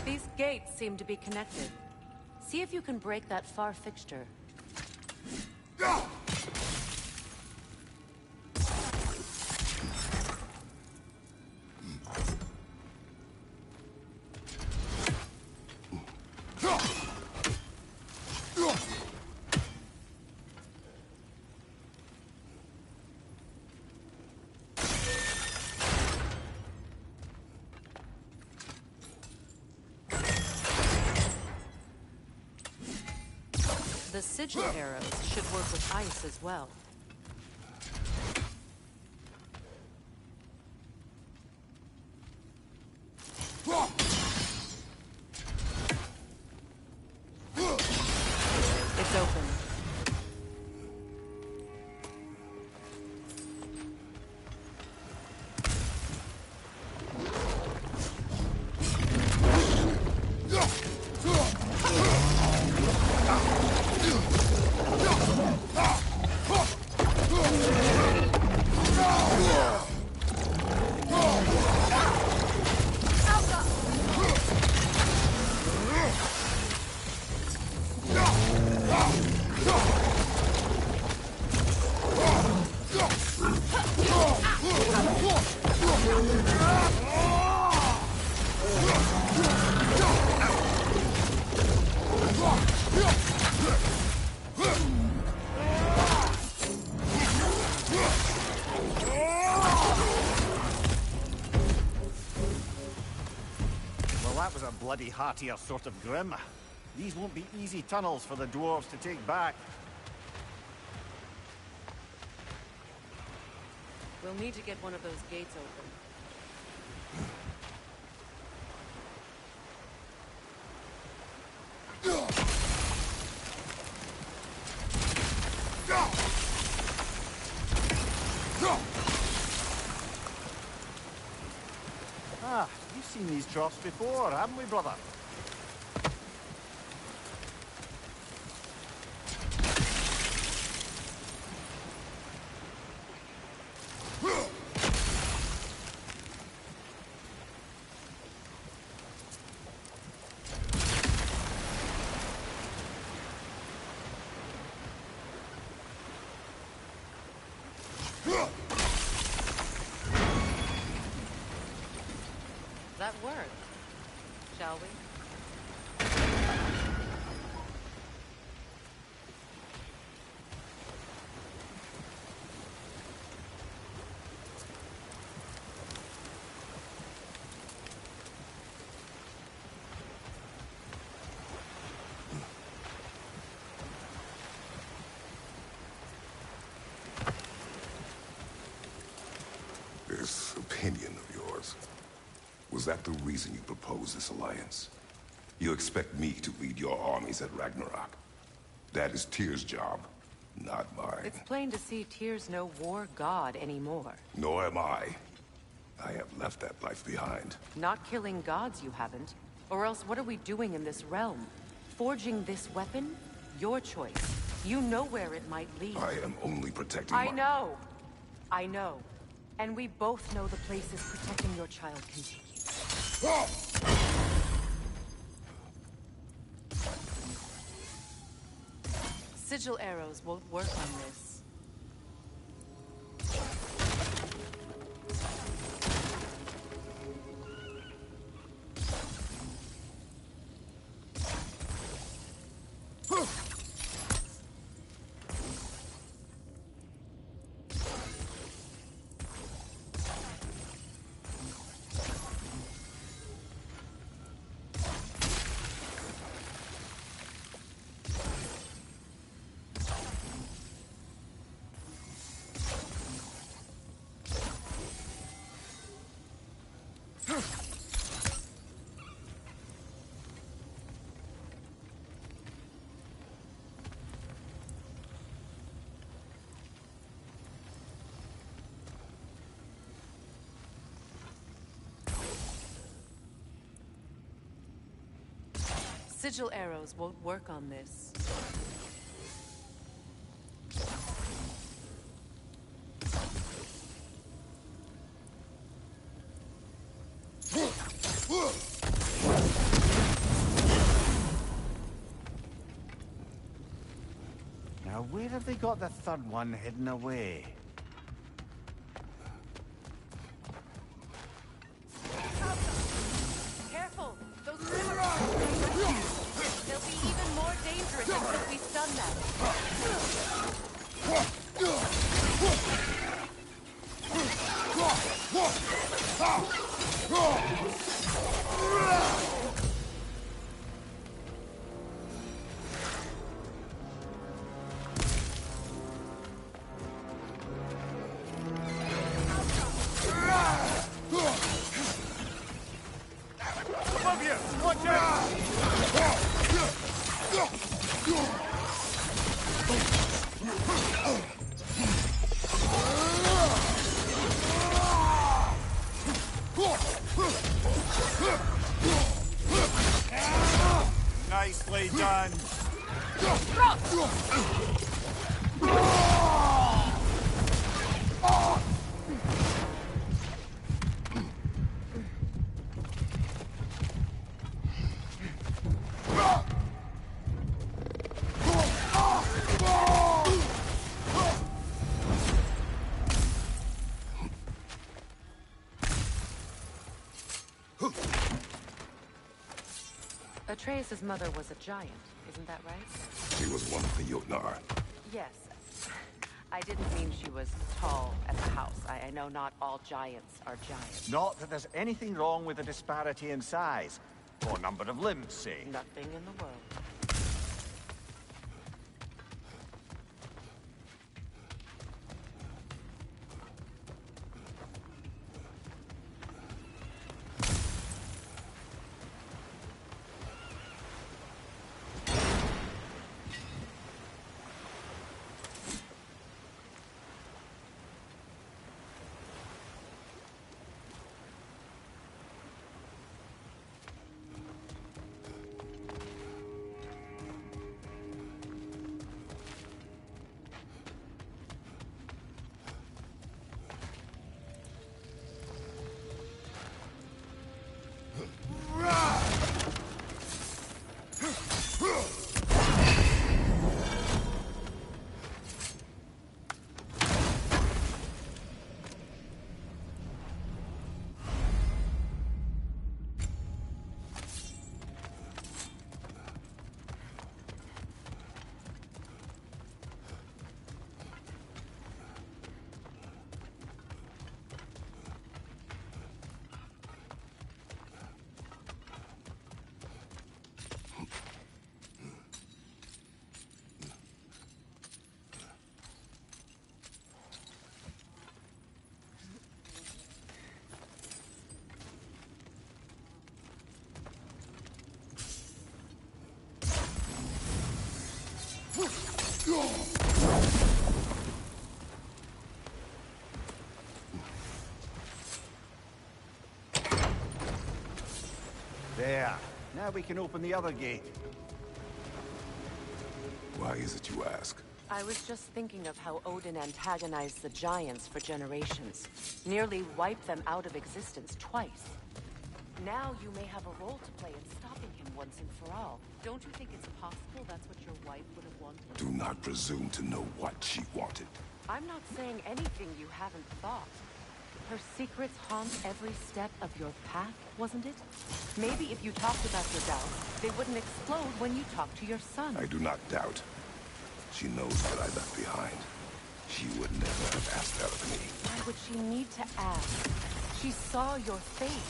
These gates seem to be connected. See if you can break that far fixture. The sigil arrows should work with ice as well. It's open. That was a bloody heartier sort of grim. These won't be easy tunnels for the dwarves to take back. We'll need to get one of those gates open. Ah, you've seen these troughs before, haven't we, brother? That worked. Shall we? This opinion of yours, was that the reason you proposed this alliance? You expect me to lead your armies at Ragnarok? That is Tyr's job, not mine. It's plain to see Tyr's no war god anymore. Nor am I. I have left that life behind. Not killing gods, you haven't. Or else what are we doing in this realm? Forging this weapon? Your choice. You know where it might lead. I am only protecting I know. I know. And we both know the places protecting your child can take you. Sigil arrows won't work on this. Sigil arrows won't work on this. Now, where have they got the third one hidden away? Careful! Those river they'll be even more dangerous if we stun them. Nicely done. Atreus' mother was a giant, isn't that right? She was one of the Jotnar. Yes. I didn't mean she was tall at the house. I know not all giants are giants. Not that there's anything wrong with the disparity in size, or number of limbs, say. Nothing in the world. There. Now we can open the other gate. Why is it you ask? I was just thinking of how Odin antagonized the giants for generations. Nearly wiped them out of existence twice. Now you may have a role to play in stopping him once and for all. Don't you think it's possible that's what your wife would have wanted? Do not presume to know what she wanted. I'm not saying anything you haven't thought. Her secrets haunt every step of your path, wasn't it? Maybe if you talked about your doubts, they wouldn't explode when you talk to your son. I do not doubt. She knows what I left behind. She would never have asked that of me. Why would she need to ask? She saw your fate.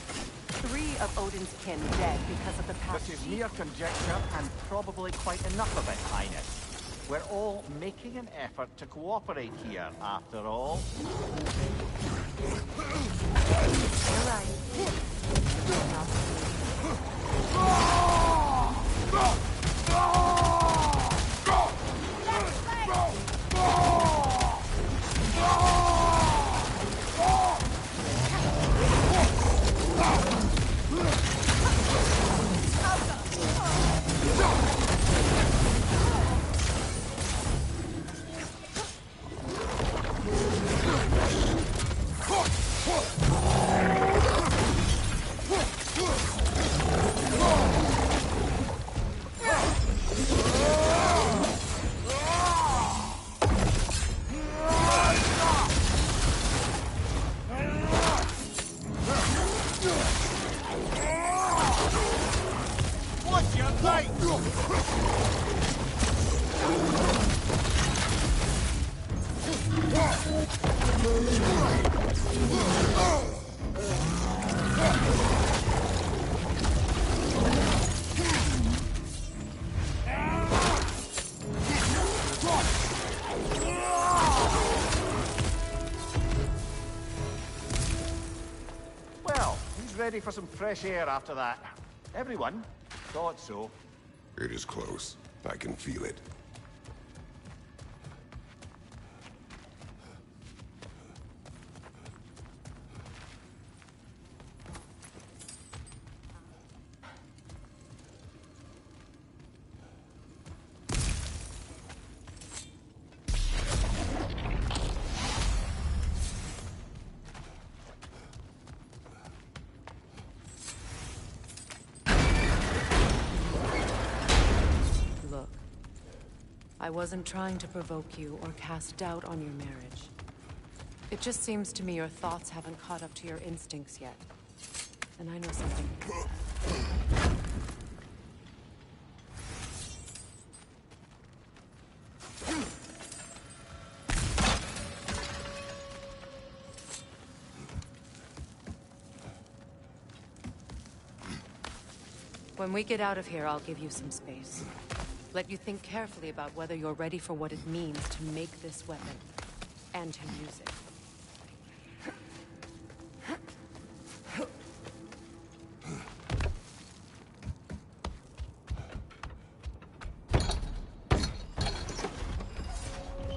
3 of Odin's kin dead because of the past. This is mere conjecture and probably quite enough of it, Highness. We're all making an effort to cooperate here, after all. You're right. Ready for some fresh air after that. Everyone thought so. It is close. I can feel it. I wasn't trying to provoke you or cast doubt on your marriage. It just seems to me your thoughts haven't caught up to your instincts yet. And I know something about that. When we get out of here, I'll give you some space. Let you think carefully about whether you're ready for what it means to make this weapon, and to use it.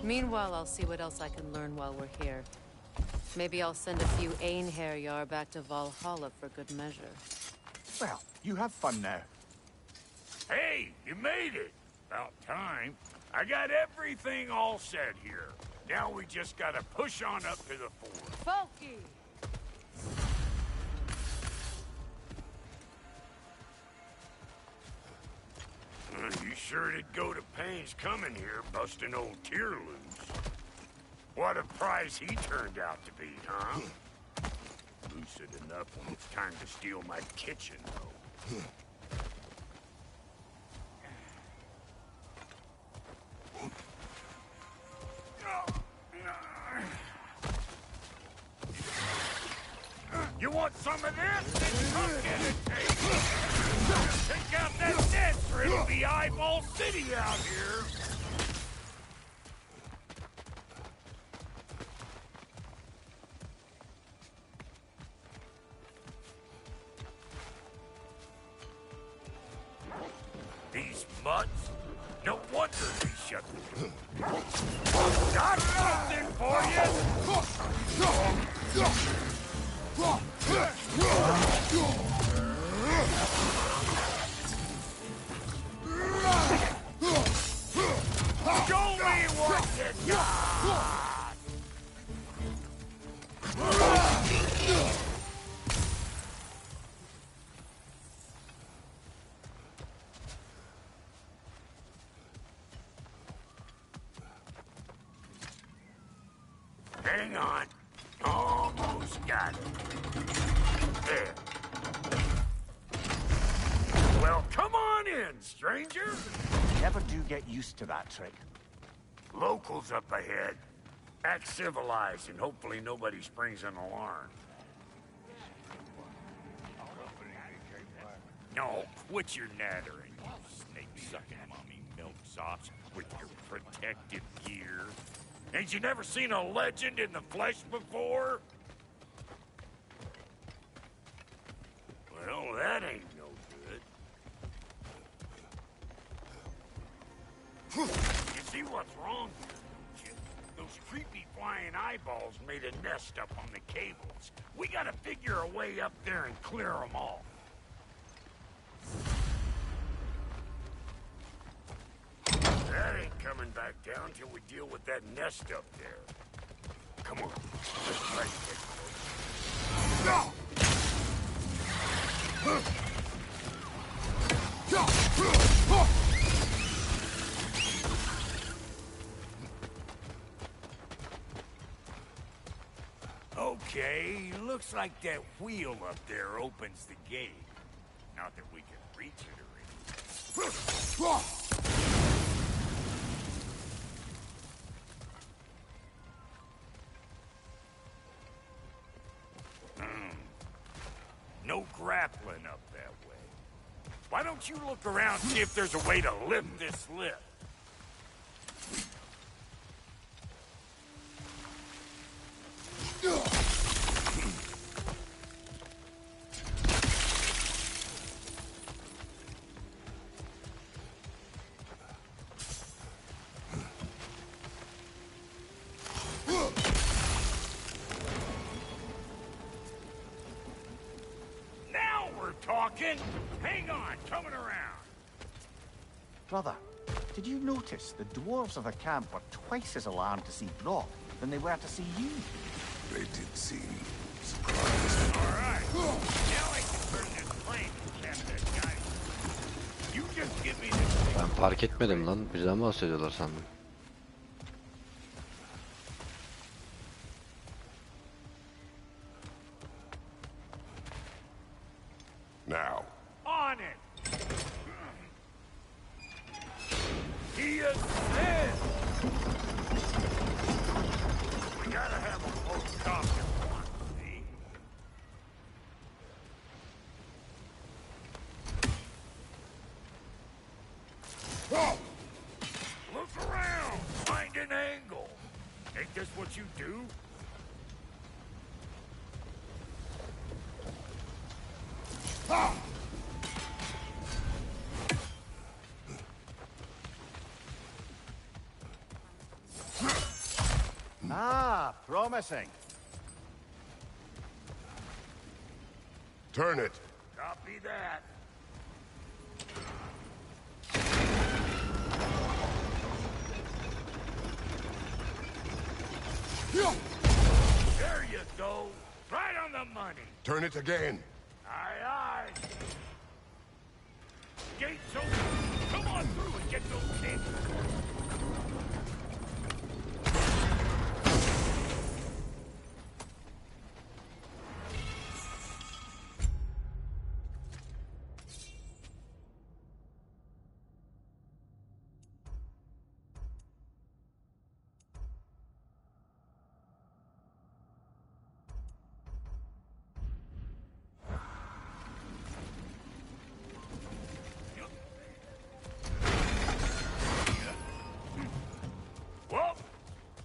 Meanwhile, I'll see what else I can learn while we're here. Maybe I'll send a few Einherjar back to Valhalla for good measure. Well, you have fun now. Hey, you made it! About time. I got everything all set here. Now we just gotta push on up to the fort. Folky! You sure did go to pains coming here, busting old Tyr loose. What a prize he turned out to be, huh? Lucid enough when it's time to steal my kitchen, though. You want some of this? Then come get it, take out that net, or it'll be Eyeball City out here. These mutts? No wonder they shut the door. Got something for you! Show me what you got! Hang on. Almost got it. There. Well, come on in, stranger. Never do get used to that trick. Locals up ahead. Act civilized, and hopefully nobody springs an alarm. No, quit your nattering, you snake-sucking mommy milksops with your protective gear. Ain't you never seen a legend in the flesh before? Well, that ain't no good. You see what's wrong here, don't you? Those creepy flying eyeballs made a nest up on the cables. We gotta figure a way up there and clear them all. That ain't coming back down till we deal with that nest up there. Come on, let's try to get close. No! Okay, looks like that wheel up there opens the gate. Not that we can reach it or anything. No grappling up that way. Why don't you look around and see if there's a way to lift this lift? Now we're talking. Hang on, coming around. Brother, did you notice the dwarves of the camp were twice as alarmed to see Brock than they were to see you? They did seem surprised. All right. Now I can turn this plane and capture that guy. You just give me this thing. fark etmedim lan. Bizden bahsediyorlar sandım. Now. On it! He is dead! We gotta have a close talk at once, see? Look around! Find an angle! Ain't this what you do? Ah, promising. Turn it. Copy that. There you go. Right on the money. Turn it again. Aye, aye. Gates open. Come on through and get those kids. Well,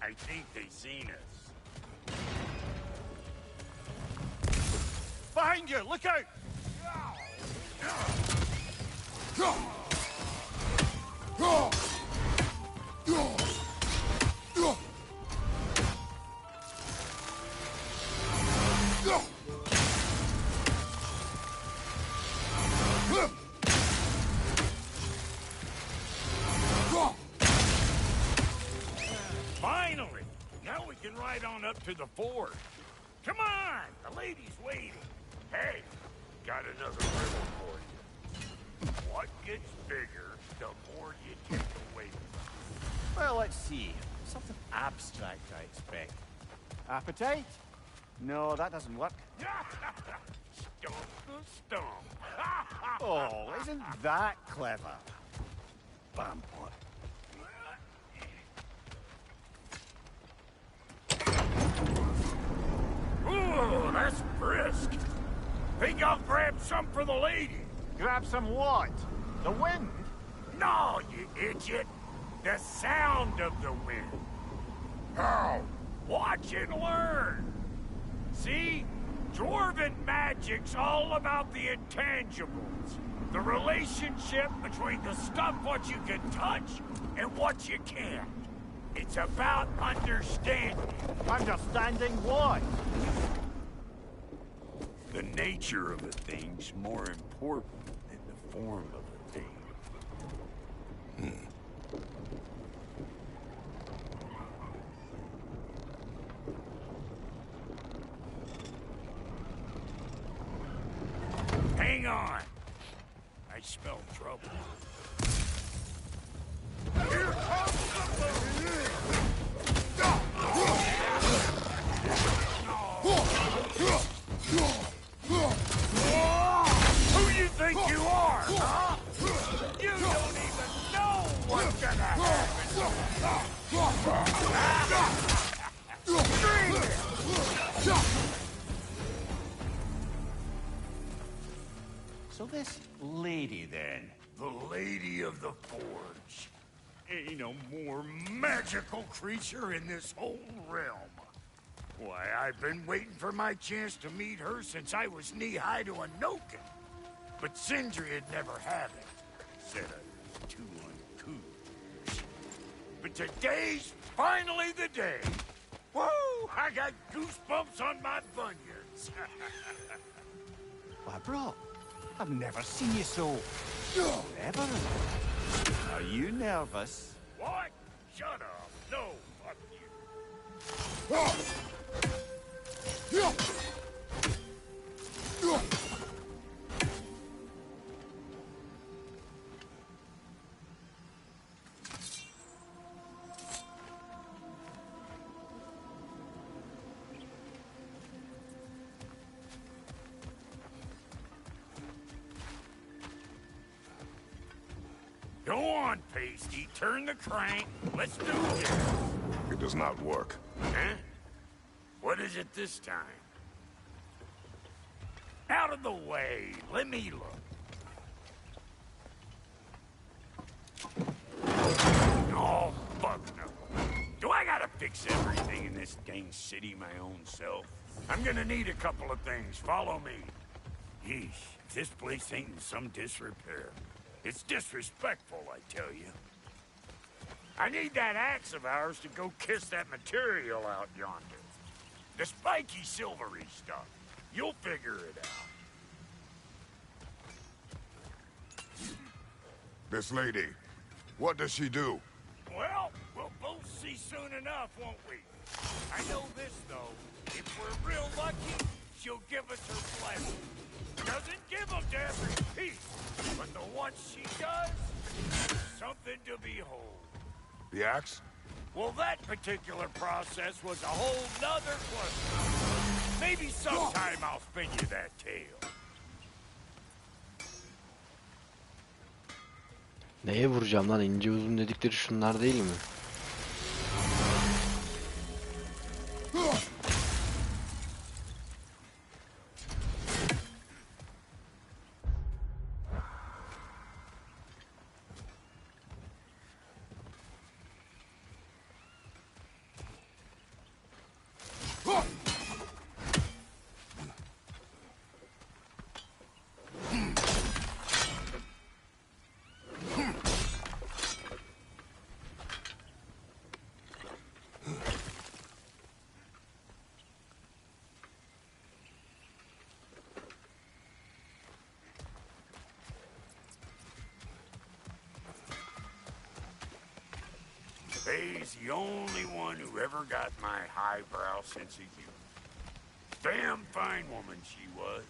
I think they seen us. Behind you! Look out! Finally! Now we can ride on up to the fort. Come on! The lady's waiting. Hey, got another riddle for you. What gets bigger, the more you take away from Well, let's see. Something abstract, I expect. Appetite? No, that doesn't work. it. Stomp the stomp. Oh, isn't that clever? Bam pot. Ooh, that's brisk. Think I'll grab some for the lady. Grab some what? The wind? No, you idiot. The sound of the wind. How? Watch and learn. See? Dwarven magic's all about the intangibles. The relationship between the stuff what you can touch and what you can't. It's about understanding. Understanding what? The nature of a thing's more important than the form of a thing. Hang on. I smell trouble. Here comes Who you think you are, huh? You don't even know what's gonna happen. So this lady, then? The Lady of the Forge. Ain't a more magical creature in this whole realm. Why, I've been waiting for my chance to meet her since I was knee-high to a Noken. But Sindri would never have it. Said I was too uncouth. But today's finally the day. Woo! I got goosebumps on my bunions. Why, bro, I've never seen you so... Ever? Are you nervous? What? Shut up. No, fuck you. Go on, Pasty. Turn the crank. Let's do this. It does not work. Huh? What is it this time? Out of the way. Let me look. Oh, fuck no. Do I gotta fix everything in this dang city my own self? I'm gonna need a couple of things. Follow me. Yeesh, if this place ain't in some disrepair. It's disrespectful, I tell you. I need that axe of ours to go kiss that material out yonder. The spiky silvery stuff. You'll figure it out. This lady, what does she do? Well, we'll both see soon enough, won't we? I know this, though. If we're real lucky, she'll give us her blessing. Doesn't give them to every piece, but the ones she does, something to behold. The axe? Well, that particular process was a whole nother question. Maybe sometime I'll spin you that tale. Neye vuracağım lan? İnce uzun dedikleri şunlar değil mi? Faye's the only one who ever got my highbrow sense of humor. Damn fine woman she was.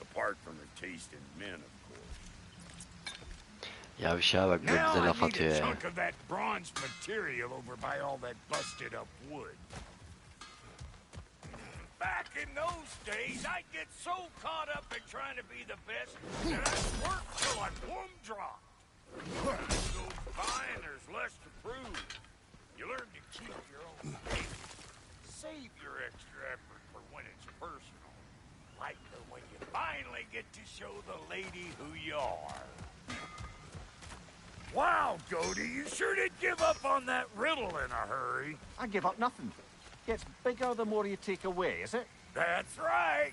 Apart from her taste in men, of course. Ya bir şeye bak, böyle bize laf Now I need atıyor a ya. chunk of that bronze material over by all that busted up wood. Back in those days, I'd get so caught up in trying to be the best that I'd work till I plumb dropped. Time goes by and there's less to prove. You learn to keep your own pace. Save your extra effort for when it's personal. Like for when you finally get to show the lady who you are. Wow, Goody, you sure did give up on that riddle in a hurry. I give up nothing. Gets bigger the more you take away, is it? That's right.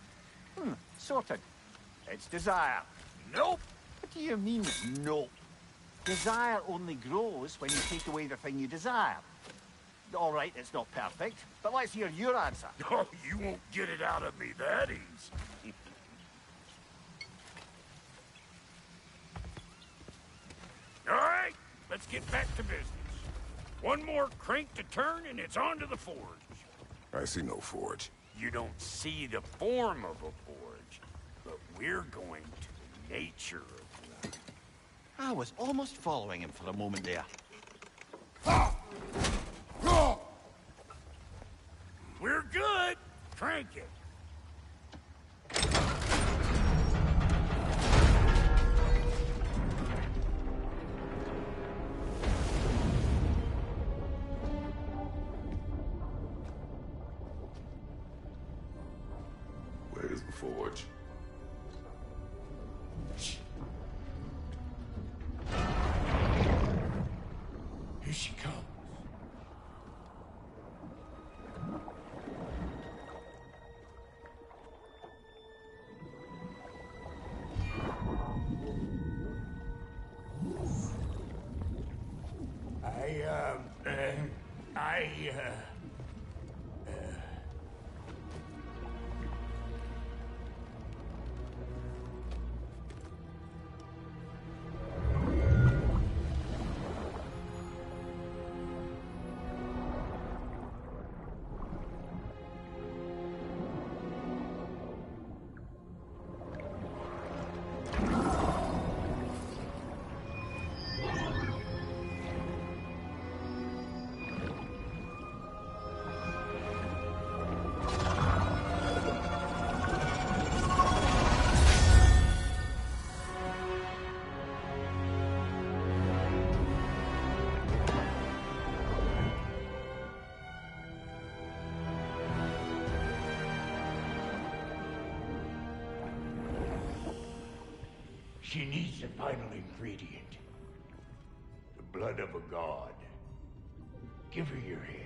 Sorted. It's desire. Nope. What do you mean, nope? Desire only grows when you take away the thing you desire. All right, it's not perfect, but let's hear your answer. Oh, you won't get it out of me that easy. All right, let's get back to business. One more crank to turn and it's on to the forge. I see no forge. You don't see the form of a forge, but we're going to the nature of one. I was almost following him for a moment there. We're good. Crank it. Where is the forge? Here she comes. She needs the final ingredient. The blood of a god. Give her your hand.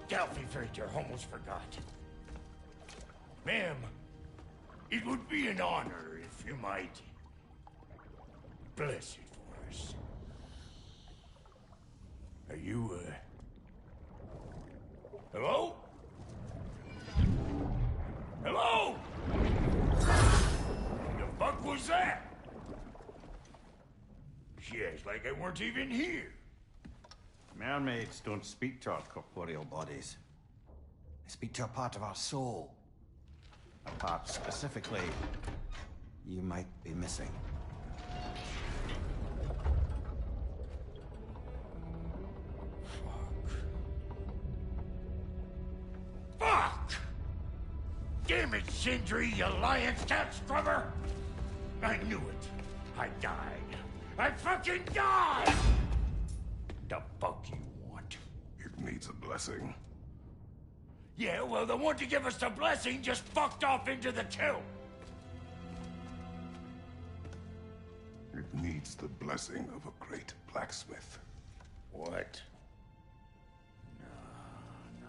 Delphi Frater almost forgot. Ma'am, it would be an honor if you might bless it for us. Are you, hello? Hello? The fuck was that? She acts like I weren't even here. Mermaids don't speak to our corporeal bodies. They speak to a part of our soul. A part specifically you might be missing. Fuck! Damn it, Sindri, you lying cat scrubber! I knew it. I died. I fucking died! The fuck you want? It needs a blessing. Yeah, well, the one to give us the blessing just fucked off into the tomb. It needs the blessing of a great blacksmith. What? No,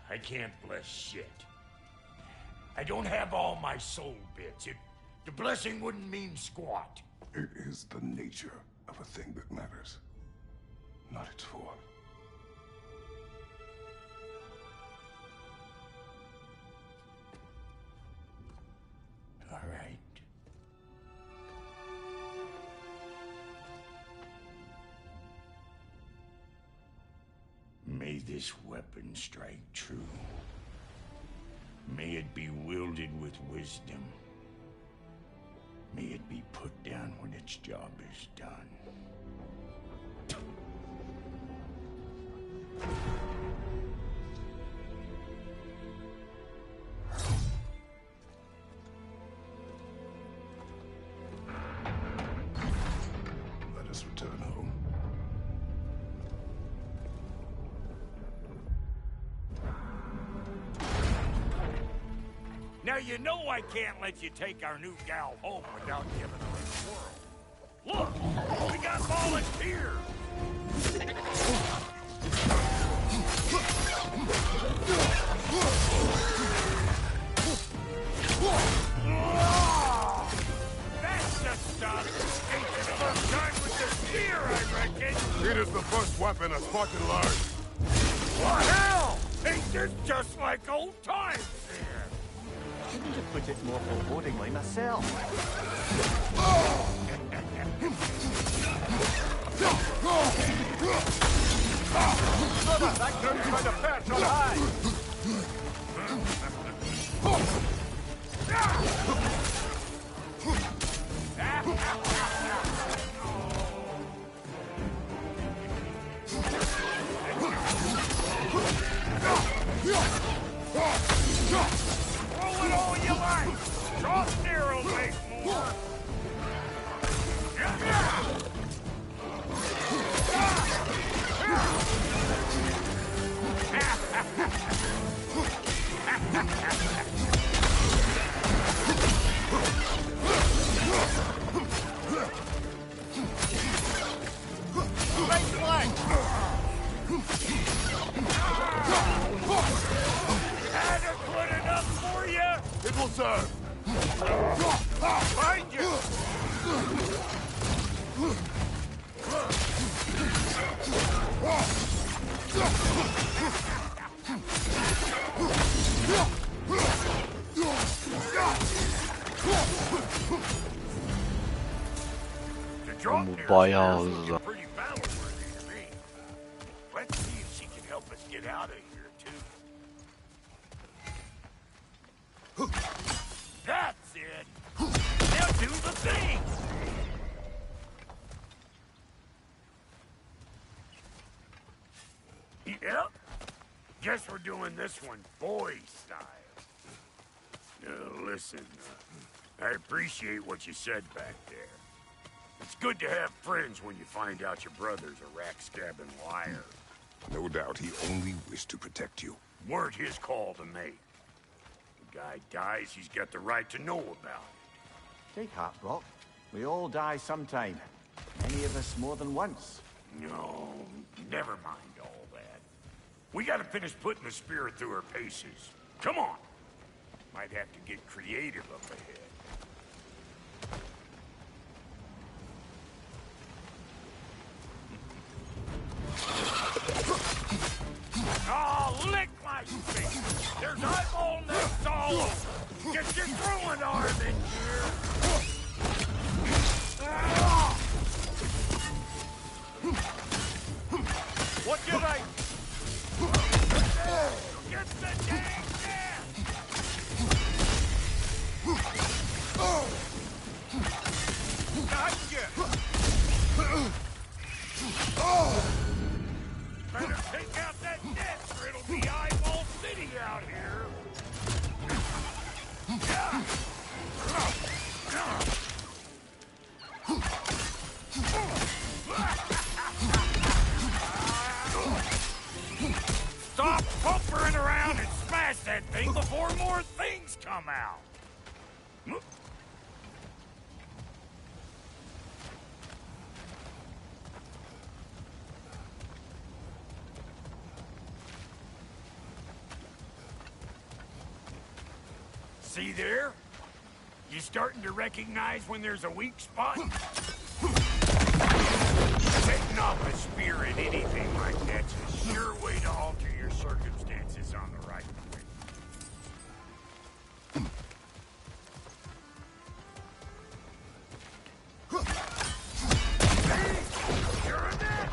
I can't bless shit. I don't have all my soul bits. The blessing wouldn't mean squat. It is the nature of a thing that matters, not its form. All right. May this weapon strike true. May it be wielded with wisdom. May it be put down when its job is done. Let us return home. Now you know I can't let you take our new gal home without giving her a whirl. Look, we got volunteers. That's the stuff. Ain't the first time with the spear, I reckon. It is the first weapon a Spartan learned. What hell? Ain't this just like old times here? Couldn't have put it more forebodingly myself. Brother, that group's trying to perch on high. Throw it all you like! Drop there will make more! drop Bu near bayağı here is hızlı. looking pretty battle-worthy to me. Let's see if she can help us get out of here, too. That's it! Now do the thing! Yep. Guess we're doing this one boy style. Listen, I appreciate what you said back there. It's good to have friends when you find out your brother's a rack-scabbing liar. No doubt he only wished to protect you. Weren't his call to make. The guy dies, he's got the right to know about it. Take heart, Brock. We all die sometime. Many of us more than once. No, never mind all that. We gotta finish putting the spirit through her paces. Come on! Might have to get creative up ahead. Oh, lick my face! There's eyeball nests all over! Get your throwing arm in here! What did I... Get the dang net! Gotcha! Better take out that net or it'll be eyeball city out here! Stop pumpering around and smash that thing before more things come out! See there? You starting to recognize when there's a weak spot? Setting off a spear in anything like that's a sure way to alter your circumstances on the right way. Hey, you're a net!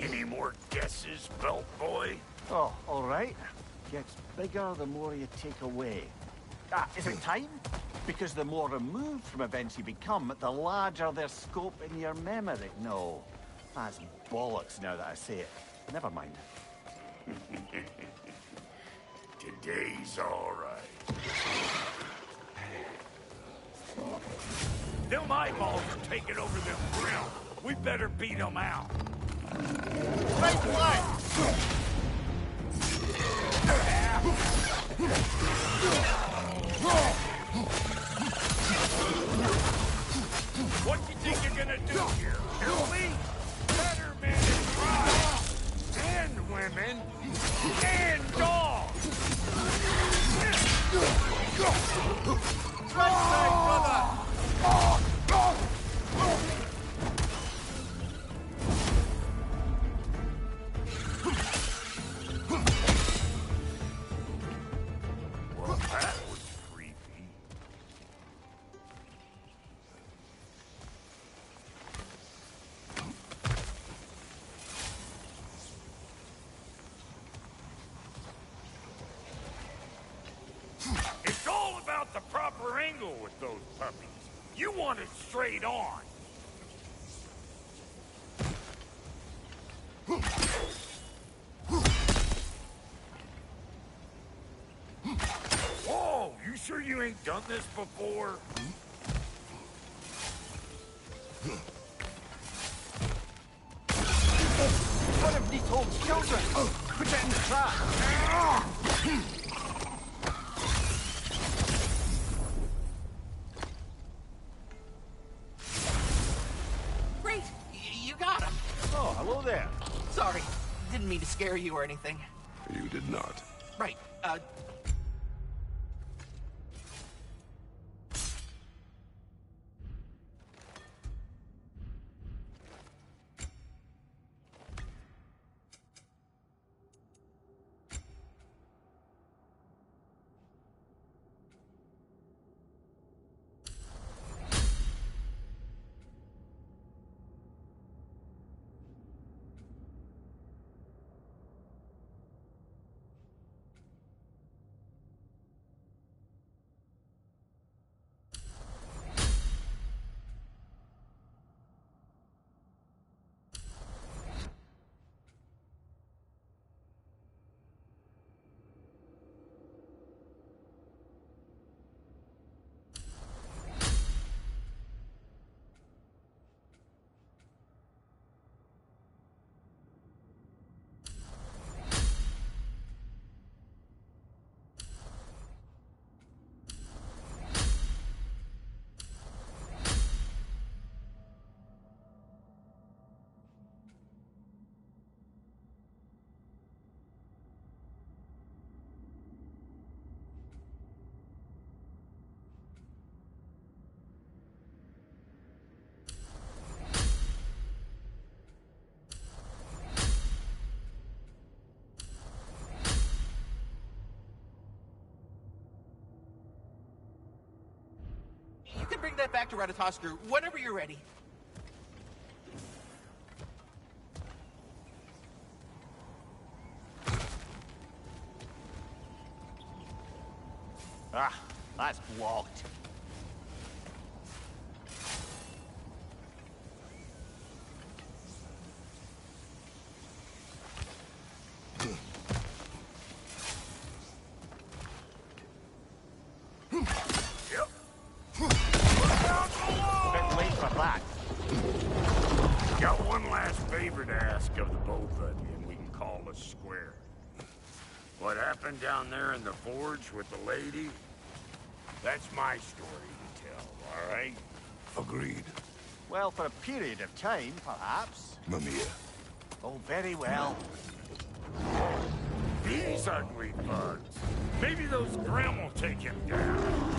Any more guesses, belt boy? Oh, all right. Gets bigger the more you take away. Is it time? Because the more removed from events you become, the larger their scope in your memory. No, that's bollocks now that I say it. Never mind. Today's all right. Them eyeballs are taking over them grill. We better beat them out. Right line! What you think you're gonna do here? Kill me? Better men and tribes, and women, and dogs! Right side, brother! Well, that was creepy. It's all about the proper angle with those puppies. You want it straight on. Whoa, you sure you ain't done this before? One of Nicole children! Put it in the trap! Great! You got him! Oh, hello there. Sorry, didn't mean to scare you or anything. You did not. Right, can bring that back to Ratatoskr whenever you're ready. Ah, that's blocked. Got one last favor to ask of the both of you, and we can call us square. What happened down there in the forge with the lady? That's my story to tell, all right? Agreed. Well, for a period of time, perhaps. Mamiya. Oh, very well. These ugly bugs. Maybe those Grim will take him down.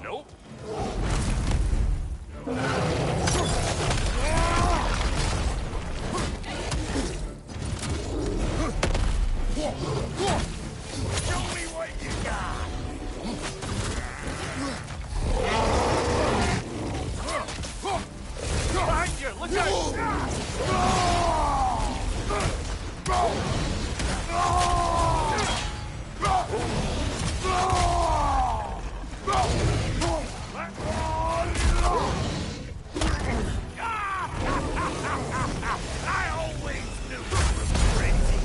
Nope. Show me what you got. Behind you! Look out! I always knew you were crazy.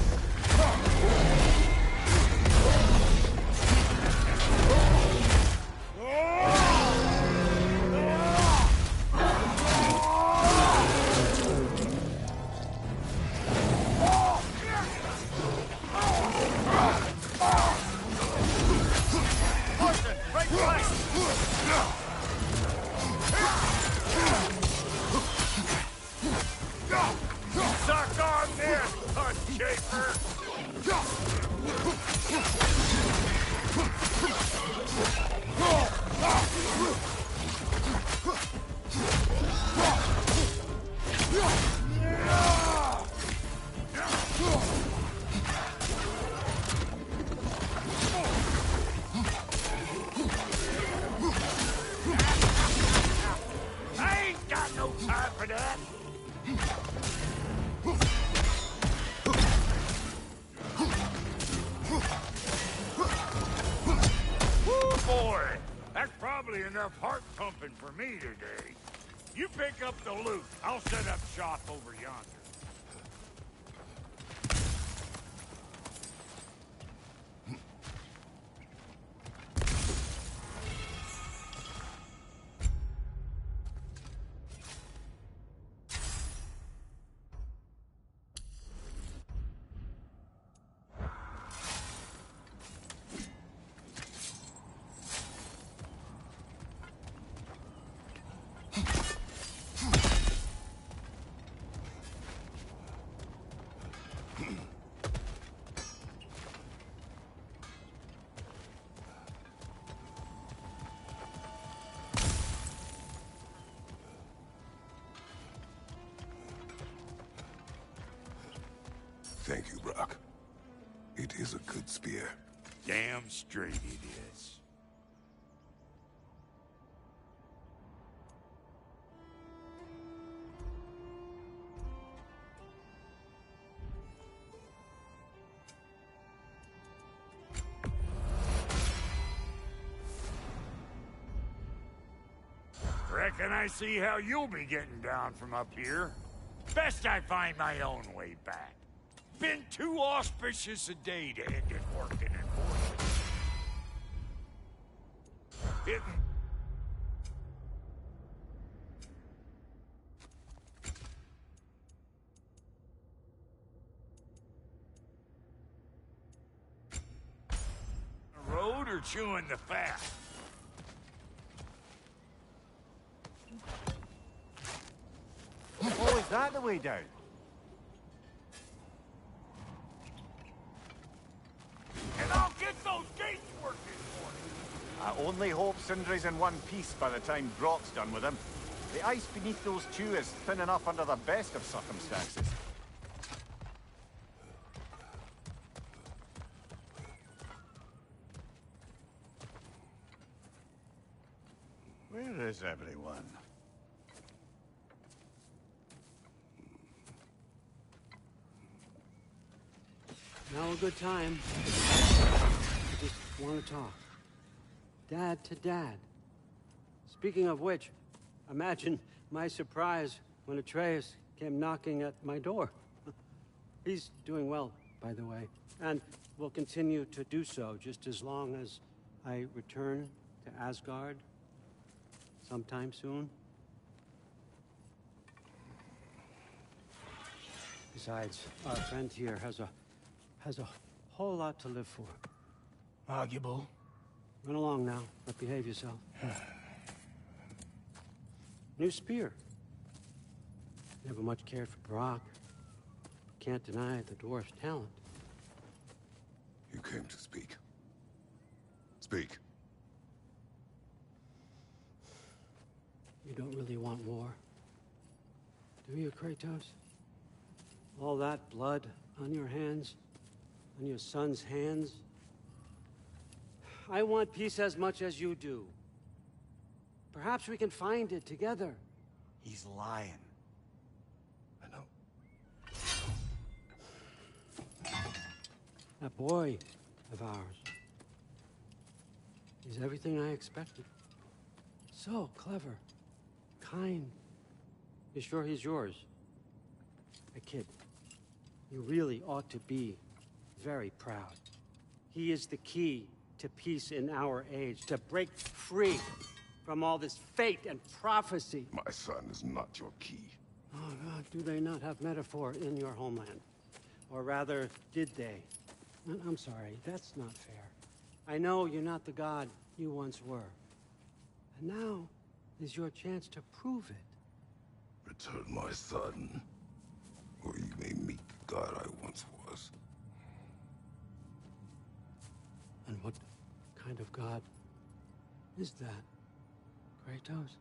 Suck on this, Hunt Shaper! I ain't got no time for that! Woo, boy! That's probably enough heart pumping for me today. You pick up the loot. I'll set up shop over yonder. Thank you, Brock. It is a good spear. Damn straight it is. Reckon I see how you'll be getting down from up here. Best I find my own way back. Been too auspicious a day to end it working and working. Hitting. The road or chewing the fat? Oh, is that the way down? And I'll get those gates working for you. I only hope Sindri's in one piece by the time Brock's done with him. The ice beneath those two is thin enough under the best of circumstances. is everyone? Now a good time. I just want to talk. Dad to dad. Speaking of which, imagine my surprise when Atreus came knocking at my door. He's doing well, by the way, and will continue to do so just as long as I return to Asgard sometime soon. Besides, our friend here has a whole lot to live for. Arguable. Run along now, but behave yourself. New spear. Never much cared for Brock. Can't deny the dwarf's talent. You came to speak. Speak. You don't really want war, do you, Kratos? All that blood on your hands, on your son's hands. I want peace as much as you do. Perhaps we can find it together. He's lying. I know. That boy of ours. He's everything I expected. So clever, kind. You sure he's yours? A kid. You really ought to be very proud. He is the key to peace in our age, to break free from all this fate and prophecy. My son is not your key. Oh, God, do they not have metaphor in your homeland? Or rather, did they? I'm sorry, that's not fair. I know you're not the god you once were. And now is your chance to prove it. Return my son, or you may meet the god I once was. And what kind of god is that, Kratos?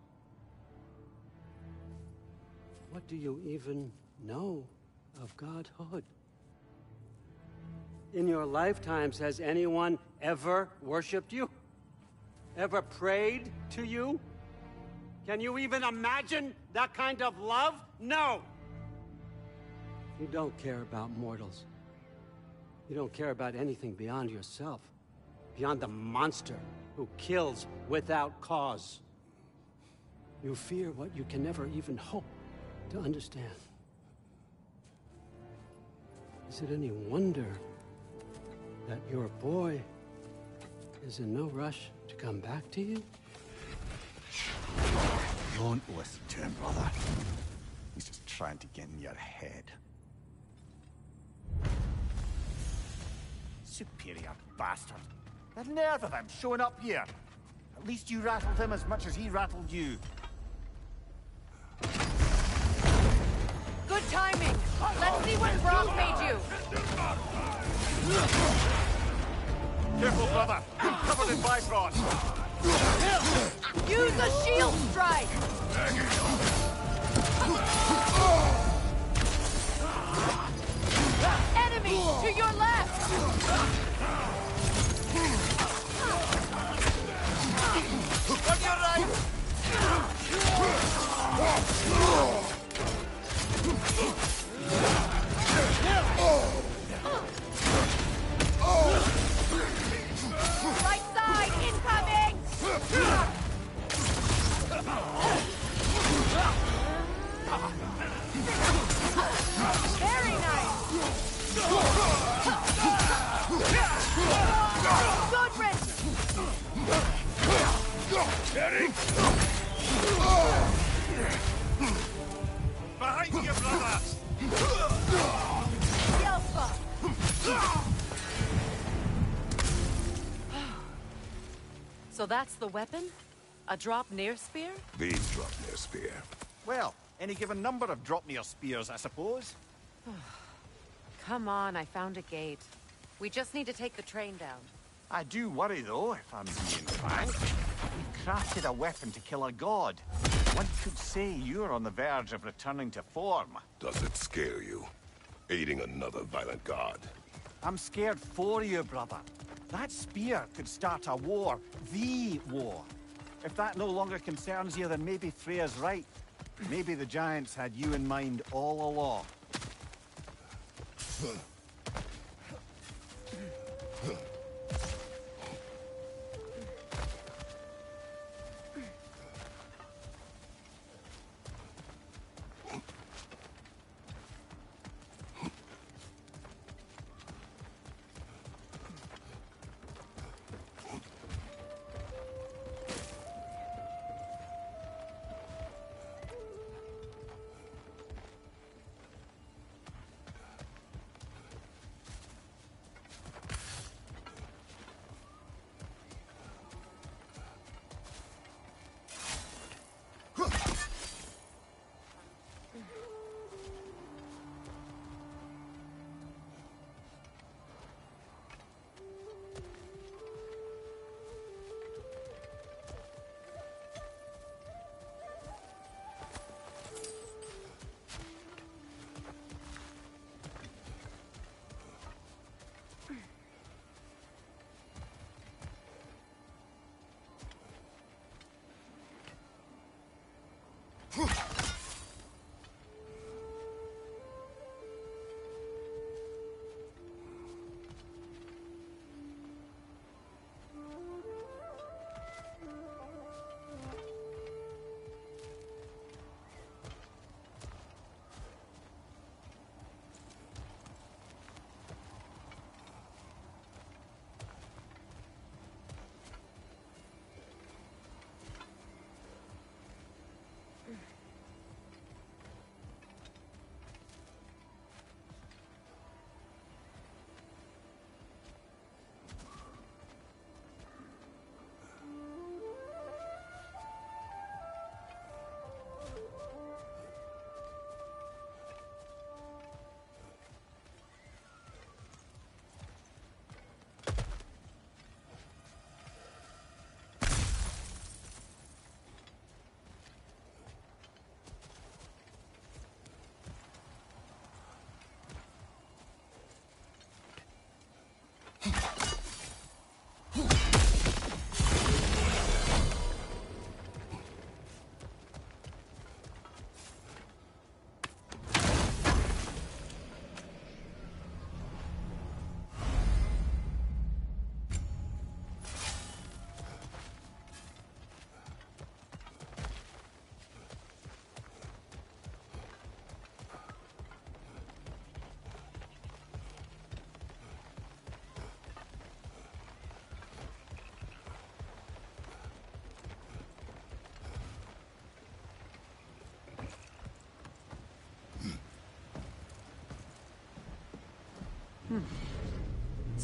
What do you even know of godhood? In your lifetimes, has anyone ever worshipped you? Ever prayed to you? Can you even imagine that kind of love? No! You don't care about mortals. You don't care about anything beyond yourself. Beyond the monster who kills without cause. You fear what you can never even hope to understand. Is it any wonder that your boy is in no rush to come back to you? Don't listen to him, brother. He's just trying to get in your head. Superior bastard. The nerve of him showing up here. At least you rattled him as much as he rattled you. Good timing! Let's see what Brock made you! Careful, brother! You're covered in Bifrost! Use a shield strike! Enemy to your left! On your right! Right side incoming! Very nice! Good wrench! Behind you, brother! Yelpa! So that's the weapon? A drop near spear? The drop near spear. Well, any given number of drop-near spears, I suppose. Come on, I found a gate. We just need to take the train down. I do worry, though, if I'm being frank. We've crafted a weapon to kill a god. One could say you're on the verge of returning to form. Does it scare you? Aiding another violent god? I'm scared for you, brother. That spear could start a war. The war. If that no longer concerns you, then maybe Freya's right. Maybe the Giants had you in mind all along.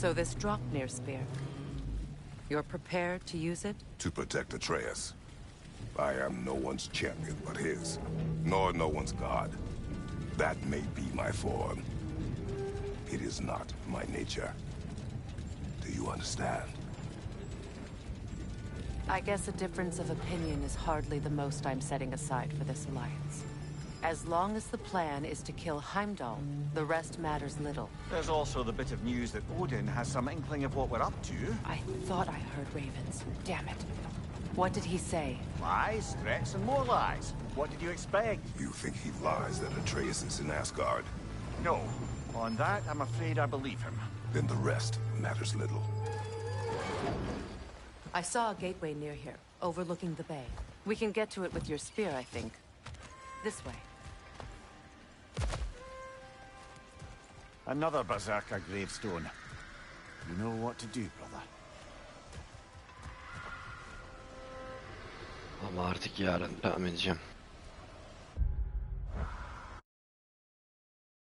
So this Draupnir spear. You're prepared to use it? To protect Atreus. I am no one's champion but his, nor no one's god. That may be my form. It is not my nature. Do you understand? I guess a difference of opinion is hardly the most I'm setting aside for this alliance. As long as the plan is to kill Heimdall, the rest matters little. There's also the bit of news that Odin has some inkling of what we're up to. I thought I heard ravens. Damn it. What did he say? Lies, threats, and more lies. What did you expect? You think he lies that Atreus is in Asgard? No. On that, I'm afraid I believe him. Then the rest matters little. I saw a gateway near here, overlooking the bay. We can get to it with your spear, I think. This way. Another Berserker gravestone. You know what to do, brother. Ama artık yarın devam edeceğim.